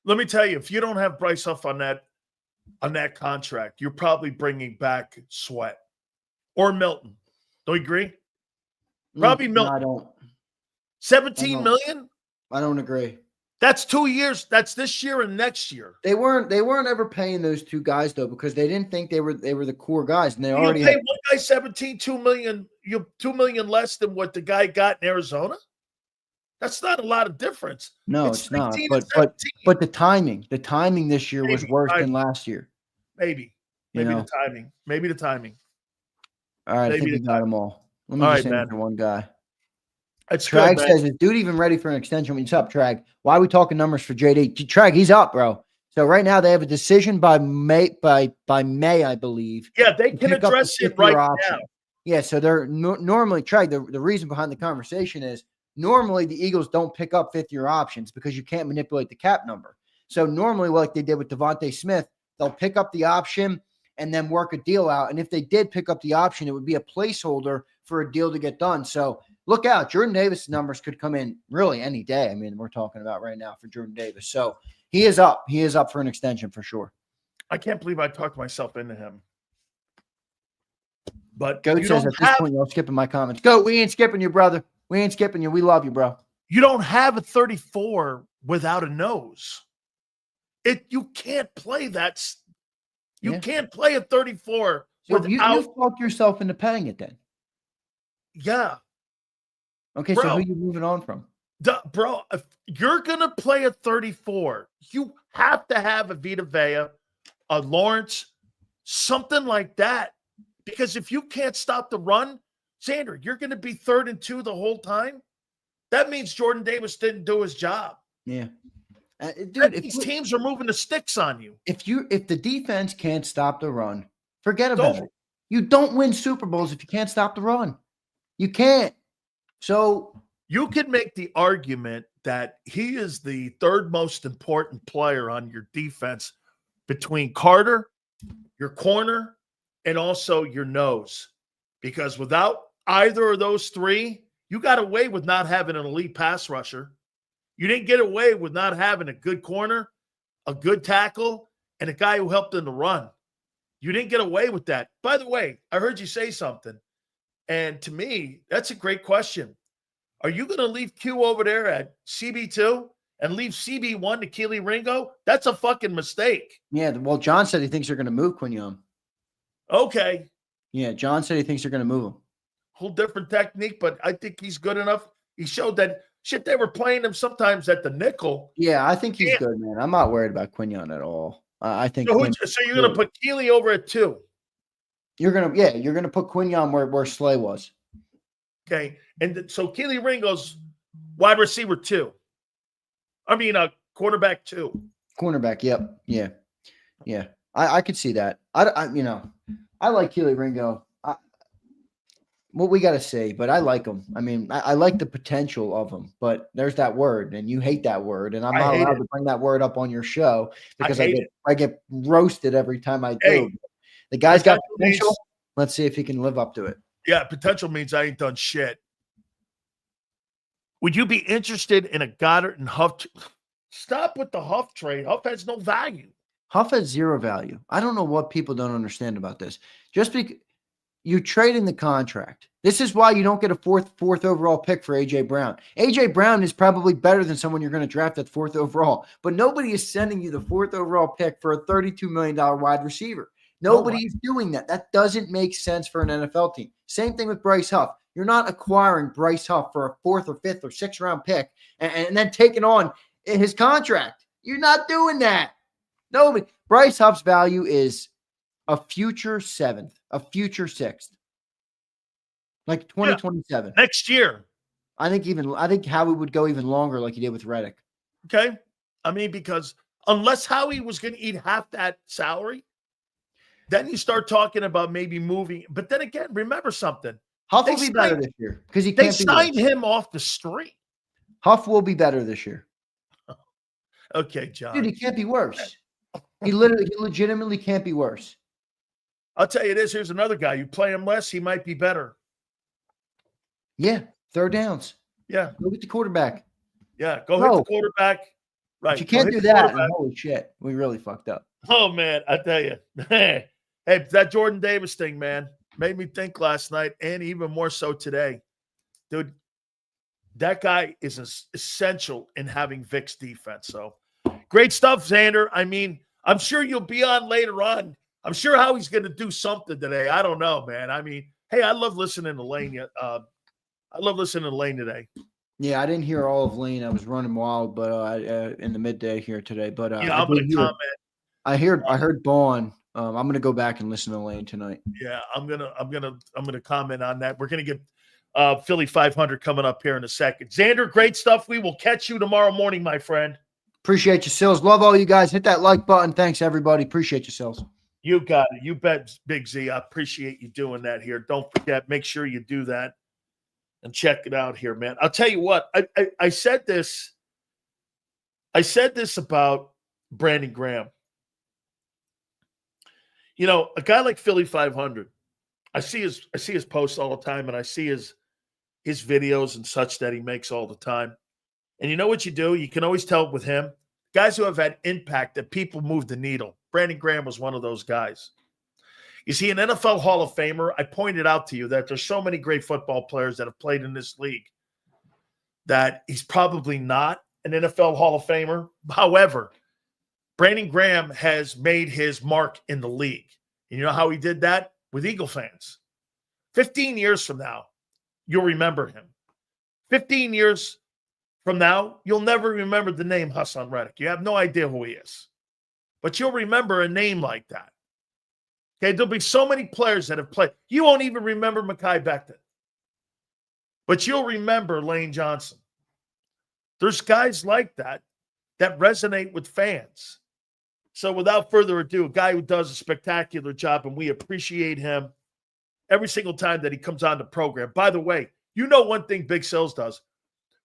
Let me tell you, if you don't have Bryce Huff on that contract, you're probably bringing back Sweat or Milton. Don't you agree? Probably Milton. No, I don't. 17 million? I don't agree. That's 2 years. That's this year and next year. They weren't ever paying those two guys though, because they didn't think they were the core guys, and they You already pay one guy 17, 2 million. You $2 million less than what the guy got in Arizona. That's not a lot of difference. No, it's not. 19 But and 17. but the timing this year was worse than last year. Maybe the timing. All right, I think we got them all. Let me just answer one guy. That's Trag good, says, is dude even ready for an extension? What's up, Trag? Why are we talking numbers for JD? Trag, he's up, bro. So right now they have a decision by May, I believe. Yeah, they can address it right now. Yeah, so they're normally, Trag, the reason behind the conversation is normally the Eagles don't pick up fifth-year options because you can't manipulate the cap number. So normally, like they did with Devontae Smith, they'll pick up the option and then work a deal out. And if they did pick up the option, it would be a placeholder for a deal to get done. So look out. Jordan Davis' numbers could come in really any day. I mean, we're talking about right now for Jordan Davis. So he is up. He is up for an extension for sure. I can't believe I talked myself into him. But Goat says at this point, y'all skipping my comments. Goat, we ain't skipping you, brother. We ain't skipping you. We love you, bro. You don't have a 34 without a nose. You can't play that. You can't play a 34 so you talked yourself into paying it then. Yeah. Okay, bro, so who are you moving on from? Bro, if you're going to play a 34, you have to have a Vita Vea, a Lawrence, something like that. Because if you can't stop the run, Xander, you're going to be 3rd and 2 the whole time. That means Jordan Davis didn't do his job. Yeah. Dude, if these teams are moving the sticks on you. If the defense can't stop the run, forget about it. You don't win Super Bowls if you can't stop the run. You can't. So you could make the argument that he is the 3rd most important player on your defense between Carter, your corner, and also your nose. Because without either of those three, you got away with not having an elite pass rusher. You didn't get away with not having a good corner, a good tackle, and a guy who helped in the run. You didn't get away with that. By the way, I heard you say something. And to me, that's a great question. Are you going to leave Q over there at CB2 and leave CB1 to Keely Ringo? That's a fucking mistake. Yeah, well, John said he thinks they're going to move Quignon. Okay. Yeah, John said he thinks they're going to move him. Whole different technique, but I think he's good enough. He showed that shit. They were playing him sometimes at the nickel. Yeah, I think he's good, man. I'm not worried about Quignon at all. I think. So you're going to put Keely over at 2. You're gonna put Quignon where Slay was. Okay, and so Keely Ringo's wide receiver 2. I mean, quarterback 2. Cornerback, yep, yeah. I could see that. I like Keely Ringo. What we got to say, but I like him. I mean, I like the potential of him, but there's that word, and you hate that word, and I'm not allowed to bring that word up on your show because I get roasted every time I do. Hey, the guy's got potential. Let's see if he can live up to it. Yeah, potential means I ain't done shit. Would you be interested in a Goddard and Huff? Stop with the Huff trade. Huff has no value. Huff has zero value. I don't know what people don't understand about this. Just because you're trading the contract. This is why you don't get a fourth overall pick for A.J. Brown. A.J. Brown is probably better than someone you're going to draft at 4th overall, but nobody is sending you the 4th overall pick for a $32 million wide receiver. Nobody is doing that. That doesn't make sense for an NFL team. Same thing with Bryce Huff. You're not acquiring Bryce Huff for a 4th or 5th or 6th round pick and then taking on his contract. You're not doing that. Nobody. Bryce Huff's value is a future 7th, a future 6th, like 2027. Next year. I think Howie would go even longer like he did with Reddick. Okay. I mean, because unless Howie was going to eat half that salary. Then you start talking about maybe moving. But then again, remember something. Huff They will be better signed- this year because he They can't be signed worse. him off the street. Huff will be better this year. Okay, John. Dude, he can't be worse. He legitimately can't be worse. I'll tell you this. Here's another guy. You play him less, he might be better. Yeah, third downs. Yeah. Go get the quarterback. Yeah, go hit the quarterback. Right. But you can't do that. And holy shit, we really fucked up. Oh, man, I tell you. Hey, that Jordan Davis thing, man, made me think last night and even more so today. Dude, that guy is essential in having Vic's defense. So great stuff, Xander. I mean, I'm sure you'll be on later on. I'm sure how he's going to do something today. I don't know, man. I mean, hey, I love listening to Lane. I love listening to Lane today. Yeah, I didn't hear all of Lane. I was running wild, but in the midday here today. But yeah, I'm going to comment. I heard Bond. I'm going to go back and listen to Lane tonight. Yeah, I'm gonna comment on that. We're gonna get Philly 500 coming up here in a second. Xander, great stuff. We will catch you tomorrow morning, my friend. Appreciate you, Sills. Love all you guys. Hit that like button. Thanks, everybody. Appreciate you, Sills. You got it. You bet, Big Z. I appreciate you doing that here. Don't forget, make sure you do that and check it out here, man. I'll tell you what. I said this. I said this about Brandon Graham. You know, a guy like Philly 500. I see his posts all the time, and I see his videos and such that he makes all the time. And you know what you do? You can always tell with him, guys who have had impact that people move the needle. Brandon Graham was one of those guys. You see, an NFL Hall of Famer, I pointed out to you that there's so many great football players that have played in this league that he's probably not an NFL Hall of Famer. However, Brandon Graham has made his mark in the league. And you know how he did that? With Eagle fans. 15 years from now, you'll remember him. 15 years from now, you'll never remember the name Hassan Reddick. You have no idea who he is. But you'll remember a name like that. Okay, there'll be so many players that have played. You won't even remember Mekhi Becton. But you'll remember Lane Johnson. There's guys like that that resonate with fans. So without further ado, a guy who does a spectacular job, and we appreciate him every single time that he comes on the program. By the way, you know one thing Big Sills does.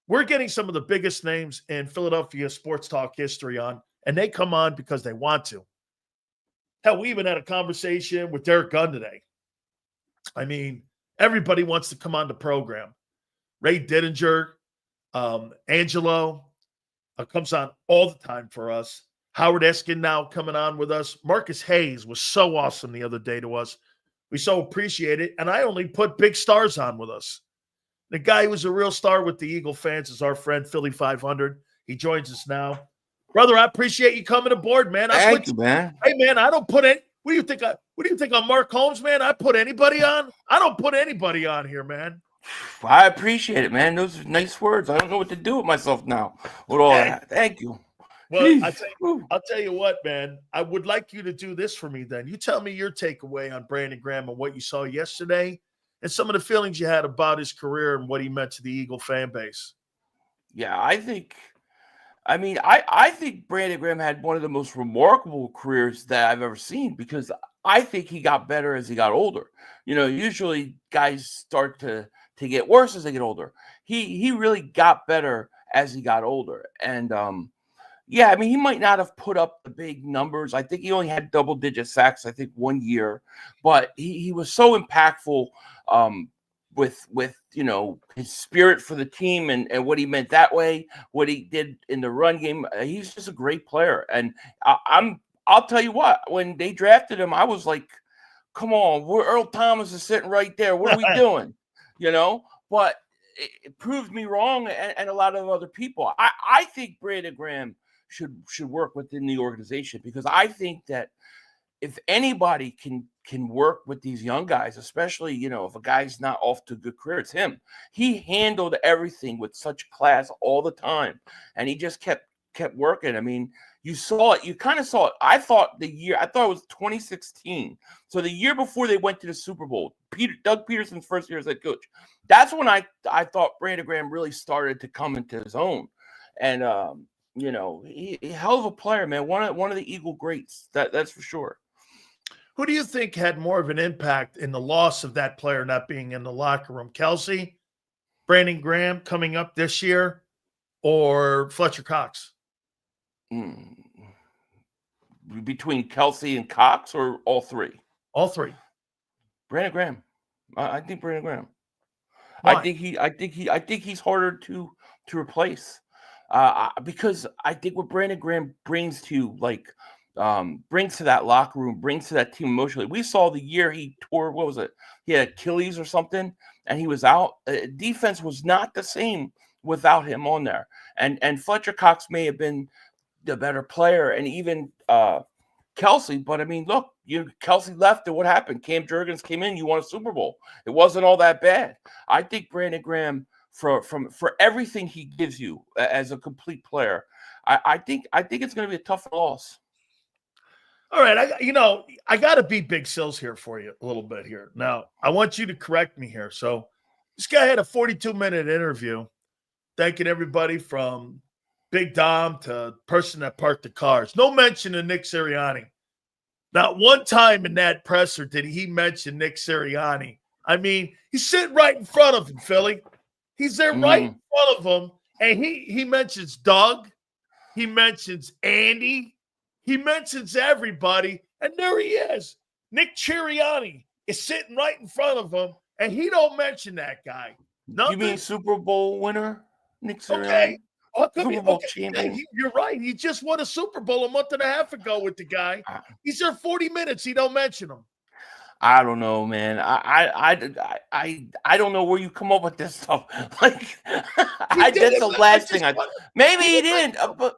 We're getting some of the biggest names in Philadelphia sports talk history on, and they come on because they want to. Hell, we even had a conversation with Derek Gunn today. I mean, everybody wants to come on the program. Ray Didinger, Angelo comes on all the time for us. Howard Eskin now coming on with us. Marcus Hayes was so awesome the other day to us. We so appreciate it. And I only put big stars on with us. The guy who was a real star with the Eagle fans is our friend Philly 500. He joins us now. Brother, I appreciate you coming aboard, man. Thank you, man. Hey, man, I don't put any. What do you think on Mark Holmes, man? I put anybody on? I don't put anybody on here, man. I appreciate it, man. Those are nice words. I don't know what to do with myself now with all that. Thank you. Well, I'll tell you what, man. I would like you to do this for me then. You tell me your takeaway on Brandon Graham and what you saw yesterday and some of the feelings you had about his career and what he meant to the Eagle fan base. Yeah, I think Brandon Graham had one of the most remarkable careers that I've ever seen because I think he got better as he got older. You know, usually guys start to get worse as they get older. He really got better as he got older. And yeah, I mean, he might not have put up the big numbers. I think he only had double-digit sacks, I think, 1 year. But he was so impactful with you know, his spirit for the team and what he meant that way, what he did in the run game. He's just a great player. And I'll tell you what, when they drafted him, I was like, come on, Earl Thomas is sitting right there. What are we doing? You know? But it proved me wrong and a lot of other people. I think Brandon Graham should work within the organization because I think that if anybody can work with these young guys, especially, you know, if a guy's not off to a good career, it's him. He handled everything with such class all the time, and he just kept working. I mean, you saw it. You kind of saw it. I thought it was 2016. So the year before they went to the Super Bowl, Doug Peterson's first year as head coach. That's when I thought Brandon Graham really started to come into his own. And, you know, he hell of a player, man. One of the Eagle greats. That's for sure. Who do you think had more of an impact in the loss of that player not being in the locker room? Kelsey, Brandon Graham coming up this year, or Fletcher Cox? Between Kelsey and Cox, or all three? All three. Brandon Graham. I think Brandon Graham. Why? I think he's harder to replace, because I think what Brandon Graham brings to brings to that locker room, brings to that team emotionally. We saw the year he tore, what was it? He had Achilles or something, and he was out. Defense was not the same without him on there. And Fletcher Cox may have been the better player, and even Kelsey. But I mean, look, Kelsey left, and what happened? Cam Jurgens came in. You won a Super Bowl. It wasn't all that bad. I think Brandon Graham, for everything he gives you as a complete player, I think it's going to be a tough loss. All right, I got to be Big Sills here for you a little bit here. Now, I want you to correct me here. So, this guy had a 42-minute interview, thanking everybody from Big Dom to person that parked the cars. No mention of Nick Sirianni. Not one time in that presser did he mention Nick Sirianni. I mean, he's sitting right in front of him, Philly. He's there right in front of him, and he mentions Doug. He mentions Andy. He mentions everybody, and there he is. Nick Sirianni is sitting right in front of him, and he don't mention that guy. Nothing. You mean Super Bowl winner, Nick Sirianni? Okay. Super Bowl champion. You're right. He just won a Super Bowl a month and a half ago with the guy. He's there 40 minutes. He don't mention him. I don't know, man. I don't know where you come up with this stuff. Like, that's the last thing maybe he didn't. But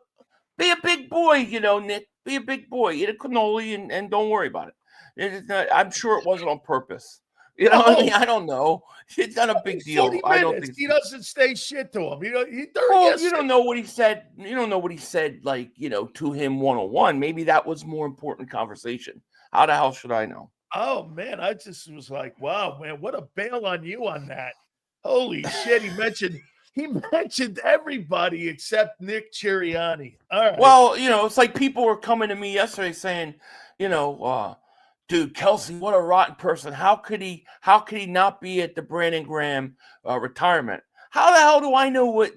be a big boy, Nick. Be a big boy. Eat a cannoli and don't worry about it. I'm sure it wasn't on purpose. You know what I mean? I don't know. It's not a big deal. I don't think he doesn't say shit to him. You don't know what he said. You don't know what he said, to him one-on-one. Maybe that was more important conversation. How the hell should I know? Oh, man, I just was like, wow, man, what a bail on you on that. Holy shit, he mentioned everybody except Nick Sirianni. All right. Well, it's like people were coming to me yesterday saying, dude, Kelsey, what a rotten person. How could he not be at the Brandon Graham retirement? How the hell do I know what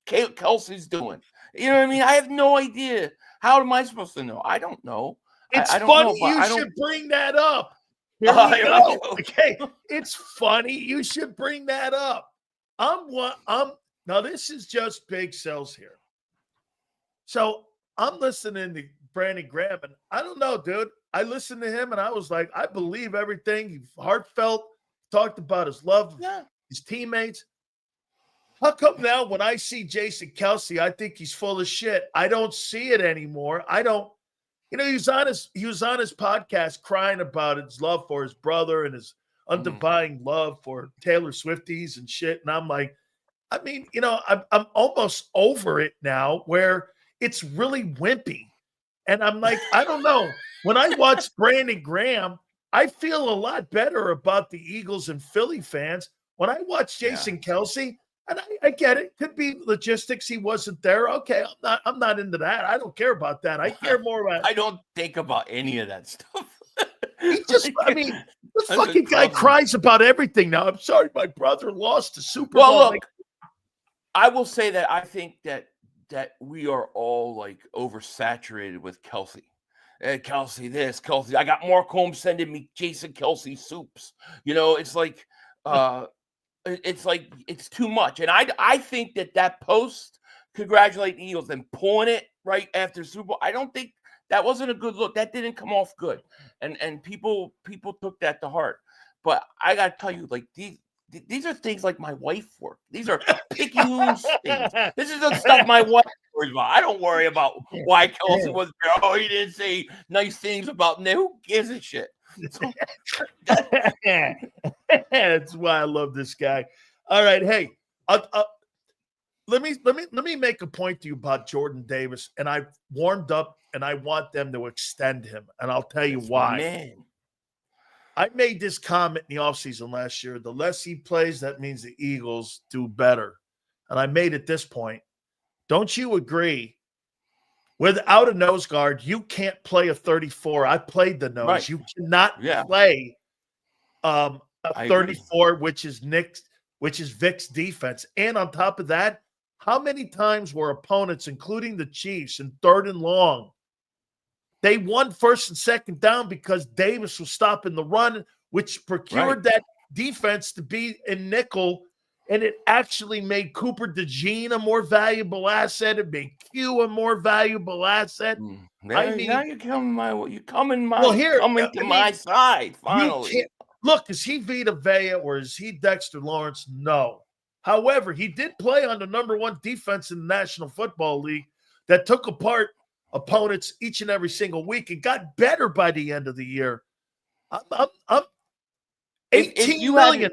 Kelsey's doing? You know what I mean? I have no idea. How am I supposed to know? I don't know. It's I don't funny know, you should bring that up. Here we go. Okay. It's funny you should bring that up. Now this is just Big Cells here. So I'm listening to Brandon Graham, and I don't know, dude. I listened to him, and I was like, I believe everything. He heartfelt, talked about his love, his teammates. How come now when I see Jason Kelsey, I think he's full of shit? I don't see it anymore. I don't. He was on his podcast crying about his love for his brother and his undying love for Taylor Swifties and shit. And I'm like, I mean, I'm almost over it now where it's really wimpy. And I'm like, I don't know. When I watch Brandon Graham, I feel a lot better about the Eagles and Philly fans. When I watch Jason Kelsey, and I get it, could be logistics. He wasn't there. Okay, I'm not into that. I don't care about that. I care more about. I don't think about any of that stuff. He just, this fucking guy cries about everything now. I'm sorry, my brother lost the Super Bowl. Well, look, I will say that I think that we are all oversaturated with Kelsey. Kelsey this, Kelsey. I got Mark Holmes sending me Jason Kelsey soups. It's like it's too much. And I think that post congratulating the Eagles and pulling it right after Super Bowl, I don't think that wasn't a good look. That didn't come off good. And people took that to heart. But I gotta tell you, these are things like my wife works. These are picky loose things. This is the stuff my wife worries about. I don't worry about why Kelsey was there. Oh, he didn't say nice things about me. Who gives a shit? So, that's why I love this guy. All right, hey, let me make a point to you about Jordan Davis, and I've warmed up, and I want them to extend him, and I'll tell you why. Man. I made this comment in the offseason last year. The less he plays, that means the Eagles do better. And I made it this point. Don't you agree Without a nose guard, you can't play a 34. I played the nose. Right. You cannot Yeah. play a I 34, which is Vic's defense. And on top of that, how many times were opponents, including the Chiefs, in 3rd and long, they won 1st and 2nd down because Davis was stopping the run, which procured that defense to be in nickel, and it actually made Cooper DeJean a more valuable asset. It made Q a more valuable asset. Now, I mean, now you're coming to well, my side you finally. can't look. Is he Vita Vea or is he Dexter Lawrence? No. However, he did play on the #1 defense in the National Football League that took apart opponents each and every single week and got better by the end of the year. I'm 18 million.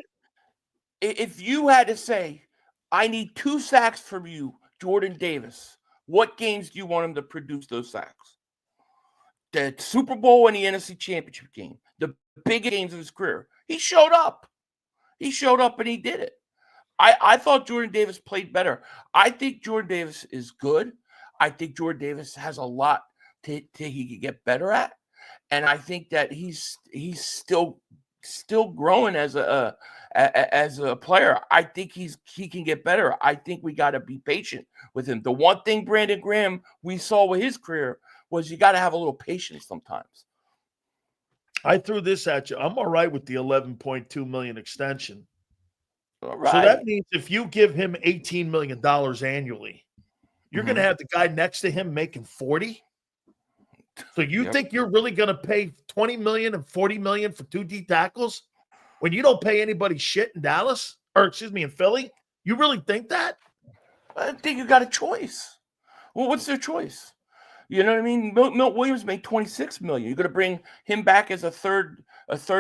If you had to say, I need 2 sacks from you, Jordan Davis, what games do you want him to produce those sacks? The Super Bowl and the NFC Championship game, the biggest games of his career. He showed up. He showed up and he did it. I thought Jordan Davis played better. I think Jordan Davis is good. I think Jordan Davis has a lot he could get better at. And I think that he's still growing as a player. I think he can get better. I think we got to be patient with him. The one thing Brandon Graham we saw with his career was you got to have a little patience sometimes. I threw this at you. I'm all right with the $11.2 million extension. All right. So that means if you give him $18 million annually, you're going to have the guy next to him making 40. So you think you're really going to pay $20 million and $40 million for 2 D tackles when you don't pay anybody shit in Dallas, or excuse me, in Philly? You really think that? I think you got a choice. Well, what's their choice? You know what I mean? Milt Williams made $26 million. You're going to bring him back as a third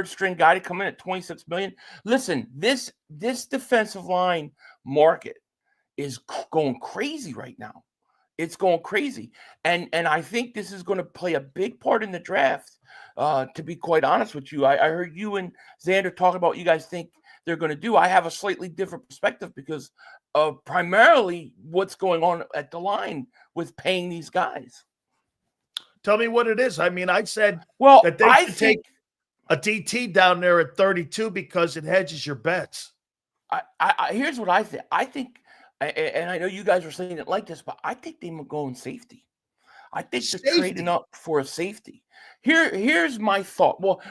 string guy to come in at $26 million. Listen, this defensive line market is going crazy right now. It's going crazy. And I think this is going to play a big part in the draft. To be quite honest with you, I heard you and Xander talk about what you guys think they're going to do. I have a slightly different perspective because of primarily what's going on at the line with paying these guys. Tell me what it is. I mean, I said that they should take a DT down there at 32 because it hedges your bets. Here's what I think. I think, and I know you guys are saying it like this, but I think they will go in safety. I think they're trading up for a safety. Here's my thought. Well,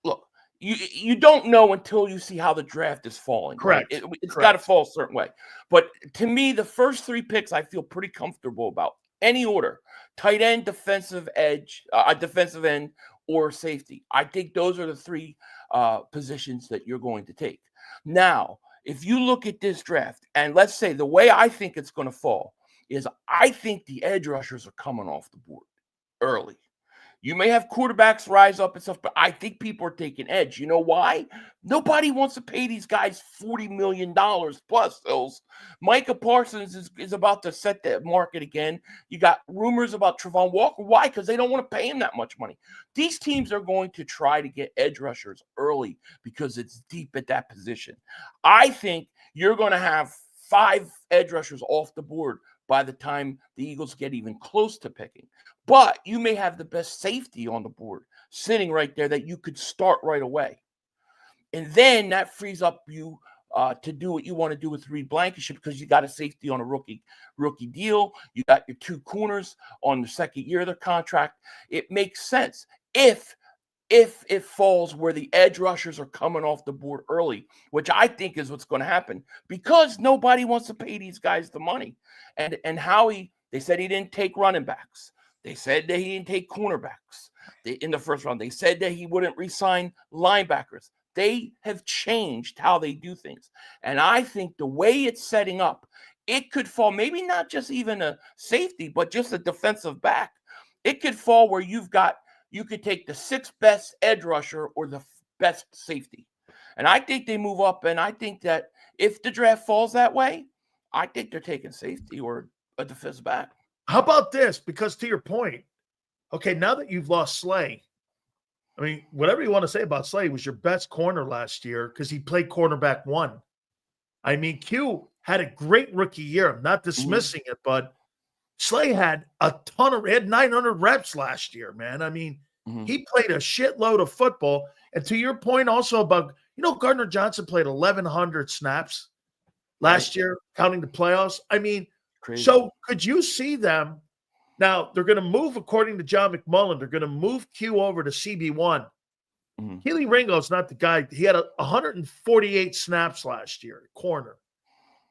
look, you don't know until you see how the draft is falling. Correct. Right? It's got to fall a certain way. But to me, the first 3 picks I feel pretty comfortable about. Any order: tight end, defensive end, or safety. I think those are the 3 positions that you're going to take. Now, if you look at this draft, and let's say the way I think it's going to fall is I think the edge rushers are coming off the board early. You may have quarterbacks rise up and stuff, but I think people are taking edge. You know why? Nobody wants to pay these guys $40 million plus those. Micah Parsons is about to set that market again. You got rumors about Trevon Walker. Why? Because they don't want to pay him that much money. These teams are going to try to get edge rushers early because it's deep at that position. I think you're going to have 5 edge rushers off the board by the time the Eagles get even close to picking. But you may have the best safety on the board sitting right there that you could start right away. And then that frees up you to do what you want to do with Reed Blankenship because you got a safety on a rookie deal. You got your 2 corners on the second year of their contract. It makes sense if it falls where the edge rushers are coming off the board early, which I think is what's going to happen because nobody wants to pay these guys the money. And Howie, they said he didn't take running backs. They said that he didn't take cornerbacks in the first round. They said that he wouldn't re-sign linebackers. They have changed how they do things. And I think the way it's setting up, it could fall, maybe not just even a safety, but just a defensive back. It could fall where you could take the 6th best edge rusher or the best safety. And I think they move up. And I think that if the draft falls that way, I think they're taking safety or a defensive back. How about this? Because to your point, okay, now that you've lost Slay, I mean, whatever you want to say about Slay, was your best corner last year because he played cornerback 1. I mean, Q had a great rookie year. I'm not dismissing it, but Slay had a ton of, he had 900 reps last year, man. I mean, he played a shitload of football. And to your point also about, Gardner Johnson played 1,100 snaps last year, counting the playoffs. I mean, Crazy. so could you see them? Now, they're going to move, according to John McMullen, they're going to move Q over to CB1. Keely Ringo's not the guy. He had 148 snaps last year at corner.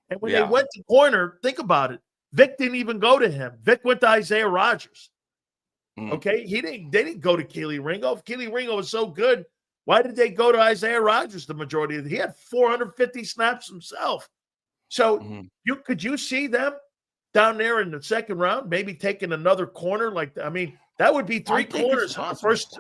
And when they went to corner, think about it. Vic didn't even go to him. Vic went to Isaiah Rodgers. Okay? They didn't go to Keely Ringo. If Keely Ringo was so good, why did they go to Isaiah Rodgers the majority of it? He had 450 snaps himself. So could you see them down there in the second round, maybe taking another corner? That would be three corners on the first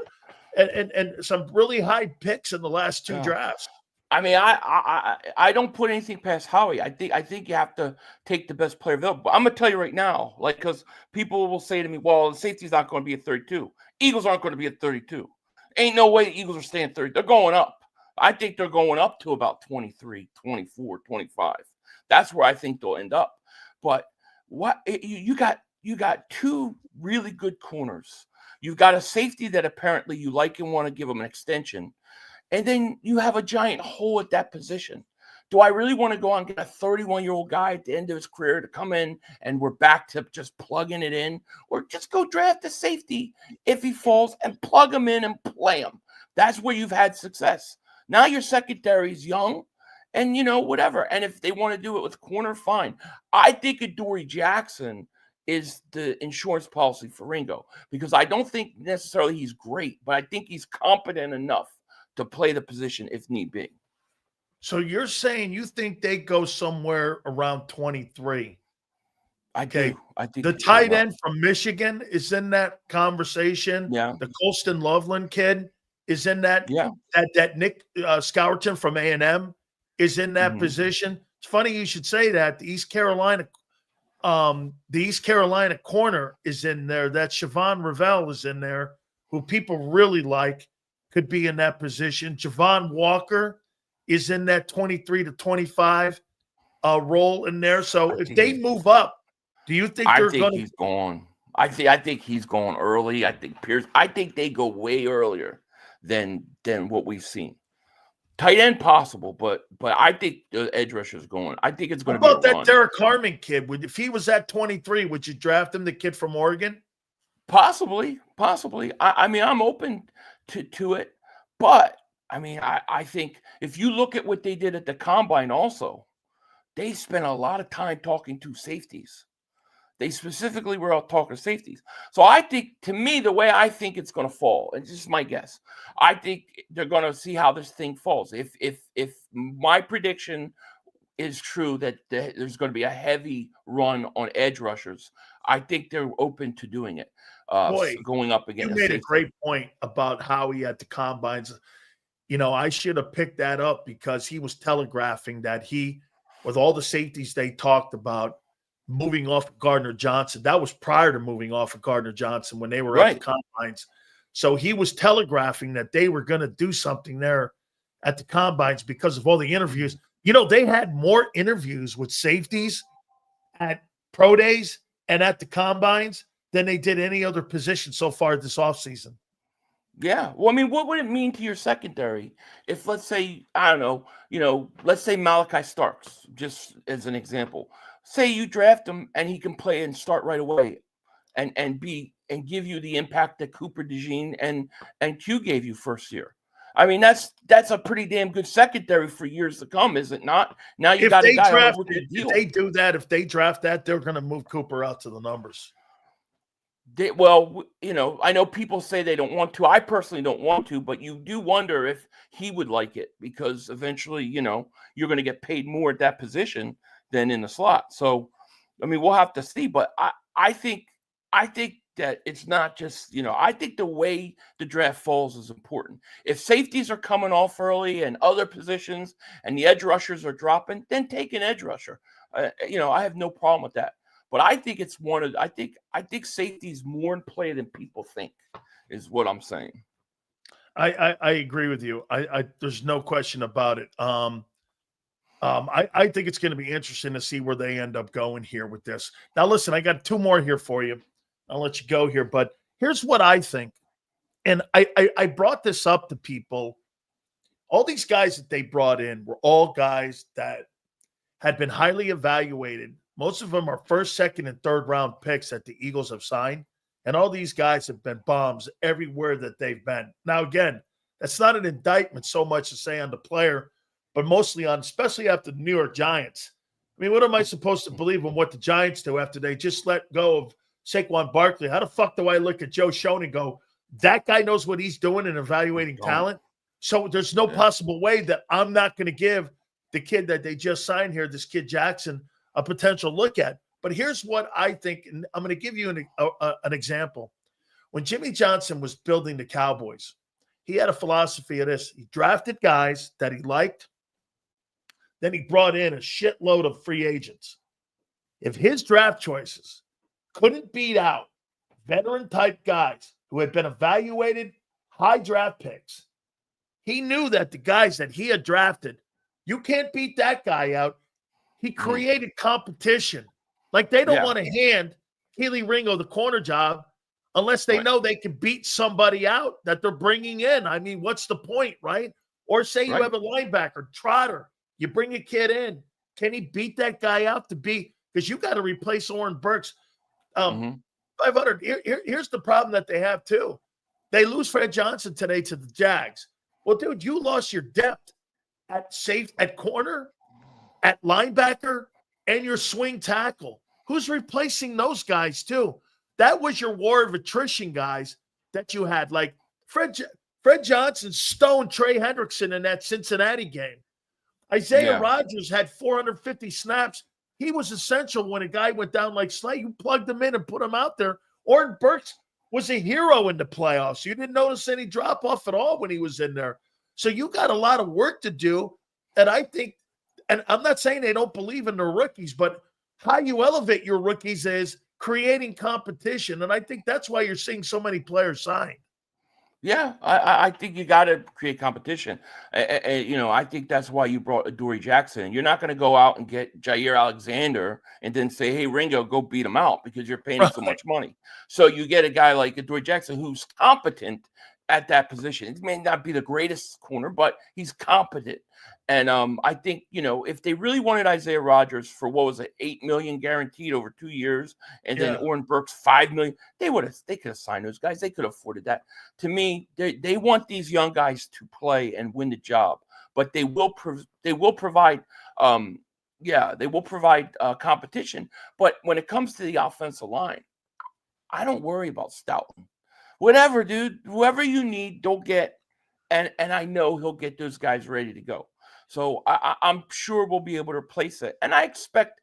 and some really high picks in the last two drafts. I mean, I don't put anything past Howie. I think you have to take the best player available. But I'm gonna tell you right now, because people will say to me, "Well, the safety's not going to be at 32. Eagles aren't going to be at 32. Ain't no way the Eagles are staying 30. They're going up. I think they're going up to about 23, 24, 25. That's where I think they'll end up. But you got two really good corners. You've got a safety that apparently you like and want to give them an extension. And then you have a giant hole at that position. Do I really want to go and get a 31-year-old guy at the end of his career to come in and we're back to just plugging it in? Or just go draft a safety if he falls and plug him in and play him. That's where you've had success. Now your secondary is young and, whatever. And if they want to do it with corner, fine. I think Adoree Jackson is the insurance policy for Ringo because I don't think necessarily he's great, but I think he's competent enough to play the position if need be. So you're saying you think they go somewhere around 23? I do. I think the tight end from Michigan is in that conversation. Yeah. The Colston Loveland kid is in that. Yeah. That Nick Scourton from A&M is in that position. It's funny you should say that. The East Carolina corner is in there. That Siobhan Ravel is in there, who people really like. Could be in that position. Javon Walker is in that 23 to 25 role in there. So if they move up, do you think they're going to? He's gone. I think he's going early. I think they go way earlier than what we've seen. Tight end possible, but I think the edge rusher is going. I think it's going to be. How about that Derek Harmon kid? If he was at 23, would you draft him? The kid from Oregon? Possibly. I mean, I'm open to it, but I mean, I think if you look at what they did at the combine, also, they spent a lot of time talking to safeties. They specifically were out talking to safeties. So I think, to me, the way I think it's going to fall, and this is my guess, I think they're going to see how this thing falls. If my prediction is true that there's going to be a heavy run on edge rushers, I think they're open to doing it. Going up against. You made a great point about Howie at the combines. I should have picked that up because he was telegraphing that with all the safeties they talked about, moving off of Gardner Johnson. That was prior to moving off of Gardner Johnson when they were at the combines. So he was telegraphing that they were going to do something there at the combines because of all the interviews. They had more interviews with safeties at pro days and at the combines than they did any other position so far this offseason. Yeah. Well, I mean, what would it mean to your secondary if, let's say, I don't know, let's say Malachi Starks, just as an example. Say you draft him and he can play and start right away and give you the impact that Cooper DeJean and Q gave you first year. I mean, that's a pretty damn good secondary for years to come, is it not? Now you got a guy on a rookie deal. If they do that, if they draft that, they're going to move Cooper out to the numbers. I know people say they don't want to. I personally don't want to, but you do wonder if he would like it because eventually, you're going to get paid more at that position than in the slot. So, I mean, we'll have to see. But I think that it's not just, I think the way the draft falls is important. If safeties are coming off early and other positions and the edge rushers are dropping, then take an edge rusher. I have no problem with that. But I think it's I think safety is more in play than people think, is what I'm saying. I agree with you. There's no question about it. I think it's going to be interesting to see where they end up going here with this. Now, listen, I got 2 more here for you. I'll let you go here, but here's what I think. And I brought this up to people. All these guys that they brought in were all guys that had been highly evaluated. Most of them are first, second, and third round picks that the Eagles have signed. And all these guys have been bombs everywhere that they've been. Now, again, that's not an indictment so much to say on the player, but mostly on, especially after the New York Giants. I mean, what am I supposed to believe in what the Giants do after they just let go of Saquon Barkley? How the fuck do I look at Joe Schoen and go, that guy knows what he's doing in evaluating talent? So there's no possible way that I'm not going to give the kid that they just signed here, this kid Jackson, a potential look at. But here's what I think, and I'm going to give you an example. When Jimmy Johnson was building the Cowboys, he had a philosophy of this. He drafted guys that he liked. Then he brought in a shitload of free agents. If his draft choices couldn't beat out veteran-type guys who had been evaluated high draft picks, he knew that the guys that he had drafted, you can't beat that guy out. He created competition. Like they don't want to hand Keely Ringo the corner job unless they know they can beat somebody out that they're bringing in. I mean, what's the point, right? Or say you have a linebacker, Trotter. You bring a kid in. Can he beat that guy out to be – because you got to replace Oren Burks. 500. Here's the problem that they have too. They lose Fred Johnson today to the Jags. Well, dude, you lost your depth at corner, at linebacker, and your swing tackle. Who's replacing those guys too? That was your war of attrition guys that you had. Like Fred Johnson stoned Trey Hendrickson in that Cincinnati game. Isaiah Rodgers had 450 snaps. He was essential when a guy went down like Slay. You plugged him in and put him out there. Oren Burks was a hero in the playoffs. You didn't notice any drop-off at all when he was in there. So you got a lot of work to do. And I think, and I'm not saying they don't believe in their rookies, but how you elevate your rookies is creating competition. And I think that's why you're seeing so many players sign. Yeah, I think you got to create competition. I think that's why you brought Adoree Jackson. You're not going to go out and get Jair Alexander and then say, hey, Ringo, go beat him out because you're paying him so much money. So you get a guy like Adoree Jackson who's competent at that position. He may not be the greatest corner, but he's competent. And I think, if they really wanted Isaiah Rodgers for what was it, $8 million guaranteed over 2 years, and then Oren Burks $5 million, they could have signed those guys. They could have afforded that. To me, they want these young guys to play and win the job, but they will provide competition. But when it comes to the offensive line, I don't worry about Stoughton. Whatever, dude, whoever you need, don't get, and I know he'll get those guys ready to go. So I'm sure we'll be able to replace it. And I expect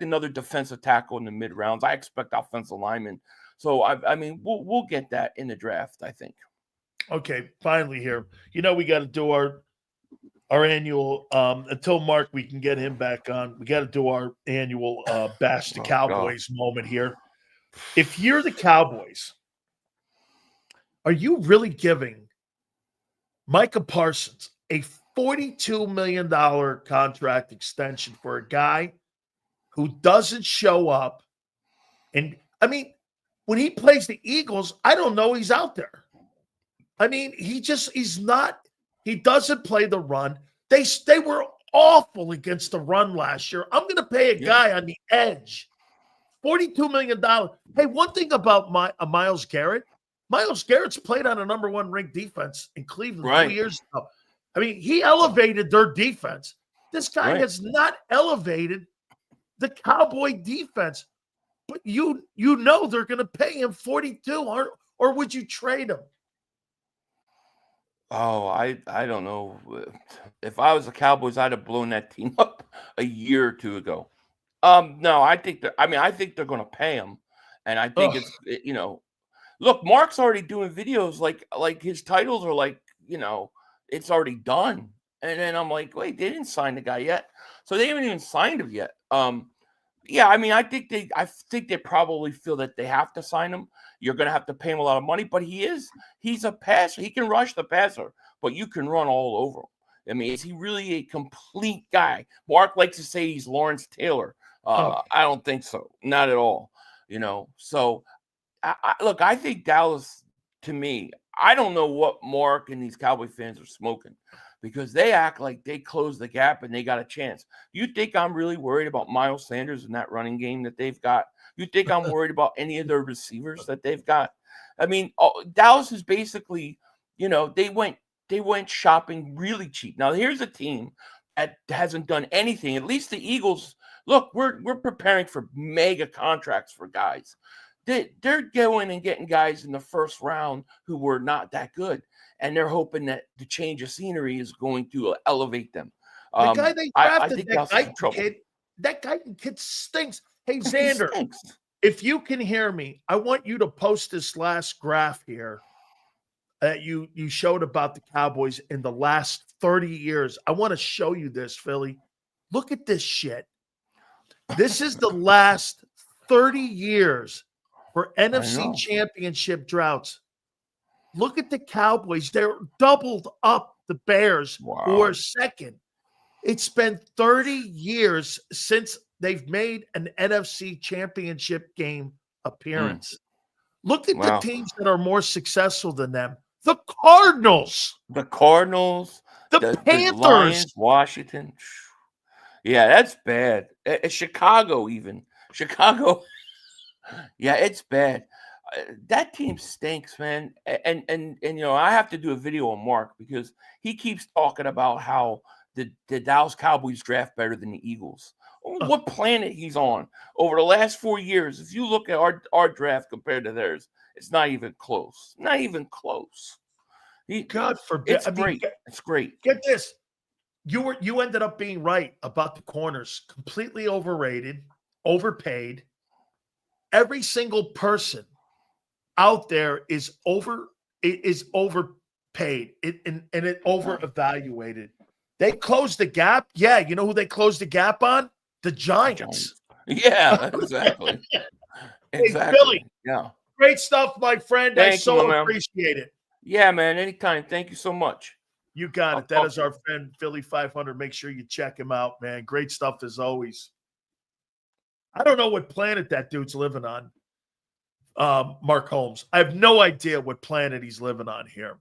another defensive tackle in the mid rounds. I expect offensive linemen. So I mean, we'll get that in the draft, I think. Okay, finally here. We got to do our annual until Mark, we can get him back on. We got to do our annual bash the Cowboys moment here. If you're the Cowboys, are you really giving Micah Parsons a $42 million contract extension for a guy who doesn't show up? And I mean, when he plays the Eagles, I don't know he's out there. I mean, he doesn't play the run. They were awful against the run last year. I'm going to pay a guy on the edge $42 million. Hey, one thing about Myles Garrett. Myles Garrett's played on a number 1 ranked defense in Cleveland 2 years ago. I mean, he elevated their defense. This guy has not elevated the Cowboy defense. But you know they're going to pay him 42, or would you trade him? Oh, I don't know. If I was the Cowboys, I'd have blown that team up a year or two ago. No, I think they're going to pay him, and I think Look, Mark's already doing videos like his titles are like, it's already done. And then I'm like, wait, they didn't sign the guy yet. So they haven't even signed him yet. I think they probably feel that they have to sign him. You're going to have to pay him a lot of money, but he's a passer. He can rush the passer, but you can run all over him. I mean, is he really a complete guy? Mark likes to say he's Lawrence Taylor. I don't think so. Not at all. So look, I think Dallas, to me, I don't know what Mark and these Cowboy fans are smoking, because they act like they closed the gap and they got a chance. You think I'm really worried about Miles Sanders and that running game that they've got? You think I'm worried about any of their receivers that they've got? I mean, Dallas is basically, they went shopping really cheap. Now, here's a team that hasn't done anything. At least the Eagles, look, we're preparing for mega contracts for guys. They're going and getting guys in the first round who were not that good, and they're hoping that the change of scenery is going to elevate them. The guy they drafted, that Guyton kid stinks. Hey, Xander, if you can hear me, I want you to post this last graph here that you showed about the Cowboys in the last 30 years. I want to show you this, Philly. Look at this shit. This is the last 30 years for NFC championship droughts. Look at the Cowboys. They're doubled up the Bears, who are second. It's been 30 years since they've made an NFC championship game appearance. Look at the teams that are more successful than them. The Cardinals. The Panthers. The Lions, Washington. Yeah, that's bad. Chicago, even. Chicago. Yeah, it's bad. That team stinks, man. And I have to do a video on Mark, because he keeps talking about how the Dallas Cowboys draft better than the Eagles. What planet he's on? Over the last 4 years, if you look at our draft compared to theirs, it's not even close. Not even close. God forbid. It's great. It's great. Get this. You ended up being right about the corners. Completely overrated, overpaid. Every single person out there is overpaid and it over evaluated. They closed the gap. Yeah, you know who they closed the gap on? The Giants. Yeah, exactly. Hey, Billy. Yeah. Great stuff, my friend. I so appreciate it. Yeah, man. Anytime. Thank you so much. You got it. That is our friend Philly 500. Make sure you check him out, man. Great stuff as always. I don't know what planet that dude's living on, Mark Holmes. I have no idea what planet he's living on here.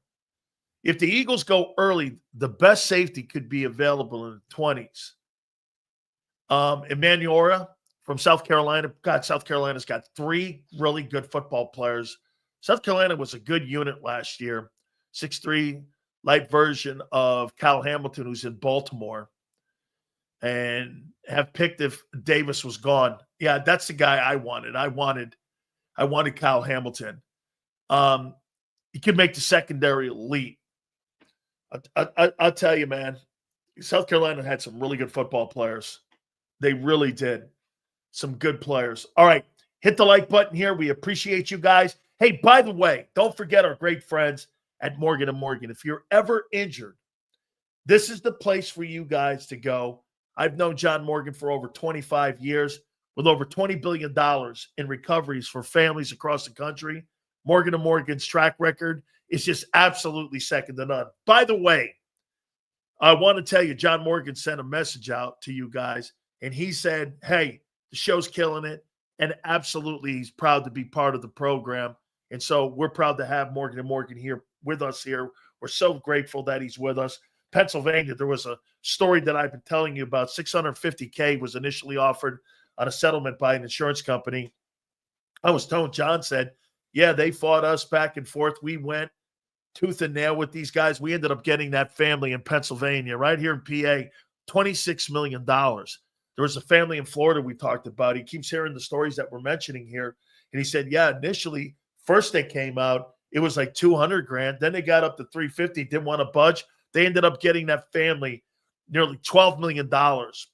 If the Eagles go early, the best safety could be available in the 20s. Emmanuel from South Carolina. God, South Carolina's got 3 really good football players. South Carolina was a good unit last year. 6'3", light version of Kyle Hamilton, who's in Baltimore. And have picked if Davis was gone. Yeah, that's the guy I wanted. I wanted Kyle Hamilton. He could make the secondary elite. I'll tell you, man, South Carolina had some really good football players. They really did. Some good players. All right, hit the like button here. We appreciate you guys. Hey, by the way, don't forget our great friends at Morgan & Morgan. If you're ever injured, this is the place for you guys to go. I've known John Morgan for over 25 years with over $20 billion in recoveries for families across the country. Morgan & Morgan's track record is just absolutely second to none. By the way, I want to tell you, John Morgan sent a message out to you guys, and he said, hey, the show's killing it, and absolutely he's proud to be part of the program. And so we're proud to have Morgan & Morgan here with us here. We're so grateful that he's with us. Pennsylvania, there was a story that I've been telling you about. $650K was initially offered on a settlement by an insurance company. I was told, John said, yeah, they fought us back and forth. We went tooth and nail with these guys. We ended up getting that family in Pennsylvania, right here in PA, $26 million. There was a family in Florida we talked about. He keeps hearing the stories that we're mentioning here. And he said, yeah, initially, first they came out, it was like $200,000. Then they got up to $350, didn't want to budge. They ended up getting that family nearly $12 million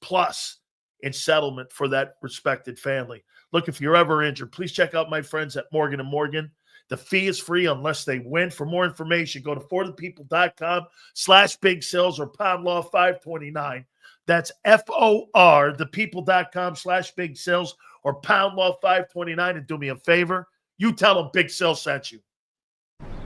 plus in settlement for that respected family. Look, if you're ever injured, please check out my friends at Morgan & Morgan. The fee is free unless they win. For more information, go to forthepeople.com/big sales or pound law 529. That's FOR, thepeople.com/big sales or pound law 529. And do me a favor, you tell them Big Sales sent you.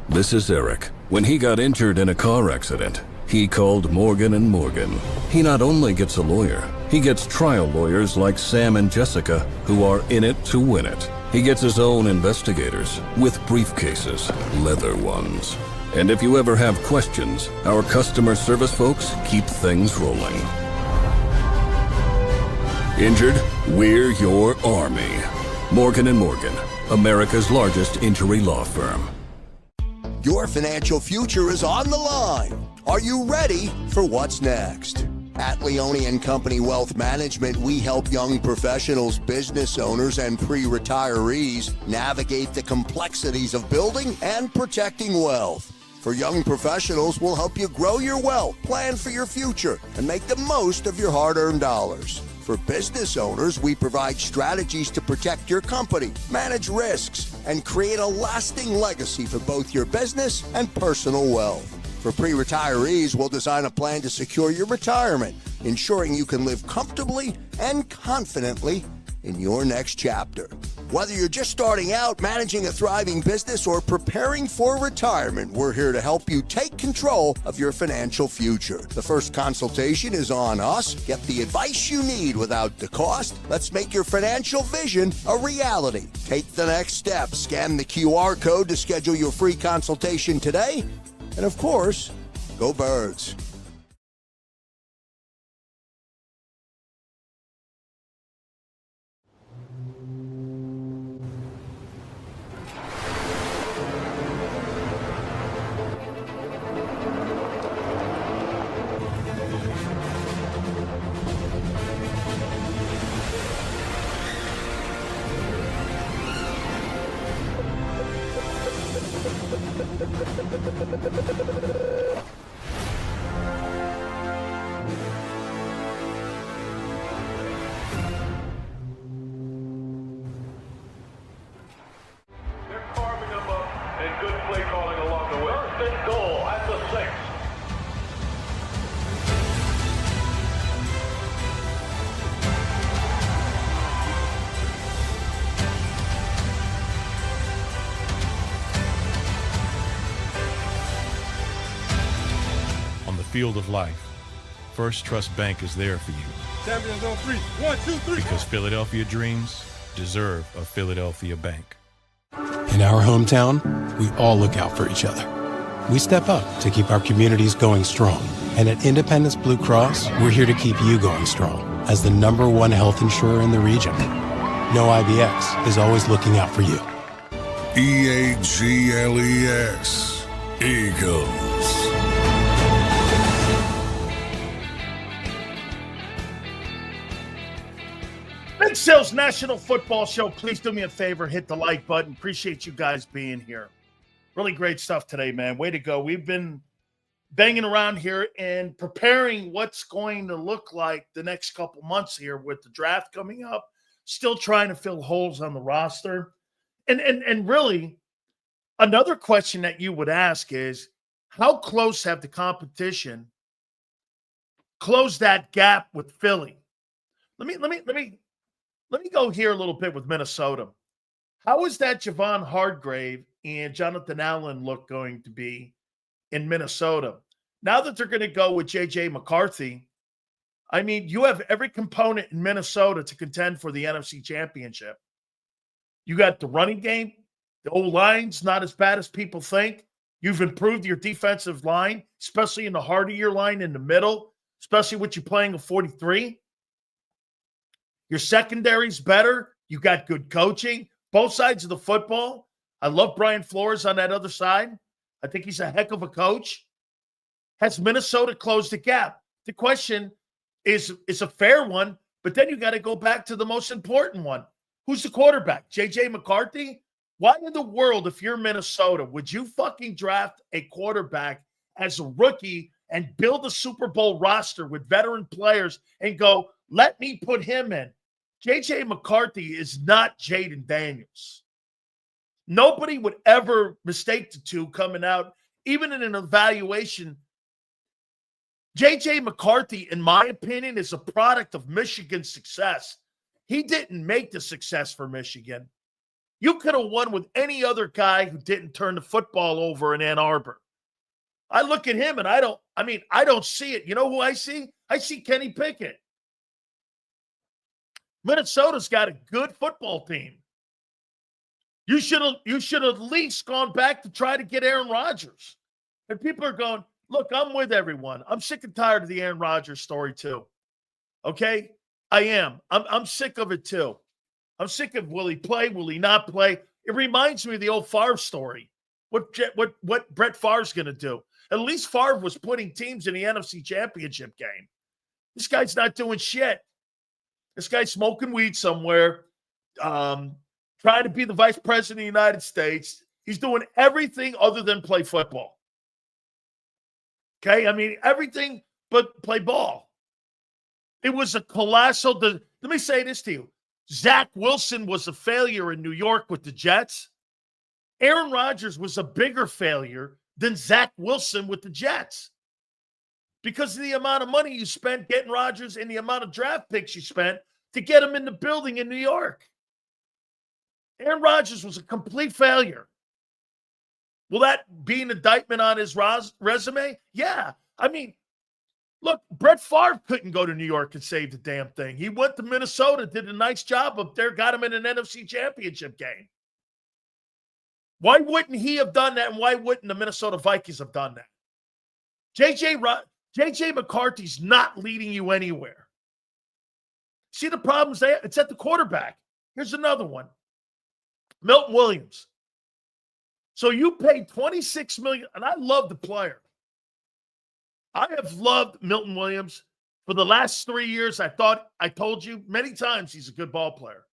This is Eric. When he got injured in a car accident, He called Morgan & Morgan. He not only gets a lawyer, he gets trial lawyers like Sam and Jessica who are in it to win it. He gets his own investigators with briefcases, leather ones. And if you ever have questions, our customer service folks keep things rolling. Injured? We're your army. Morgan & Morgan, America's largest injury law firm. Your financial future is on the line. Are you ready for what's next? At Leone & Company Wealth Management, we help young professionals, business owners, and pre-retirees navigate the complexities of building and protecting wealth. For young professionals, we'll help you grow your wealth, plan for your future, and make the most of your hard-earned dollars. For business owners, we provide strategies to protect your company, manage risks, and create a lasting legacy for both your business and personal wealth. For pre-retirees, we'll design a plan to secure your retirement, ensuring you can live comfortably and confidently in your next chapter. Whether you're just starting out, managing a thriving business, or preparing for retirement, we're here to help you take control of your financial future. The first consultation is on us. Get the advice you need without the cost. Let's make your financial vision a reality. Take the next step. Scan the QR code to schedule your free consultation today. And of course, go Birds. Field of life, First Trust Bank is there for you. Champions on 3. 1, 2, 3. Because Philadelphia dreams deserve a Philadelphia bank. In our hometown, we all look out for each other. We step up to keep our communities going strong. And at Independence Blue Cross, we're here to keep you going strong as the #1 health insurer in the region. No IBX is always looking out for you. EAGLES. Eagles. Ben Sil's National Football Show. Please do me a favor, hit the like button. Appreciate you guys being here. Really great stuff today, man. Way to go. We've been banging around here and preparing what's going to look like the next couple months here with the draft coming up. Still trying to fill holes on the roster. And really, another question that you would ask is, how close have the competition closed that gap with Philly? Let me go here a little bit with Minnesota. How is that Javon Hargrave and Jonathan Allen look going to be in Minnesota? Now that they're going to go with J.J. McCarthy, I mean, you have every component in Minnesota to contend for the NFC Championship. You got the running game. The O-line's not as bad as people think. You've improved your defensive line, especially in the heart of your line in the middle, especially with you playing a 43. Your secondary's better. You got good coaching. Both sides of the football. I love Brian Flores on that other side. I think he's a heck of a coach. Has Minnesota closed the gap? The question is a fair one, but then you got to go back to the most important one. Who's the quarterback? J.J. McCarthy? Why in the world, if you're Minnesota, would you fucking draft a quarterback as a rookie and build a Super Bowl roster with veteran players and go, let me put him in? J.J. McCarthy is not Jaden Daniels. Nobody would ever mistake the two coming out, even in an evaluation. J.J. McCarthy, in my opinion, is a product of Michigan's success. He didn't make the success for Michigan. You could have won with any other guy who didn't turn the football over in Ann Arbor. I look at him and I don't see it. You know who I see? I see Kenny Pickett. Minnesota's got a good football team. You should at least gone back to try to get Aaron Rodgers. And people are going, look, I'm with everyone. I'm sick and tired of the Aaron Rodgers story too. Okay? I am. I'm sick of it too. I'm sick of will he play, will he not play? It reminds me of the old Favre story. What Brett Favre's going to do. At least Favre was putting teams in the NFC Championship game. This guy's not doing shit. This guy's smoking weed somewhere, trying to be the vice president of the United States. He's doing everything other than play football. Okay? I mean, everything but play ball. It was a colossal. Let me say this to you. Zach Wilson was a failure in New York with the Jets. Aaron Rodgers was a bigger failure than Zach Wilson with the Jets because of the amount of money you spent getting Rodgers and the amount of draft picks you spent to get him in the building in New York. Aaron Rodgers was a complete failure. Will that be an indictment on his resume? Yeah. I mean, look, Brett Favre couldn't go to New York and save the damn thing. He went to Minnesota, did a nice job up there, got him in an NFC Championship game. Why wouldn't he have done that, and why wouldn't the Minnesota Vikings have done that? J.J. McCarthy's not leading you anywhere. See the problems there? It's at the quarterback. Here's another one. Milton Williams. So you paid $26 million, and I love the player. I have loved Milton Williams for the last 3 years. I told you many times he's a good ball player.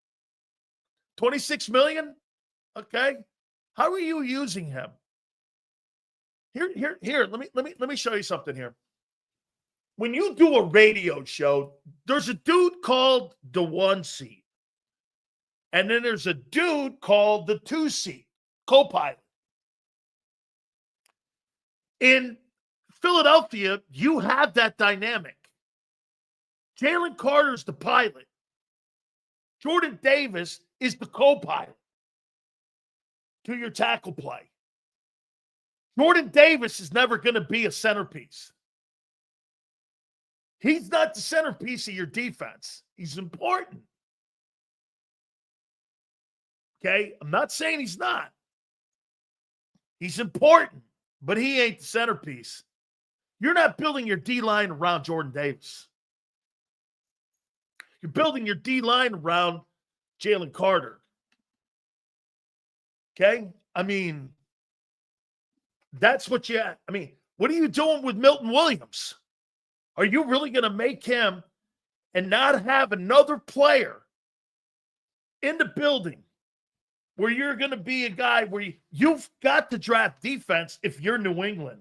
$26 million? Okay. How are you using him? Here. Let me show you something here. When you do a radio show, there's a dude called the 1 seat. And then there's a dude called the 2 seat, co-pilot. In Philadelphia, you have that dynamic. Jalen Carter's the pilot. Jordan Davis is the co-pilot to your tackle play. Jordan Davis is never going to be a centerpiece. He's not the centerpiece of your defense. He's important. Okay? I'm not saying he's not. He's important, but he ain't the centerpiece. You're not building your D-line around Jordan Davis. You're building your D-line around Jalen Carter. Okay? I mean, that's what what are you doing with Milton Williams? Are you really going to make him and not have another player in the building where you're going to be a guy where you've got to draft defense if you're New England?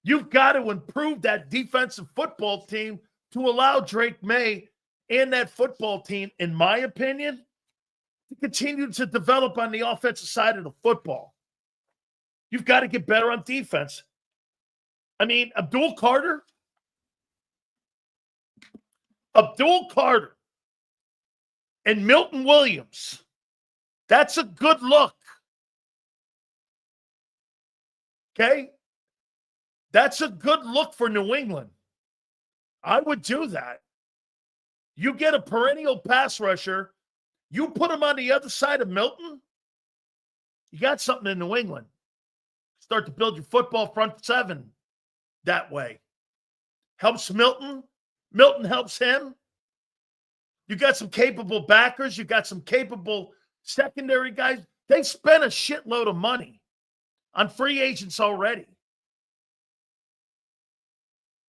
You've got to improve that defensive football team to allow Drake May and that football team, in my opinion, to continue to develop on the offensive side of the football. You've got to get better on defense. I mean, Abdul Carter and Milton Williams, that's a good look. Okay? That's a good look for New England. I would do that. You get a perennial pass rusher, you put him on the other side of Milton, you got something in New England. Start to build your football front seven that way. Helps Milton. Milton helps him. You got some capable backers. You got some capable secondary guys. They spent a shitload of money on free agents already.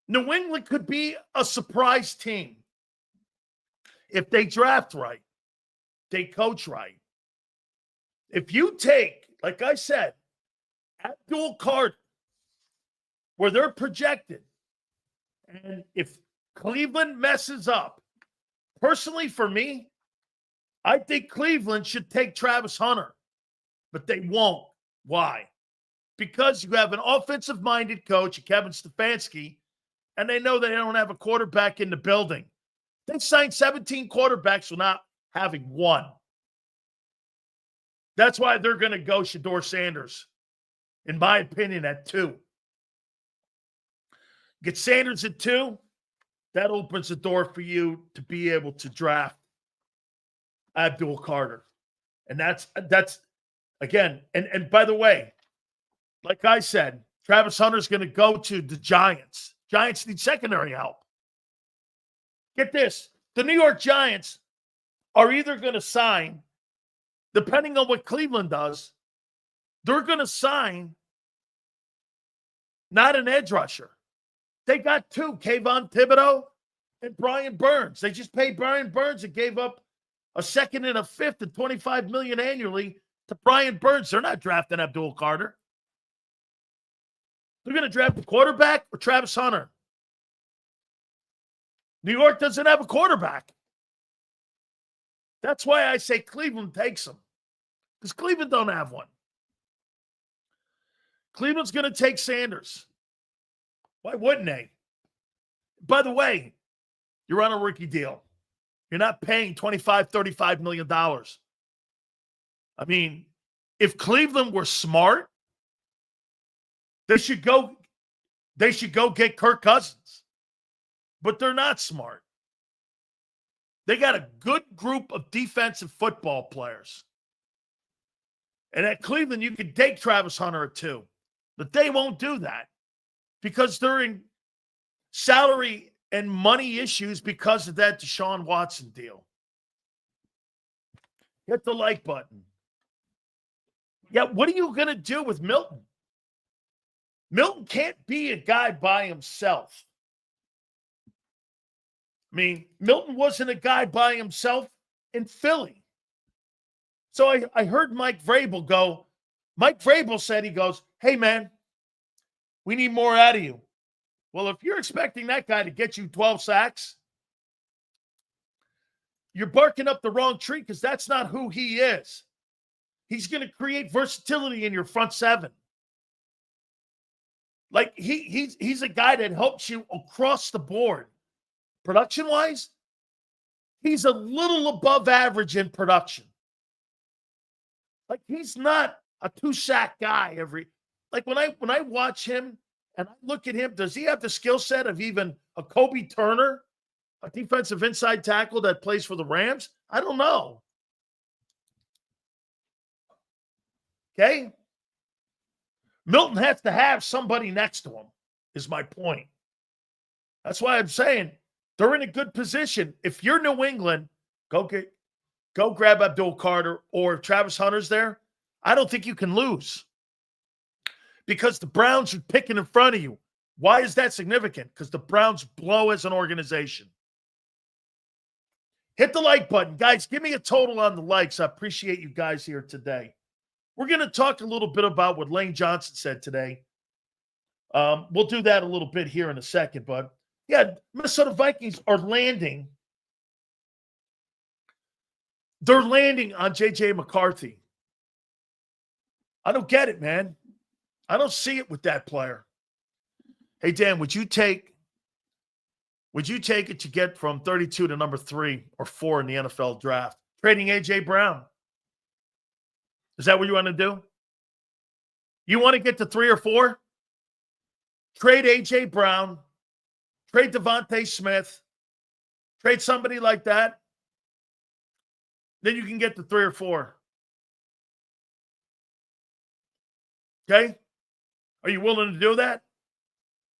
New England could be a surprise team if they draft right, they coach right. If you take, like I said, Abdul Carter, where they're projected, and if Cleveland messes up, personally for me, I think Cleveland should take Travis Hunter, but they won't. Why? Because you have an offensive-minded coach, Kevin Stefanski, and they know they don't have a quarterback in the building. They signed 17 quarterbacks without having one. That's why they're going to go Shedeur Sanders in my opinion, at 2. Get Sanders at 2. That opens the door for you to be able to draft Abdul Carter. And that's again, and by the way, like I said, Travis Hunter's going to go to the Giants. Giants need secondary help. Get this. The New York Giants are either going to sign, depending on what Cleveland does, they're going to sign not an edge rusher. They got 2, Kayvon Thibodeau and Brian Burns. They just paid Brian Burns and gave up a second and a fifth and $25 million annually to Brian Burns. They're not drafting Abdul Carter. They're going to draft the quarterback or Travis Hunter. New York doesn't have a quarterback. That's why I say Cleveland takes him, because Cleveland don't have one. Cleveland's going to take Sanders. Why wouldn't they? By the way, you're on a rookie deal. You're not paying $25, $35 million. I mean, if Cleveland were smart, they should go get Kirk Cousins. But they're not smart. They got a good group of defensive football players. And at Cleveland, you could take Travis Hunter at 2. But they won't do that because they're in salary and money issues because of that Deshaun Watson deal. Hit the like button. Yeah, what are you going to do with Milton? Milton can't be a guy by himself. I mean, Milton wasn't a guy by himself in Philly. So I heard Mike Vrabel go. Mike Vrabel said, he goes, hey, man, we need more out of you. Well, if you're expecting that guy to get you 12 sacks, you're barking up the wrong tree because that's not who he is. He's going to create versatility in your front 7. Like, he's a guy that helps you across the board. Production-wise, he's a little above average in production. Like, he's not a 2-sack guy like when I watch him and I look at him, does he have the skill set of even a Kobe Turner, a defensive inside tackle that plays for the Rams? I don't know. Okay? Milton has to have somebody next to him, is my point. That's why I'm saying they're in a good position. If you're New England, go grab Abdul Carter, or if Travis Hunter's there, I don't think you can lose because the Browns are picking in front of you. Why is that significant? Because the Browns blow as an organization. Hit the like button. Guys, give me a total on the likes. I appreciate you guys here today. We're going to talk a little bit about what Lane Johnson said today. We'll do that a little bit here in a second, but yeah, Minnesota Vikings are landing. They're landing on J.J. McCarthy. I don't get it, man. I don't see it with that player. Hey, Dan, would you take it to get from 32 to number 3 or 4 in the NFL draft? Trading A.J. Brown. Is that what you want to do? You want to get to 3 or 4? Trade A.J. Brown. Trade Devontae Smith. Trade somebody like that. Then you can get to 3 or 4. Okay? Are you willing to do that?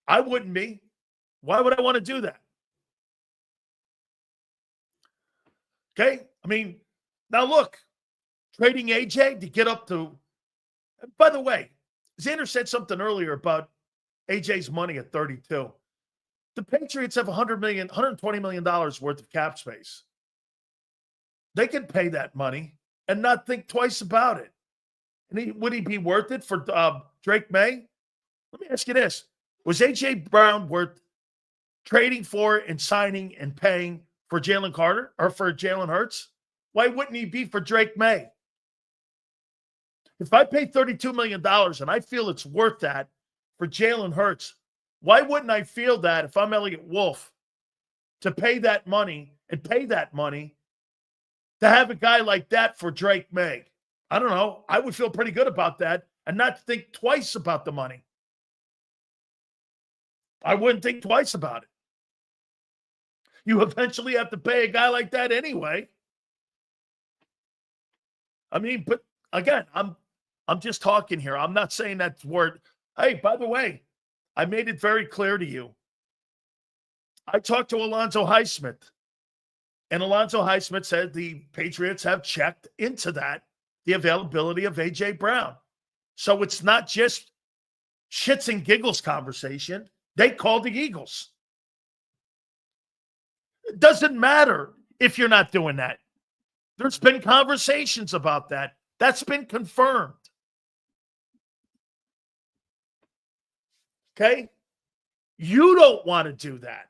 I wouldn't be. Why would I want to do that? Okay? I mean, now look, trading AJ to get up to, by the way, Xander said something earlier about AJ's money at 32. The Patriots have $120 million worth of cap space. They can pay that money and not think twice about it. And would he be worth it for Drake May? Let me ask you this. Was A.J. Brown worth trading for and signing and paying for Jalen Carter or for Jalen Hurts? Why wouldn't he be for Drake May? If I pay $32 million and I feel it's worth that for Jalen Hurts, why wouldn't I feel that if I'm Elliott Wolf to pay that money to have a guy like that for Drake May? I don't know. I would feel pretty good about that and not think twice about the money. I wouldn't think twice about it. You eventually have to pay a guy like that anyway. I mean, but again, I'm just talking here. I'm not saying that's word. Hey, by the way, I made it very clear to you. I talked to Alonzo Highsmith, and Alonzo Highsmith said the Patriots have checked into that, the availability of A.J. Brown. So it's not just shits and giggles conversation. They called the Eagles. It doesn't matter if you're not doing that. There's been conversations about that. That's been confirmed. Okay? You don't want to do that.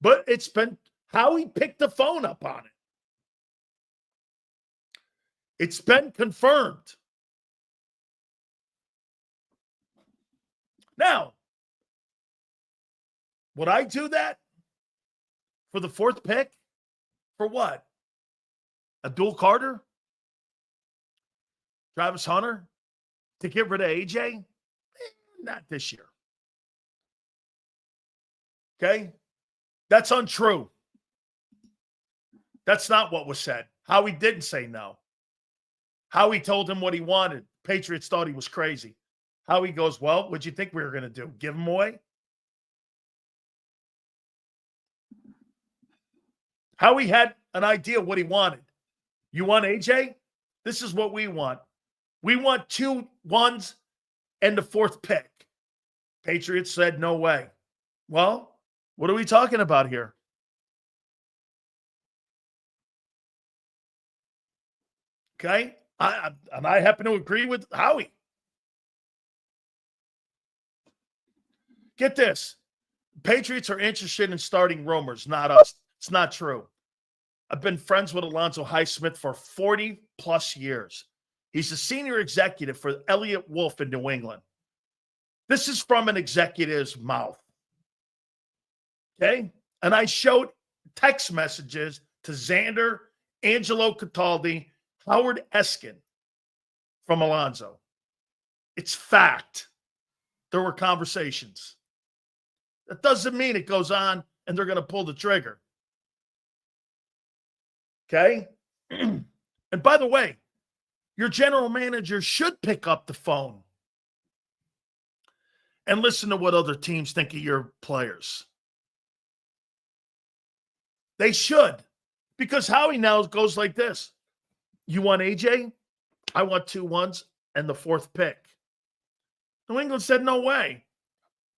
But it's been how he picked the phone up on it. It's been confirmed. Now, would I do that for the fourth pick? For what? Abdul Carter? Travis Hunter? To get rid of AJ? Not this year. Okay? That's untrue. That's not what was said. Howie didn't say no. Howie told him what he wanted. Patriots thought he was crazy. Howie goes, well, what'd you think we were going to do? Give him away? Howie had an idea what he wanted. You want AJ? This is what we want. We want 2 1s and the fourth pick. Patriots said, no way. Well, what are we talking about here? Okay? I happen to agree with Howie. Get this. Patriots are interested in starting roamers, not us. It's not true. I've been friends with Alonzo Highsmith for 40-plus years. He's a senior executive for Elliott Wolf in New England. This is from an executive's mouth. Okay? And I showed text messages to Xander, Angelo Cataldi, Howard Eskin from Alonzo. It's fact. There were conversations. That doesn't mean it goes on and they're going to pull the trigger. Okay? And by the way, your general manager should pick up the phone and listen to what other teams think of your players. They should. Because Howie now goes like this. You want AJ? I want 2 1s and the fourth pick. New England said, no way.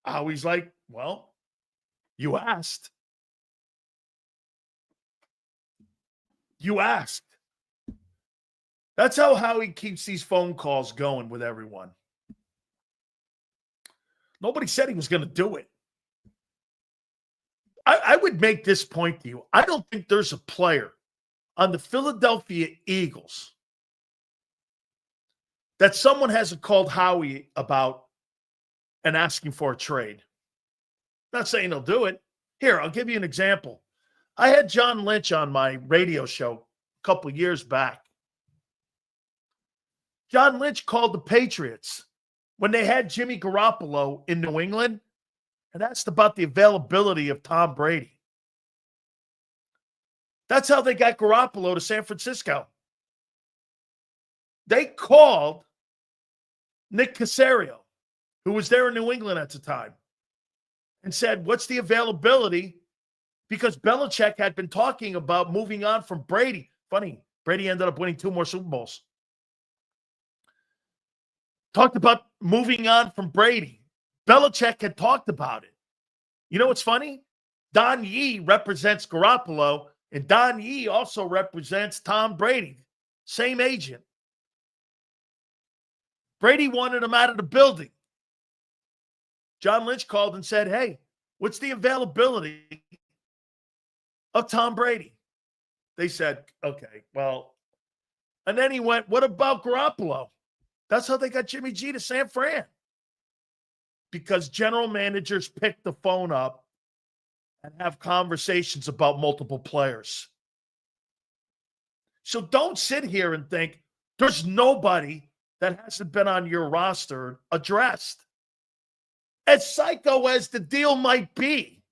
Howie's like, well, you asked. You asked. That's how Howie keeps these phone calls going with everyone. Nobody said he was going to do it. I would make this point to you. I don't think there's a player on the Philadelphia Eagles that someone hasn't called Howie about and asking for a trade. Not saying he'll do it. Here, I'll give you an example. I had John Lynch on my radio show a couple of years back. John Lynch called the Patriots when they had Jimmy Garoppolo in New England and asked about the availability of Tom Brady. That's how they got Garoppolo to San Francisco. They called Nick Caserio, who was there in New England at the time, and said, what's the availability? Because Belichick had been talking about moving on from Brady. Funny, Brady ended up winning 2 more Super Bowls. Talked about moving on from Brady. Belichick had talked about it. You know what's funny? Don Yee represents Garoppolo, and Don Yee also represents Tom Brady. Same agent. Brady wanted him out of the building. John Lynch called and said, hey, what's the availability of Tom Brady? They said, okay, well. And then he went, what about Garoppolo? That's how they got Jimmy G to San Fran. Because general managers pick the phone up and have conversations about multiple players. So don't sit here and think there's nobody that hasn't been on your roster addressed. As psycho as the deal might be,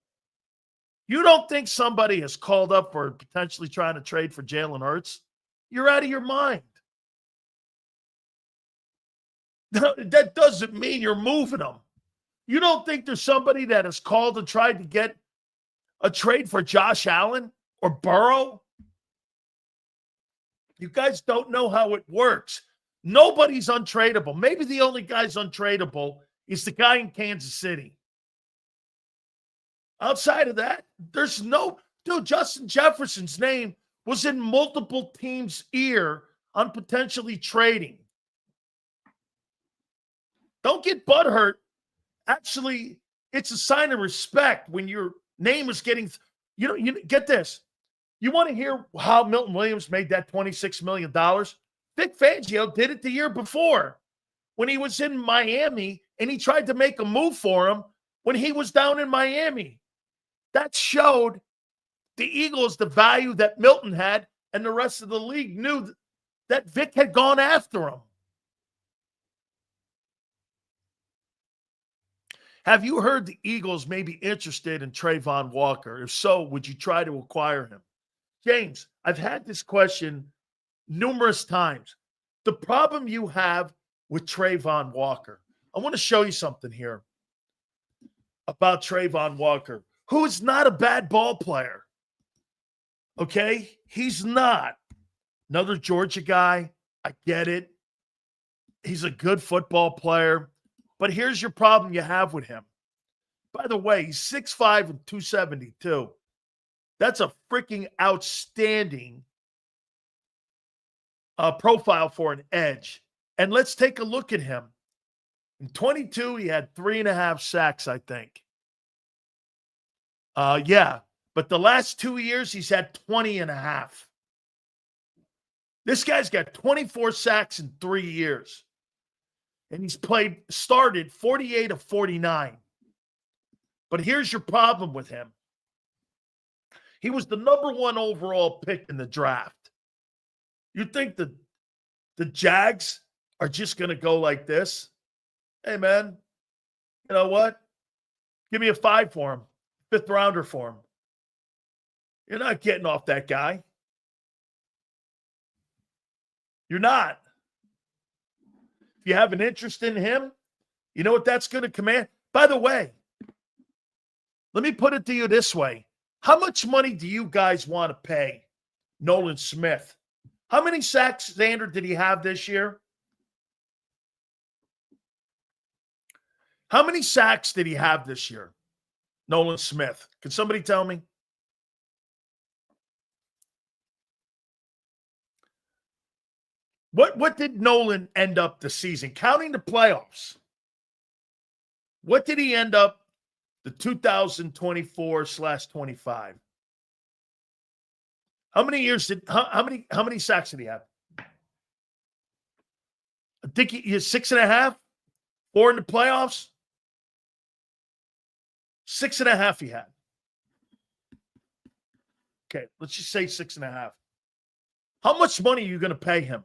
you don't think somebody has called up for potentially trying to trade for Jalen Hurts? You're out of your mind. That doesn't mean you're moving them. You don't think there's somebody that has called and tried to get a trade for Josh Allen or Burrow? You guys don't know how it works. Nobody's untradeable. Maybe the only guy's untradeable is the guy in Kansas City. Outside of that, there's no – dude, Justin Jefferson's name was in multiple teams' ear on potentially trading. Don't get butthurt. Actually, it's a sign of respect when your name is getting – you get this. You want to hear how Milton Williams made that $26 million? Vic Fangio did it the year before when he was in Miami and he tried to make a move for him when he was down in Miami. That showed the Eagles the value that Milton had, and the rest of the league knew that Vic had gone after him. Have you heard the Eagles may be interested in Trayvon Walker? If so, would you try to acquire him? James, I've had this question numerous times. The problem you have with Trayvon Walker, I want to show you something here about Trayvon Walker, who is not a bad ball player. Okay? He's not. Another Georgia guy. I get it. He's a good football player. But here's your problem you have with him. By the way, he's 6'5" and 272. That's a freaking outstanding profile for an edge. And let's take a look at him. In 22, he had 3.5 sacks, I think. Yeah. But the last 2 years, he's had 20.5. This guy's got 24 sacks in 3 years. And he's started 48 of 49. But here's your problem with him. He was the number 1 overall pick in the draft. You think the Jags are just going to go like this? Hey, man, you know what? Give me a 5 for him, 5th rounder for him. You're not getting off that guy. You're not. If you have an interest in him, you know what that's going to command? By the way, let me put it to you this way. How much money do you guys want to pay Nolan Smith? How many sacks, Xander, did he have this year? How many sacks did he have this year, Nolan Smith? Can somebody tell me? What did Nolan end up the season, counting the playoffs? What did he end up the 2024/25? How many sacks did he have? I think he has 6.5, 4 in the playoffs. 6.5 he had. Okay, let's just say 6.5. How much money are you going to pay him?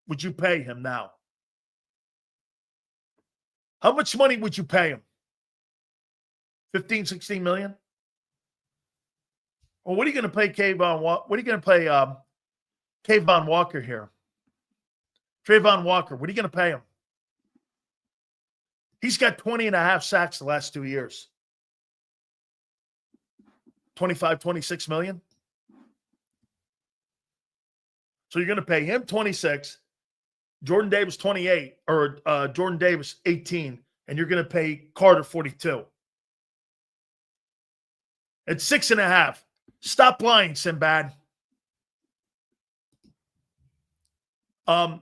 Would you pay him now? How much money would you pay him? 15, 16 million? Well, what are you going to pay Kayvon Walker here? Trayvon Walker, what are you going to pay him? He's got 20.5 sacks the last 2 years. 25, 26 million? So you're going to pay him 26, Jordan Davis 28, or Jordan Davis 18, and you're going to pay Carter 42. At 6.5. Stop lying, Sinbad. You're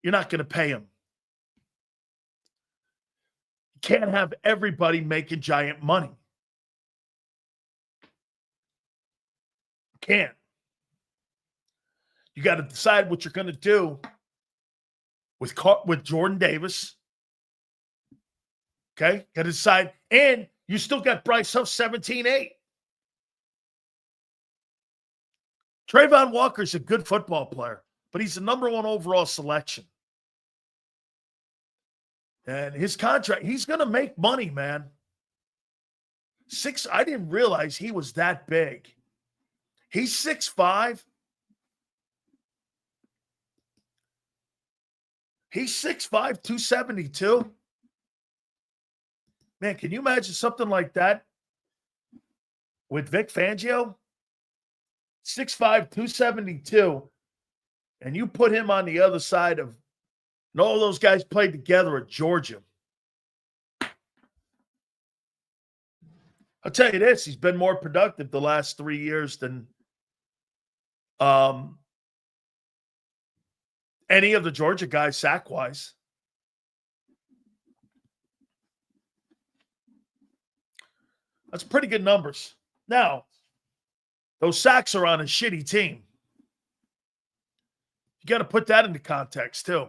not going to pay him. You can't have everybody making giant money. You can't. You got to decide what you're going to do with Jordan Davis. Okay? Got to decide. And you still got Bryce Huff 17-8. Trayvon Walker's a good football player, but he's the number 1 overall selection. And his contract, he's going to make money, man. I didn't realize he was that big. He's 6'5". He's 6'5", 272. Man, can you imagine something like that with Vic Fangio? 6'5", 272. And you put him on the other side of, and all those guys played together at Georgia. I'll tell you this, he's been more productive the last 3 years than any of the Georgia guys sack-wise. That's pretty good numbers. Now, those sacks are on a shitty team. You got to put that into context, too.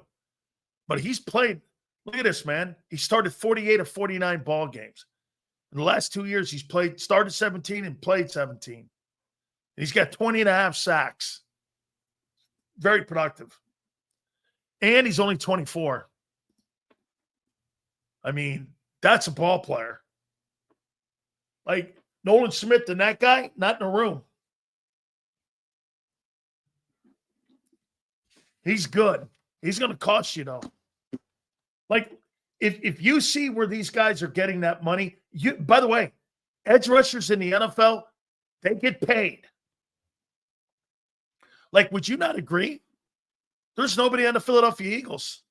But he's played, look at this, man. He started 48 of 49 ball games. In the last 2 years, he's started 17 and played 17. And he's got 20 and a half sacks. Very productive. And he's only 24. I mean, that's a ball player. Like Nolan Smith and that guy, not in a room. He's good. He's going to cost you, though. Like, if you see where these guys are getting that money, by the way, edge rushers in the NFL, they get paid. Like, would you not agree? There's nobody on the Philadelphia Eagles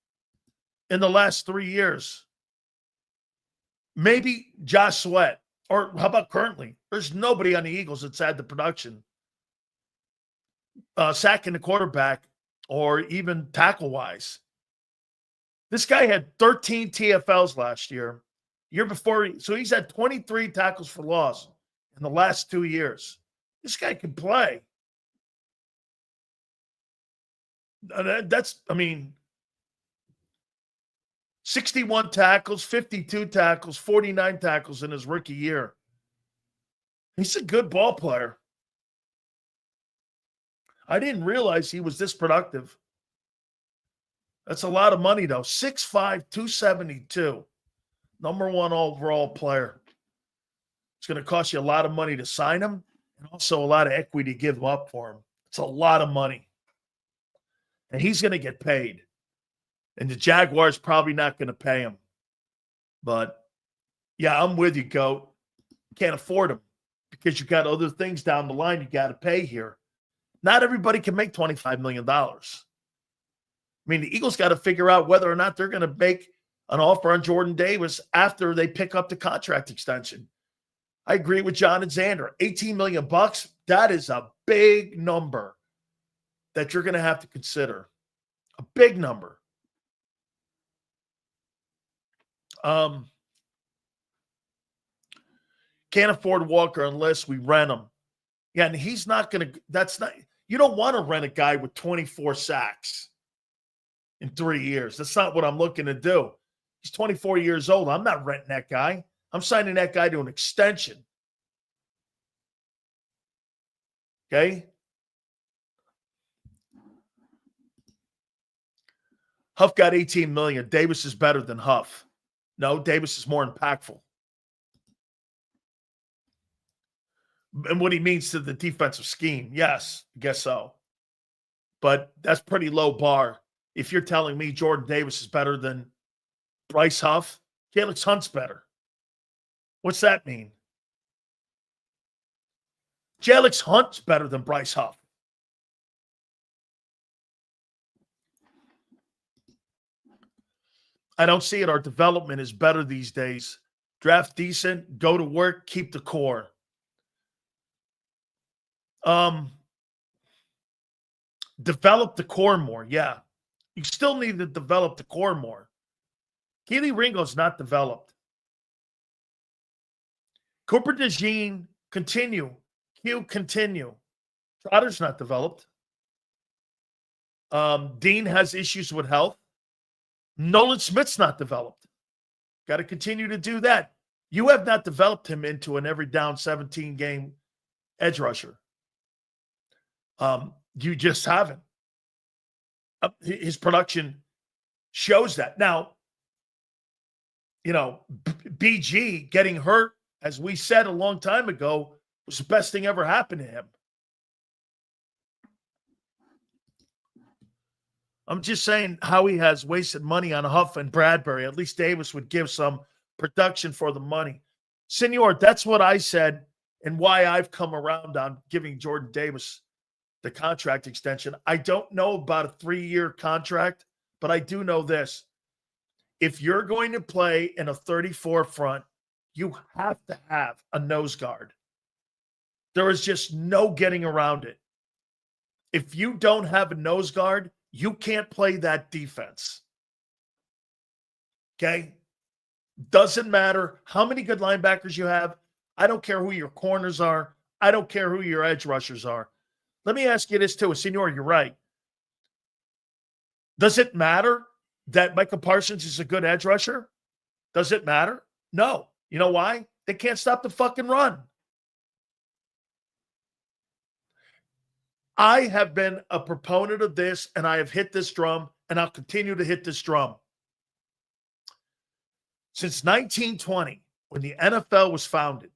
in the last 3 years. Maybe Josh Sweat. Or how about currently? There's nobody on the Eagles that's had the production. Sacking the quarterback or even tackle-wise. This guy had 13 TFLs last year. Year before, so he's had 23 tackles for loss in the last 2 years. This guy can play. That's, I mean, 61 tackles, 52 tackles, 49 tackles in his rookie year. He's a good ball player. I didn't realize he was this productive. That's a lot of money, though. 6'5", 272. Number one overall player. It's going to cost you a lot of money to sign him and also a lot of equity to give up for him. It's a lot of money. And he's going to get paid. And the Jaguars probably not going to pay him. But, yeah, I'm with you, Goat. Can't afford him because you got other things down the line you got to pay here. Not everybody can make $25 million. I mean, the Eagles got to figure out whether or not they're going to make an offer on Jordan Davis after they pick up the contract extension. I agree with John and Xander. $18 million, that is a big number that you're going to have to consider. A big number. Can't afford Walker unless we rent him. Yeah, and he's not going to – that's not – you don't want to rent a guy with 24 sacks in 3 years. That's not what I'm looking to do. He's 24 years old. I'm not renting that guy. I'm signing that guy to an extension. Okay? Huff got $18 million. Davis is better than Huff. No, Davis is more impactful. And what he means to the defensive scheme, yes, I guess so. But that's pretty low bar. If you're telling me Jordan Davis is better than Bryce Huff, Alex Hunt's better. What's that mean? Alex Hunt's better than Bryce Huff. I don't see it. Our development is better these days. Draft decent, go to work, keep the core. Develop the core more. Yeah. You still need to develop the core more. Keely Ringo's not developed. Cooper DeJean, continue. Q, continue. Trotter's not developed. Dean has issues with health. Nolan Smith's not developed. Got to continue to do that. You have not developed him into an every down 17-game edge rusher. You just haven't. His production shows that. Now, BG getting hurt, as we said a long time ago, was the best thing ever happened to him. I'm just saying Howie has wasted money on Huff and Bradbury. At least Davis would give some production for the money. Senor, that's what I said and why I've come around on giving Jordan Davis the contract extension. I don't know about a 3-year contract, but I do know this. If you're going to play in a 34 front, you have to have a nose guard. There is just no getting around it. If you don't have a nose guard, you can't play that defense. Okay? Doesn't matter how many good linebackers you have. I don't care who your corners are. I don't care who your edge rushers are. Let me ask you this too. Senor, you're right. Does it matter that Michael Parsons is a good edge rusher? Does it matter? No. You know why? They can't stop the fucking run. I have been a proponent of this, and I have hit this drum, and I'll continue to hit this drum. Since 1920, when the NFL was founded,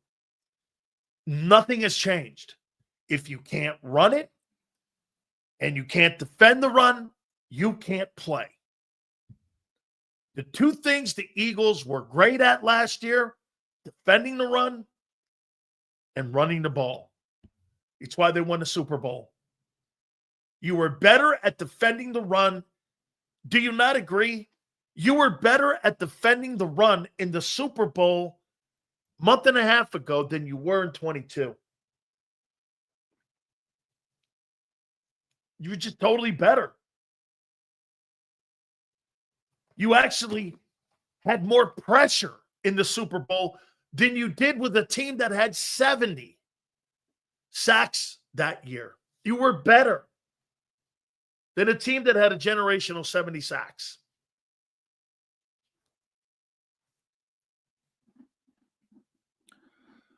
nothing has changed. If you can't run it and you can't defend the run, you can't play. The two things the Eagles were great at last year, defending the run and running the ball. It's why they won the Super Bowl. You were better at defending the run. Do you not agree? You were better at defending the run in the Super Bowl a month and a half ago than you were in 22. You were just totally better. You actually had more pressure in the Super Bowl than you did with a team that had 70 sacks that year. You were better than a team that had a generational 70 sacks.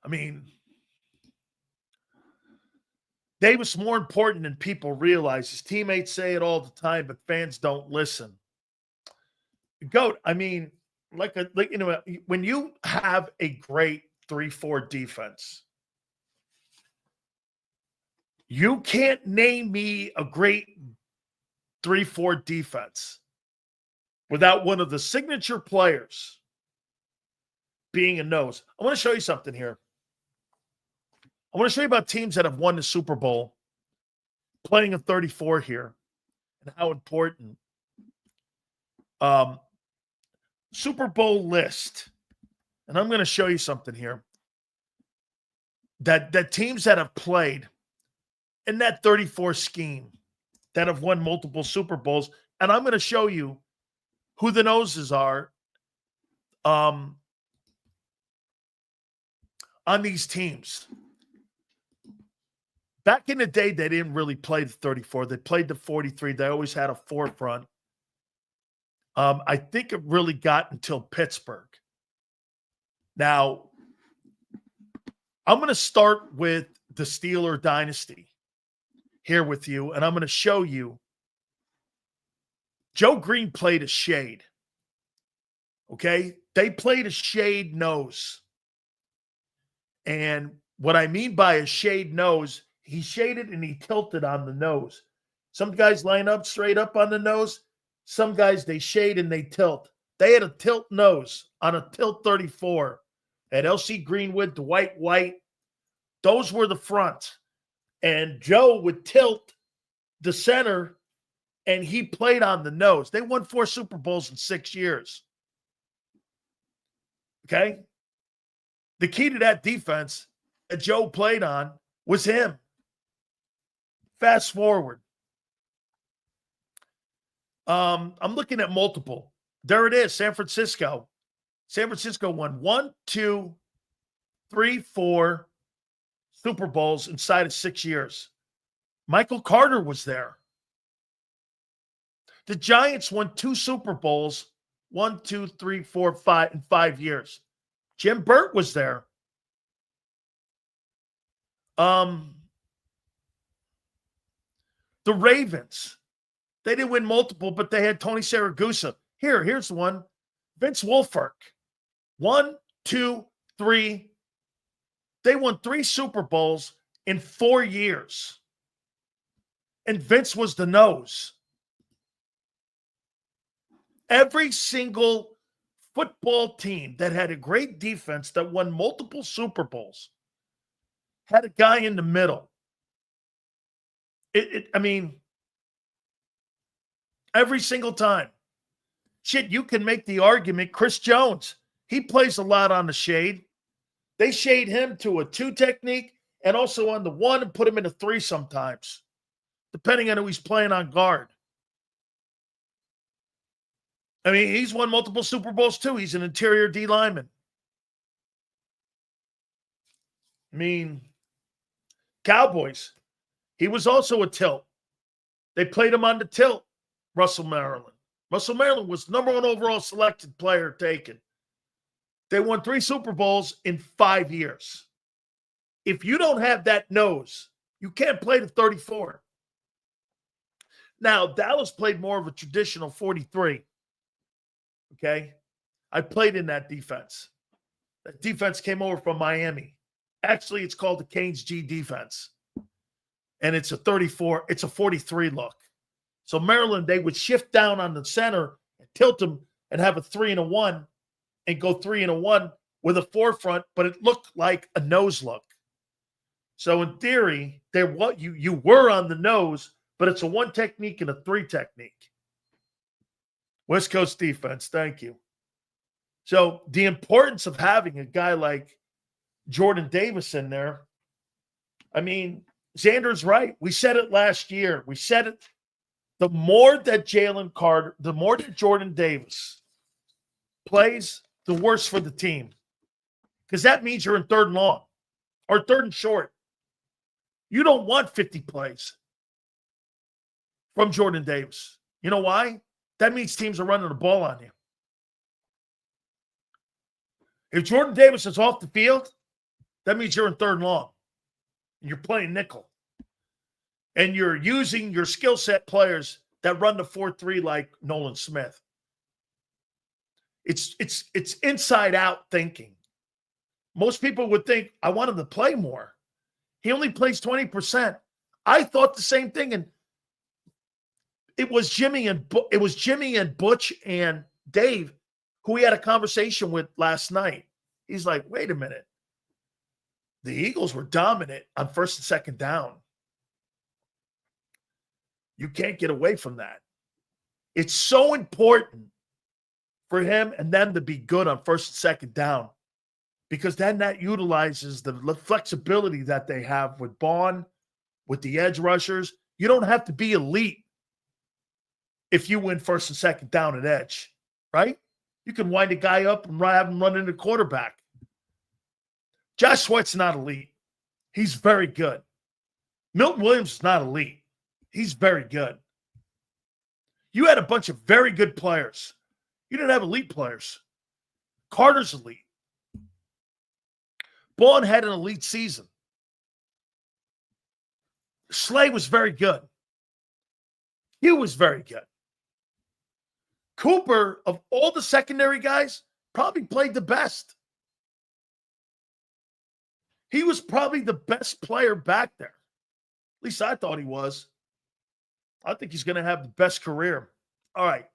I mean, Davis more important than people realize. His teammates say it all the time, but fans don't listen. Goat, I mean, when you have a great 3-4 defense, you can't name me a great 3-4 defense without one of the signature players being a nose. I want to show you something here. I want to show you about teams that have won the Super Bowl playing a 34 here and how important. Super Bowl list. And I'm going to show you something here. That teams that have played in that 34 scheme that have won multiple Super Bowls. And I'm going to show you who the noses are on these teams. Back in the day, they didn't really play the 34. They played the 43. They always had a forefront. I think it really got until Pittsburgh. Now, I'm going to start with the Steeler dynasty here with you, and I'm going to show you Joe Green played a shade. Okay? They played a shade nose. And what I mean by a shade nose, he shaded and he tilted on the nose. Some guys line up straight up on the nose. Some guys, they shade and they tilt. They had a tilt nose on a tilt 34. At L.C. Greenwood, Dwight White. Those were the front. And Joe would tilt the center, and he played on the nose. They won 4 Super Bowls in 6 years. Okay? The key to that defense that Joe played on was him. Fast forward. I'm looking at multiple. There it is, San Francisco. San Francisco won 1, 2, 3, 4 Super Bowls inside of 6 years. Michael Carter was there. The Giants won 2 Super Bowls, 1, 2, 3, 4, 5 in 5 years. Jim Burt was there. The Ravens. They didn't win multiple, but they had Tony Saragusa. Here's the one. Vince Wilfork. 1, 2, 3. They won 3 Super Bowls in 4 years. And Vince was the nose. Every single football team that had a great defense that won multiple Super Bowls had a guy in the middle. I mean, every single time. Shit, you can make the argument. Chris Jones, he plays a lot on the shade. They shade him to a 2 technique and also on the 1 and put him in a 3 sometimes, depending on who he's playing on guard. I mean, he's won multiple Super Bowls too. He's an interior D lineman. I mean, Cowboys, he was also a tilt. They played him on the tilt, Russell Maryland. Russell Maryland was number 1 overall selected player taken. They won 3 Super Bowls in 5 years. If you don't have that nose, you can't play the 34. Now, Dallas played more of a traditional 43. Okay? I played in that defense. That defense came over from Miami. Actually, it's called the Canes G defense. And it's a 34, it's a 43 look. So Maryland, they would shift down on the center and tilt them and have a 3 and a 1 and go 3 and a 1 with a forefront, but it looked like a nose look. So in theory, you were on the nose, but it's a 1 technique and a 3 technique. West Coast defense, thank you. So the importance of having a guy like Jordan Davis in there, I mean, Xander's right. We said it last year. We said it. The more that Jalen Carter, the more that Jordan Davis plays, the worse for the team. Because that means you're in 3rd and long or 3rd and short. You don't want 50 plays from Jordan Davis. You know why? That means teams are running the ball on you. If Jordan Davis is off the field, that means you're in 3rd and long. And you're playing nickel. And you're using your skill set players that run the 4-3 like Nolan Smith. It's inside out thinking. Most people would think, I want him to play more. He only plays 20%. I thought the same thing. And it was Jimmy and Butch and Dave who we had a conversation with last night. He's like, wait a minute. The Eagles were dominant on 1st and 2nd down. You can't get away from that. It's so important for him and them to be good on 1st and 2nd down because then that utilizes the flexibility that they have with Bond, with the edge rushers. You don't have to be elite if you win 1st and 2nd down at edge, right? You can wind a guy up and have him run into the quarterback. Josh Sweat's not elite. He's very good. Milton Williams is not elite. He's very good. You had a bunch of very good players. You didn't have elite players. Carter's elite. Bond had an elite season. Slay was very good. He was very good. Cooper, of all the secondary guys, probably played the best. He was probably the best player back there. At least I thought he was. I think he's going to have the best career. All right.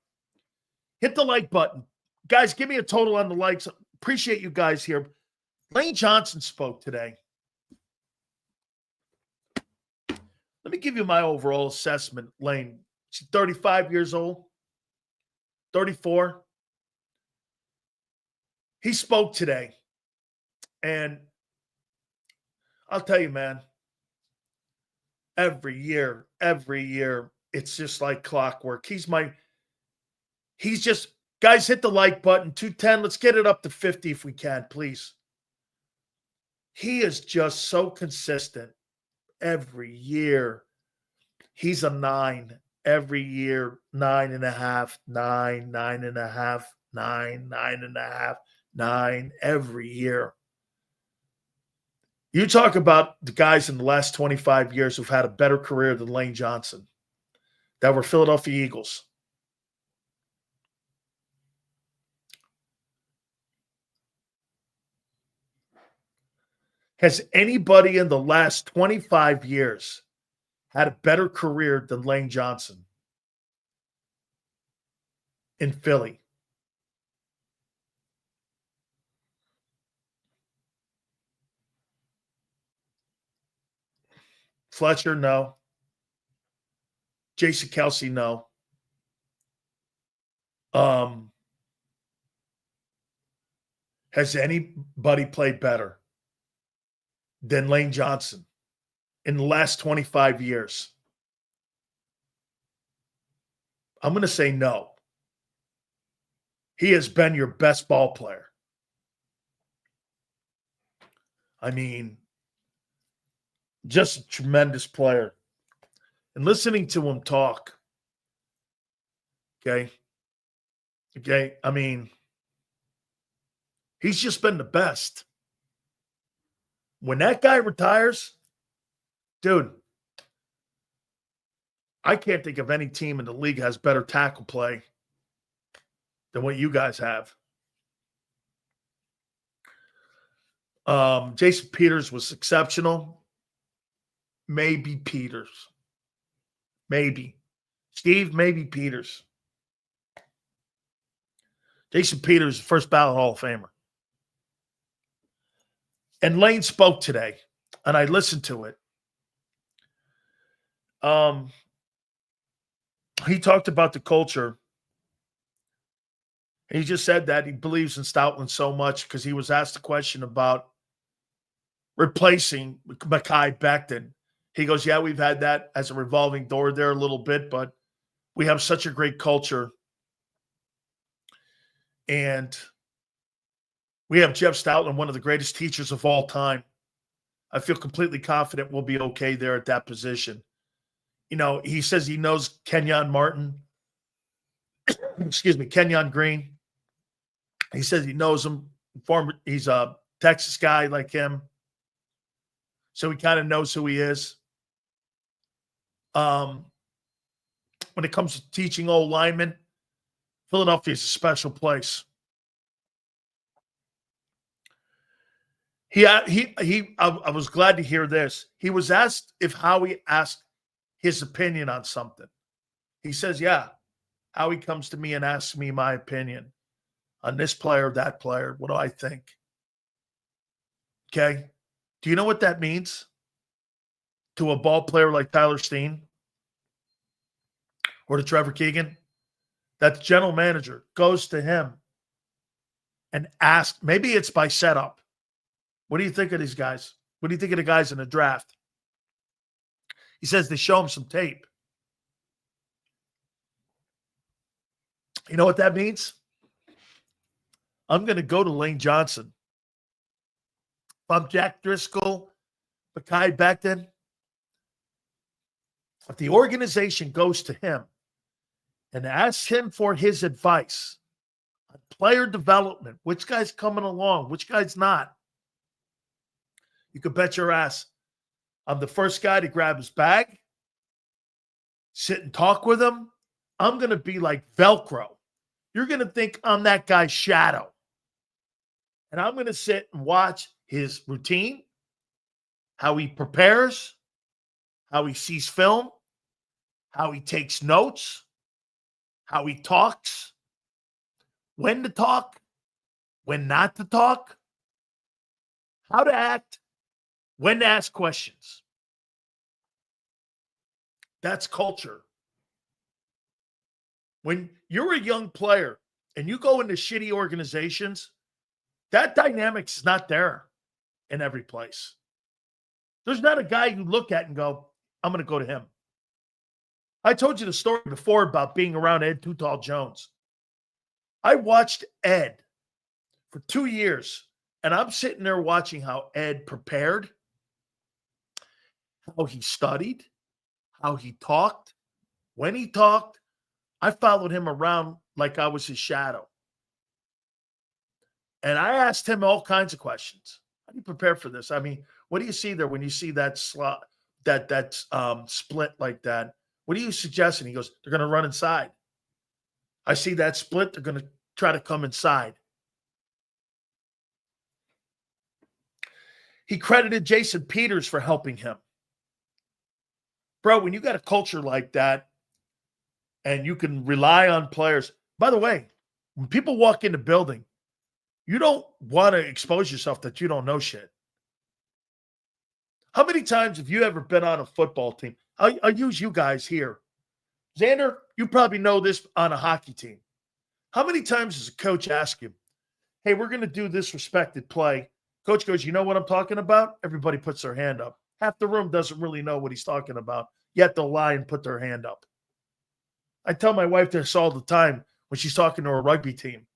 Hit the like button. Guys, give me a total on the likes. Appreciate you guys here. Lane Johnson spoke today. Let me give you my overall assessment, Lane. She's 35 years old. 34. He spoke today. And I'll tell you, man, every year, it's just like clockwork. He's just, guys, hit the like button, 210. Let's get it up to 50 if we can, please. He is just so consistent every year. He's a 9 every year, 9.5, 9, 9.5, 9, 9.5, 9 every year. You talk about the guys in the last 25 years who've had a better career than Lane Johnson that were Philadelphia Eagles. Has anybody in the last 25 years had a better career than Lane Johnson in Philly? Fletcher, no. Jason Kelsey, no. Has anybody played better than Lane Johnson in the last 25 years? I'm going to say no. He has been your best ball player. I mean, just a tremendous player. And listening to him talk, okay, I mean, he's just been the best. When that guy retires, dude, I can't think of any team in the league has better tackle play than what you guys have. Jason Peters was exceptional. Maybe Peters. Maybe. Steve, maybe Peters. Jason Peters, first ballot Hall of Famer. And Lane spoke today, and I listened to it. He talked about the culture. He just said that he believes in Stoutland so much because he was asked a question about replacing Mekhi Becton. He goes, yeah, we've had that as a revolving door there a little bit, but we have such a great culture. And we have Jeff Stoutland, one of the greatest teachers of all time. I feel completely confident we'll be okay there at that position. You know, he says he knows Kenyon Martin. Kenyon Green. He says he knows him. He's a Texas guy like him. So he kind of knows who he is. When it comes to teaching old linemen, Philadelphia is a special place. I was glad to hear this. He was asked if Howie asked his opinion on something. He says, yeah, Howie comes to me and asks me my opinion on this player, that player. What do I think? Okay. Do you know what that means to a ball player like Tyler Steen or to Trevor Keegan? That the general manager goes to him and asks, maybe it's by setup. What do you think of these guys? What do you think of the guys in the draft? He says they show him some tape. You know what that means? I'm going to go to Lane Johnson. If I'm Jack Driscoll, Mekhi Becton, if the organization goes to him and asks him for his advice on player development, which guy's coming along, which guy's not, you could bet your ass I'm the first guy to grab his bag, sit and talk with him. I'm going to be like Velcro. You're going to think I'm that guy's shadow. And I'm going to sit and watch his routine, how he prepares, how he sees film, how he takes notes, how he talks, when to talk, when not to talk, how to act, when to ask questions. That's culture. When you're a young player and you go into shitty organizations, that dynamic's not there in every place. There's not a guy you look at and go, I'm going to go to him. I told you the story before about being around Ed Too Tall Jones. I watched Ed for 2 years, and I'm sitting there watching how Ed prepared, how he studied, how he talked, when he talked. I followed him around like I was his shadow. And I asked him all kinds of questions. How do you prepare for this? I mean, what do you see there when you see that slot, that split like that? What are you suggesting? He goes, they're going to run inside. I see that split. They're going to try to come inside. He credited Jason Peters for helping him. Bro, when you got a culture like that and you can rely on players, by the way, when people walk in the building, you don't want to expose yourself that you don't know shit. How many times have you ever been on a football team? I'll use you guys here. Xander, you probably know this on a hockey team. How many times does a coach ask you, hey, we're going to do this respected play? Coach goes, you know what I'm talking about? Everybody puts their hand up. Half the room doesn't really know what he's talking about, yet they'll lie and put their hand up. I tell my wife this all the time when she's talking to her rugby team.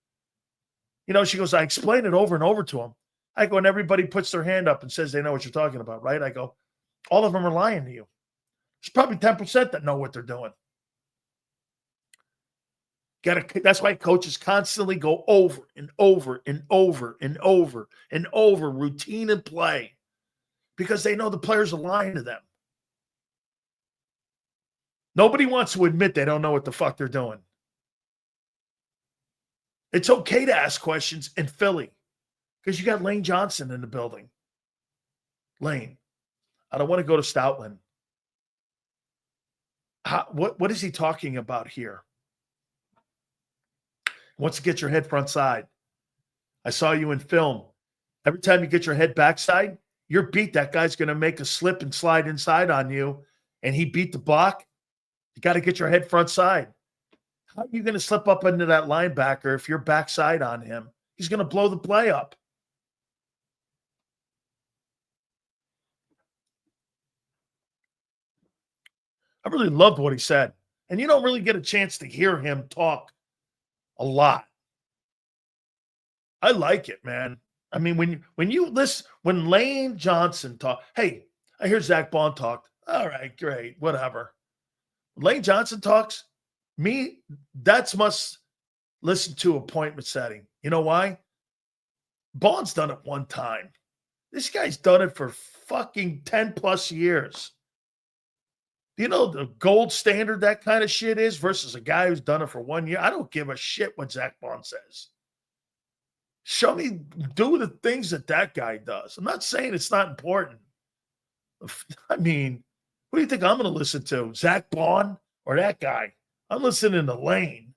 You know, she goes, I explain it over and over to them. I go, and everybody puts their hand up and says they know what you're talking about, right? I go, all of them are lying to you. There's probably 10% that know what they're doing. That's why coaches constantly go over and over and over and over and over routine and play, because they know the players are lying to them. Nobody wants to admit they don't know what the fuck they're doing. It's okay to ask questions in Philly because you got Lane Johnson in the building. Lane, I don't want to go to Stoutland. What is he talking about here? He wants to get your head front side. I saw you in film. Every time you get your head backside, you're beat. That guy's going to make a slip and slide inside on you, and he beat the block. You got to get your head front side. How are you going to slip up into that linebacker if you're backside on him? He's going to blow the play up. I really loved what he said. And you don't really get a chance to hear him talk a lot. I like it, man. I mean, when you listen, when Lane Johnson talk, hey, I hear Zach Bond talk. All right, great, whatever. Lane Johnson talks, that's must listen to appointment setting. You know why? Bond's done it one time. This guy's done it for fucking 10 plus years. Do you know the gold standard that kind of shit is versus a guy who's done it for 1 year? I don't give a shit what Zach Bond says. Show me, do the things that guy does. I'm not saying it's not important. I mean, who do you think I'm going to listen to? Zach Bond or that guy? I'm listening to Lane.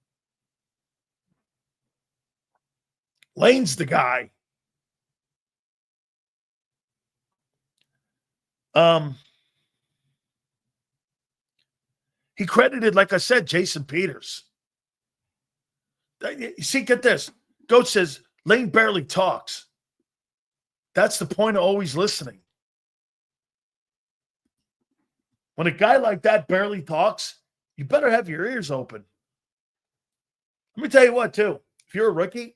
Lane's the guy. He credited, like I said, Jason Peters. You see, get this. Goat says, Lane barely talks. That's the point of always listening. When a guy like that barely talks, you better have your ears open. Let me tell you what, too. If you're a rookie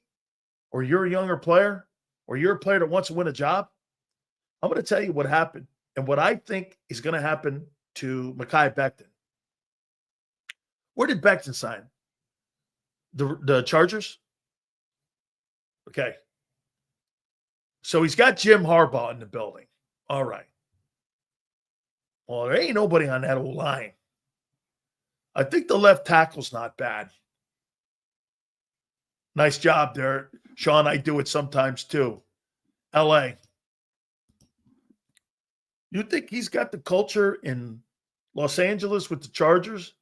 or you're a younger player or you're a player that wants to win a job, I'm going to tell you what happened and what I think is going to happen to Mekhi Becton. Where did Becton sign? The Chargers? Okay. So he's got Jim Harbaugh in the building. All right. Well, there ain't nobody on that old line. I think the left tackle's not bad. Nice job there, Sean. I do it sometimes too. LA. You think he's got the culture in Los Angeles with the Chargers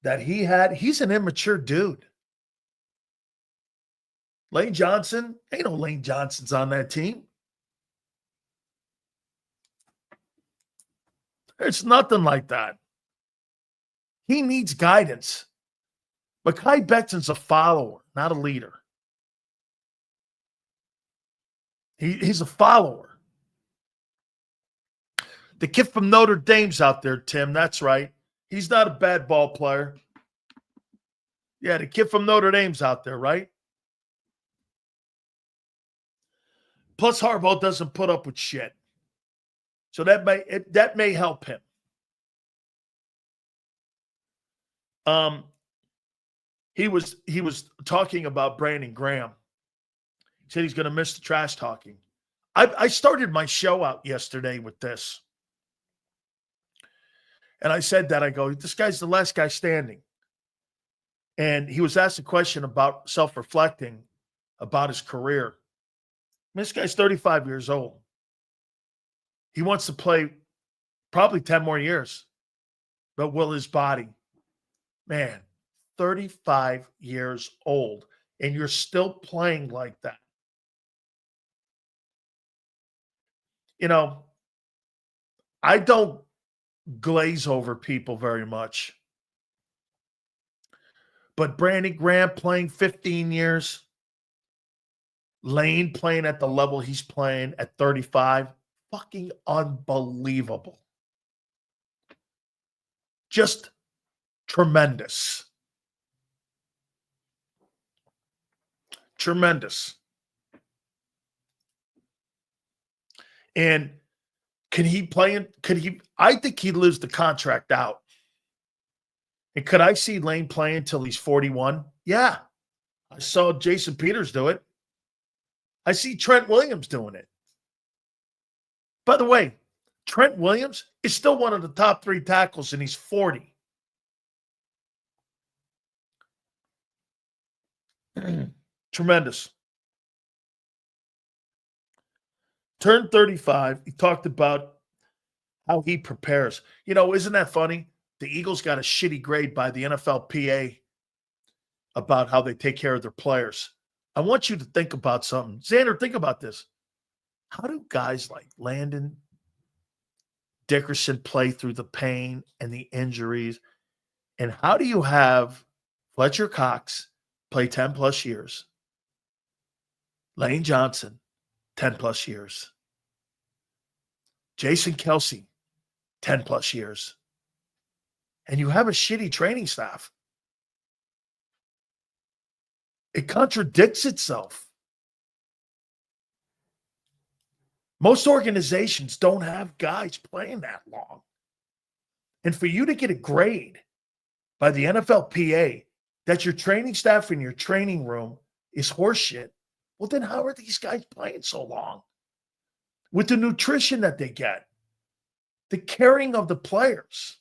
that he had? He's an immature dude. Lane Johnson, ain't no Lane Johnsons on that team. It's nothing like that. He needs guidance. Mekhi Becton's a follower, not a leader. He's a follower. The kid from Notre Dame's out there, Tim. That's right. He's not a bad ball player. Yeah, the kid from Notre Dame's out there, right? Plus, Harbaugh doesn't put up with shit. So that may help him. He was talking about Brandon Graham. He said he's going to miss the trash talking. I started my show out yesterday with this. And I said that, I go, this guy's the last guy standing. And he was asked a question about self-reflecting about his career. This guy's 35 years old. He wants to play probably 10 more years. But will his body? Man, 35 years old, and you're still playing like that. You know, I don't glaze over people very much. But Brandon Graham playing 15 years, Lane playing at the level he's playing at 35, fucking unbelievable. Just tremendous. Tremendous. And can he play in? I think he lives the contract out. And could I see Lane playing until he's 41? Yeah. I saw Jason Peters do it. I see Trent Williams doing it. By the way, Trent Williams is still one of the top 3 tackles, and he's 40. Tremendous. Turned 35. He talked about how he prepares. You know, isn't that funny? The Eagles got a shitty grade by the NFLPA about how they take care of their players. I want you to think about something. Xander, think about this. How do guys like Landon Dickerson play through the pain and the injuries? And how do you have Fletcher Cox play 10 plus years? Lane Johnson, 10 plus years. Jason Kelsey, 10 plus years. And you have a shitty training staff. It contradicts itself. Most organizations don't have guys playing that long. And for you to get a grade by the NFLPA that your training staff in your training room is horseshit, well, then how are these guys playing so long? With the nutrition that they get, the caring of the players.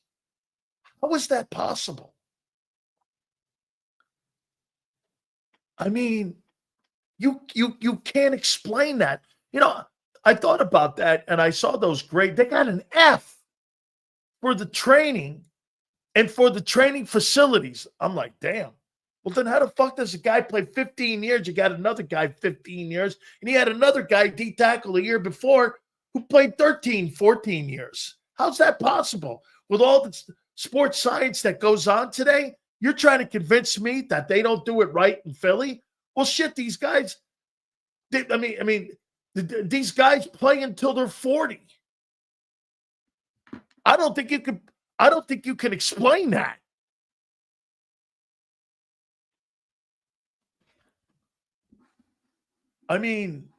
How is that possible? I mean, you can't explain that. You know, I thought about that and I saw those grades. They got an F for the training and for the training facilities. I'm like, damn. Well, then how the fuck does a guy play 15 years? You got another guy 15 years, and he had another guy D-tackle a year before who played 13, 14 years. How's that possible? With all the sports science that goes on today, you're trying to convince me that they don't do it right in Philly? Well, shit, these guys, these guys play until they're 40. I don't think you can explain that. I mean,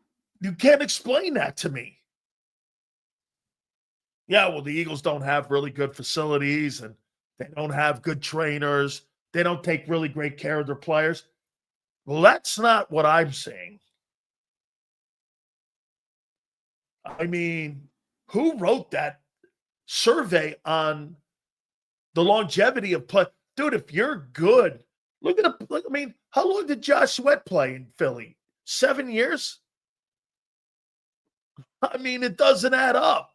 you can't explain that to me. Yeah, well, the Eagles don't have really good facilities and they don't have good trainers. They don't take really great care of their players. Well, that's not what I'm saying. I mean, who wrote that survey on the longevity of play? Dude, if you're good, how long did Josh Sweat play in Philly? 7 years? I mean, it doesn't add up.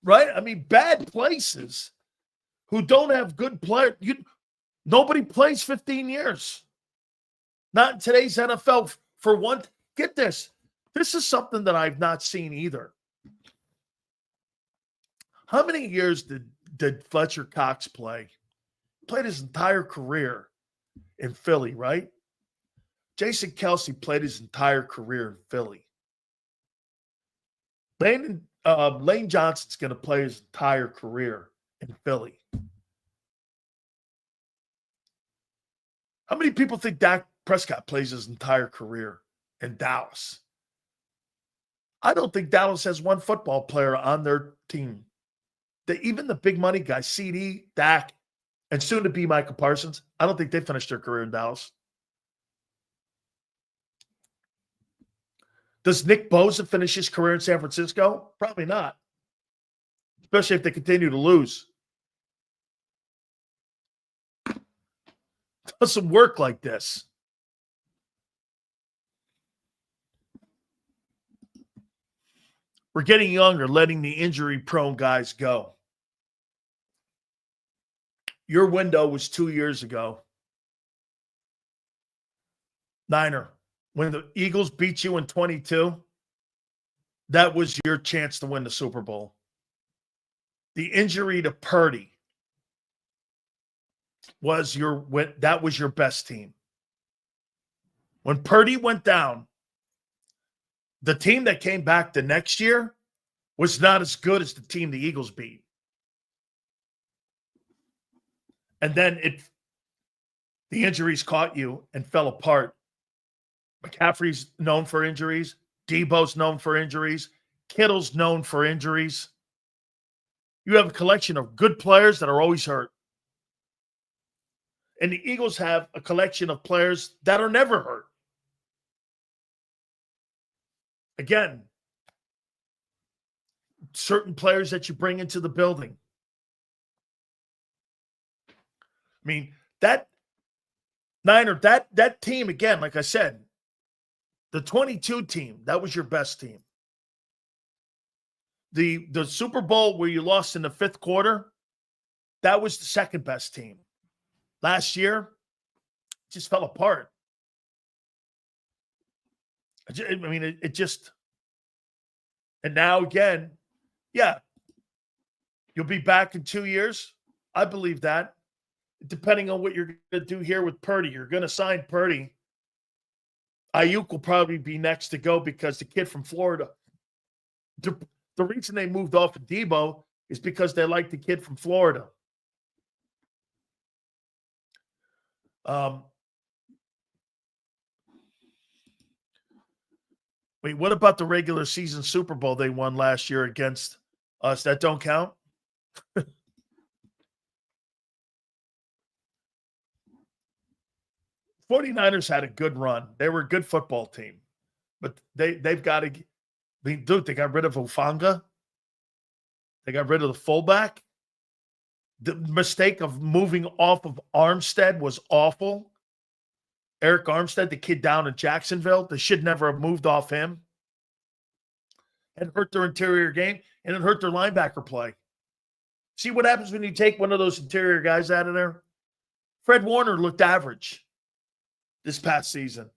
Right? I mean, bad places who don't have good players. Nobody plays 15 years. Not in today's NFL. For one, get this. This is something that I've not seen either. How many years did Fletcher Cox play? Played his entire career in Philly, right? Jason Kelsey played his entire career in Philly. Lane Johnson's going to play his entire career in Philly. How many people think Dak Prescott plays his entire career in Dallas? I don't think Dallas has one football player on their team. Even the big money guys, CD, Dak, and soon to be Michael Parsons, I don't think they finished their career in Dallas. Does Nick Bosa finish his career in San Francisco? Probably not. Especially if they continue to lose. It doesn't work like this. We're getting younger, letting the injury-prone guys go. Your window was 2 years ago. Niner, when the Eagles beat you in 22, that was your chance to win the Super Bowl. The injury to Purdy was your best team. When Purdy went down, the team that came back the next year was not as good as the team the Eagles beat. And then the injuries caught you and fell apart. McCaffrey's known for injuries. Debo's known for injuries. Kittle's known for injuries. You have a collection of good players that are always hurt. And the Eagles have a collection of players that are never hurt. Again, certain players that you bring into the building. I mean, that Niner, that team, again, like I said, the 22 team, that was your best team. The Super Bowl where you lost in the fifth quarter, that was the second best team. Last year, it just fell apart. It just, and now again, yeah, you'll be back in 2 years. I believe that. Depending on what you're going to do here with Purdy, you're going to sign Purdy. Ayuk will probably be next to go because the kid from Florida, the reason they moved off of Debo is because they like the kid from Florida. Wait, what about the regular season Super Bowl they won last year against us? That don't count? 49ers had a good run. They were a good football team. But they've got to – dude, they got rid of Hufanga. They got rid of the fullback. The mistake of moving off of Armstead was awful. Eric Armstead, the kid down in Jacksonville, they should never have moved off him. It hurt their interior game, and it hurt their linebacker play. See what happens when you take one of those interior guys out of there? Fred Warner looked average this past season.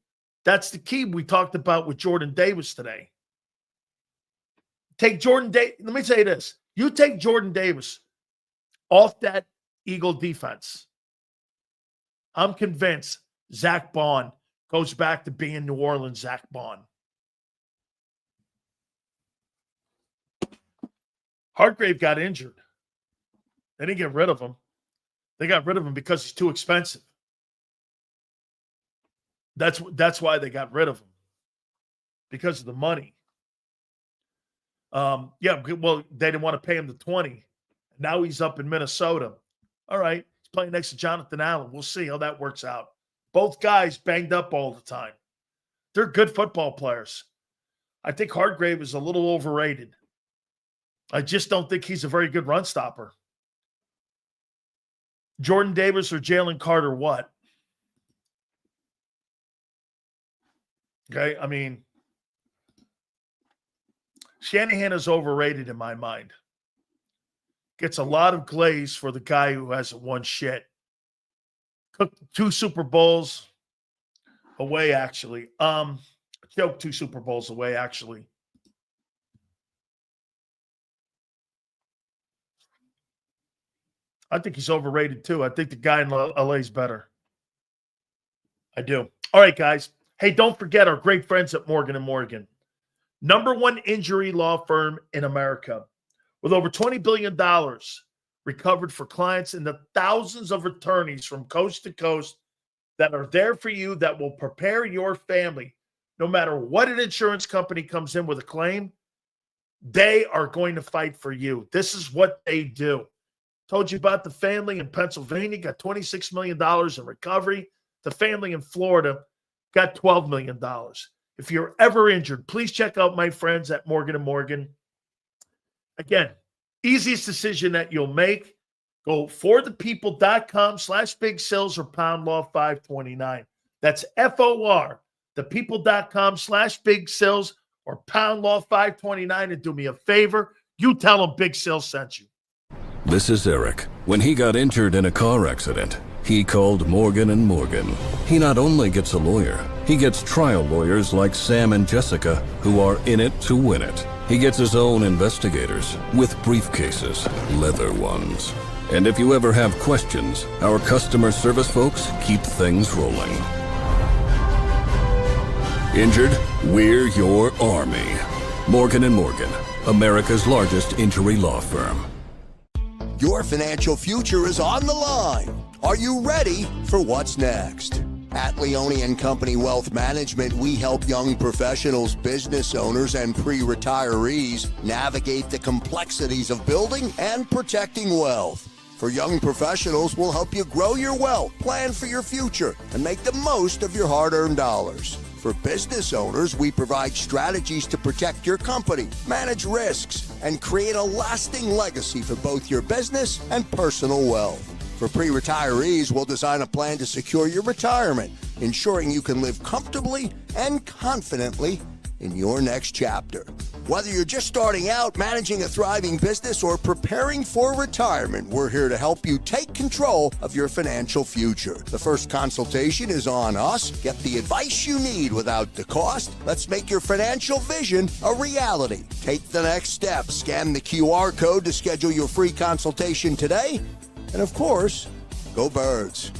That's the key we talked about with Jordan Davis today. Take Jordan Davis. Let me say this. You take Jordan Davis off that Eagle defense. I'm convinced Zach Bond goes back to being New Orleans Zach Bond. Hargrave got injured. They didn't get rid of him. They got rid of him because he's too expensive. That's why they got rid of him. Because of the money. Yeah, well, they didn't want to pay him the 20. Now he's up in Minnesota. All right. He's playing next to Jonathan Allen. We'll see how that works out. Both guys banged up all the time. They're good football players. I think Hargrave is a little overrated. I just don't think he's a very good run stopper. Jordan Davis or Jalen Carter, what? Okay, I mean, Shanahan is overrated in my mind. Gets a lot of glaze for the guy who hasn't won shit. Cooked 2 Super Bowls away, actually. Choked 2 Super Bowls away, actually. I think he's overrated, too. I think the guy in LA is better. I do. All right, guys. Hey, don't forget our great friends at Morgan & Morgan. #1 injury law firm in America. With over $20 billion recovered for clients and the thousands of attorneys from coast to coast that are there for you, that will prepare your family. No matter what an insurance company comes in with a claim, they are going to fight for you. This is what they do. Told you about the family in Pennsylvania, got $26 million in recovery. The family in Florida got $12 million. If you're ever injured, please check out my friends at Morgan & Morgan. Again, easiest decision that you'll make. Go forthepeople.com/big sales or pound law 529. That's FOR, thepeople.com/big sales or pound law 529 and do me a favor. You tell them Big Sil sent you. This is Eric. When he got injured in a car accident, he called Morgan & Morgan. He not only gets a lawyer, he gets trial lawyers like Sam and Jessica who are in it to win it. He gets his own investigators with briefcases, leather ones. And if you ever have questions, our customer service folks keep things rolling. Injured? We're your army. Morgan & Morgan, America's largest injury law firm. Your financial future is on the line. Are you ready for what's next? At Leone & Company Wealth Management, we help young professionals, business owners, and pre-retirees navigate the complexities of building and protecting wealth. For young professionals, we'll help you grow your wealth, plan for your future, and make the most of your hard-earned dollars. For business owners, we provide strategies to protect your company, manage risks, and create a lasting legacy for both your business and personal wealth. For pre-retirees, we'll design a plan to secure your retirement, ensuring you can live comfortably and confidently in your next chapter. Whether you're just starting out, managing a thriving business, or preparing for retirement, we're here to help you take control of your financial future. The first consultation is on us. Get the advice you need without the cost. Let's make your financial vision a reality. Take the next step. Scan the QR code to schedule your free consultation today. And of course, go Birds.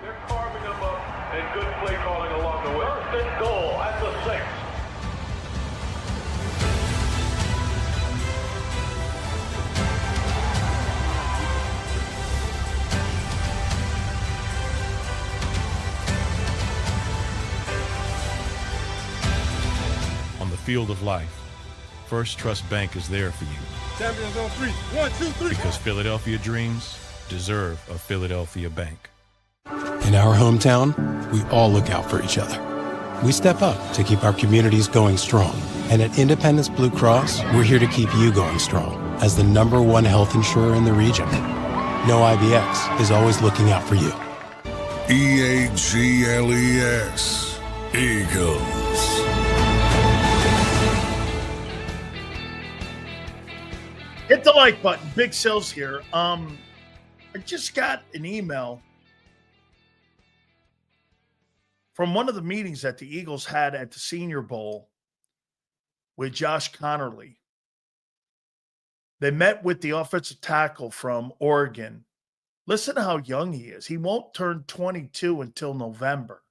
They're carving them up and good play calling along the way. First and goal at the 6. On the field of life, First Trust Bank is there for you Champions on 3. 1, 2, 3. because Philadelphia dreams deserve a Philadelphia bank. In our hometown, we all look out for each other. We step up to keep our communities going strong. And at Independence Blue Cross, we're here to keep you going strong as the #1 health insurer in the region. No IBX is always looking out for you. EAGLES. Eagles. Hit the like button. Big Sil's here. I just got an email from one of the meetings that the Eagles had at the Senior Bowl with Josh Connerly. They met with the offensive tackle from Oregon. Listen to how young he is. He won't turn 22 until November.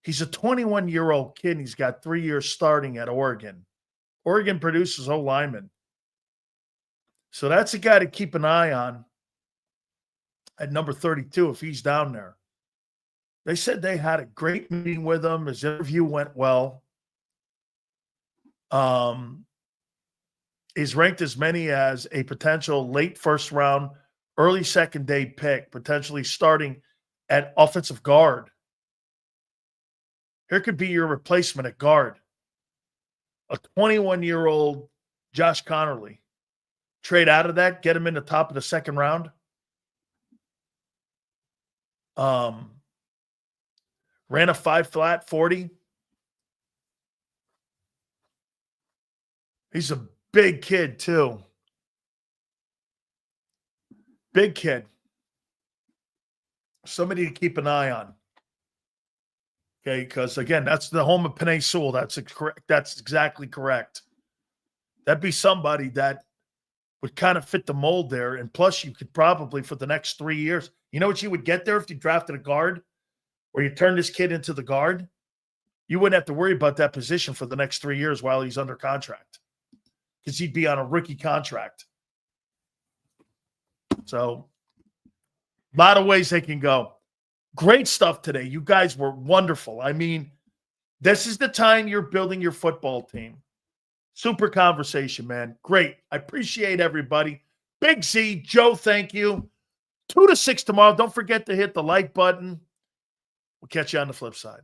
He's a 21-year-old kid, and he's got 3 years starting at Oregon. Oregon produces O-linemen. So that's a guy to keep an eye on at number 32 if he's down there. They said they had a great meeting with him. His interview went well. He's ranked as many as a potential late first round, early second day pick, potentially starting at offensive guard. Here could be your replacement at guard. A 21-year-old Josh Connerly. Trade out of that, get him in the top of the second round. Ran a 5 40. He's a big kid, too. Big kid. Somebody to keep an eye on. Okay, because, again, that's the home of Penei Sewell. That's exactly correct. That'd be somebody that would kind of fit the mold there. And plus, you could probably, for the next 3 years, you know what you would get there if you drafted a guard? Or you turn this kid into the guard? You wouldn't have to worry about that position for the next 3 years while he's under contract. Because he'd be on a rookie contract. So A lot of ways they can go. Great stuff today. You guys were wonderful. I mean, this is the time you're building your football team. Super conversation, man. Great. I appreciate everybody. Big Z, Joe, thank you. 2 to 6 tomorrow. Don't forget to hit the like button. We'll catch you on the flip side.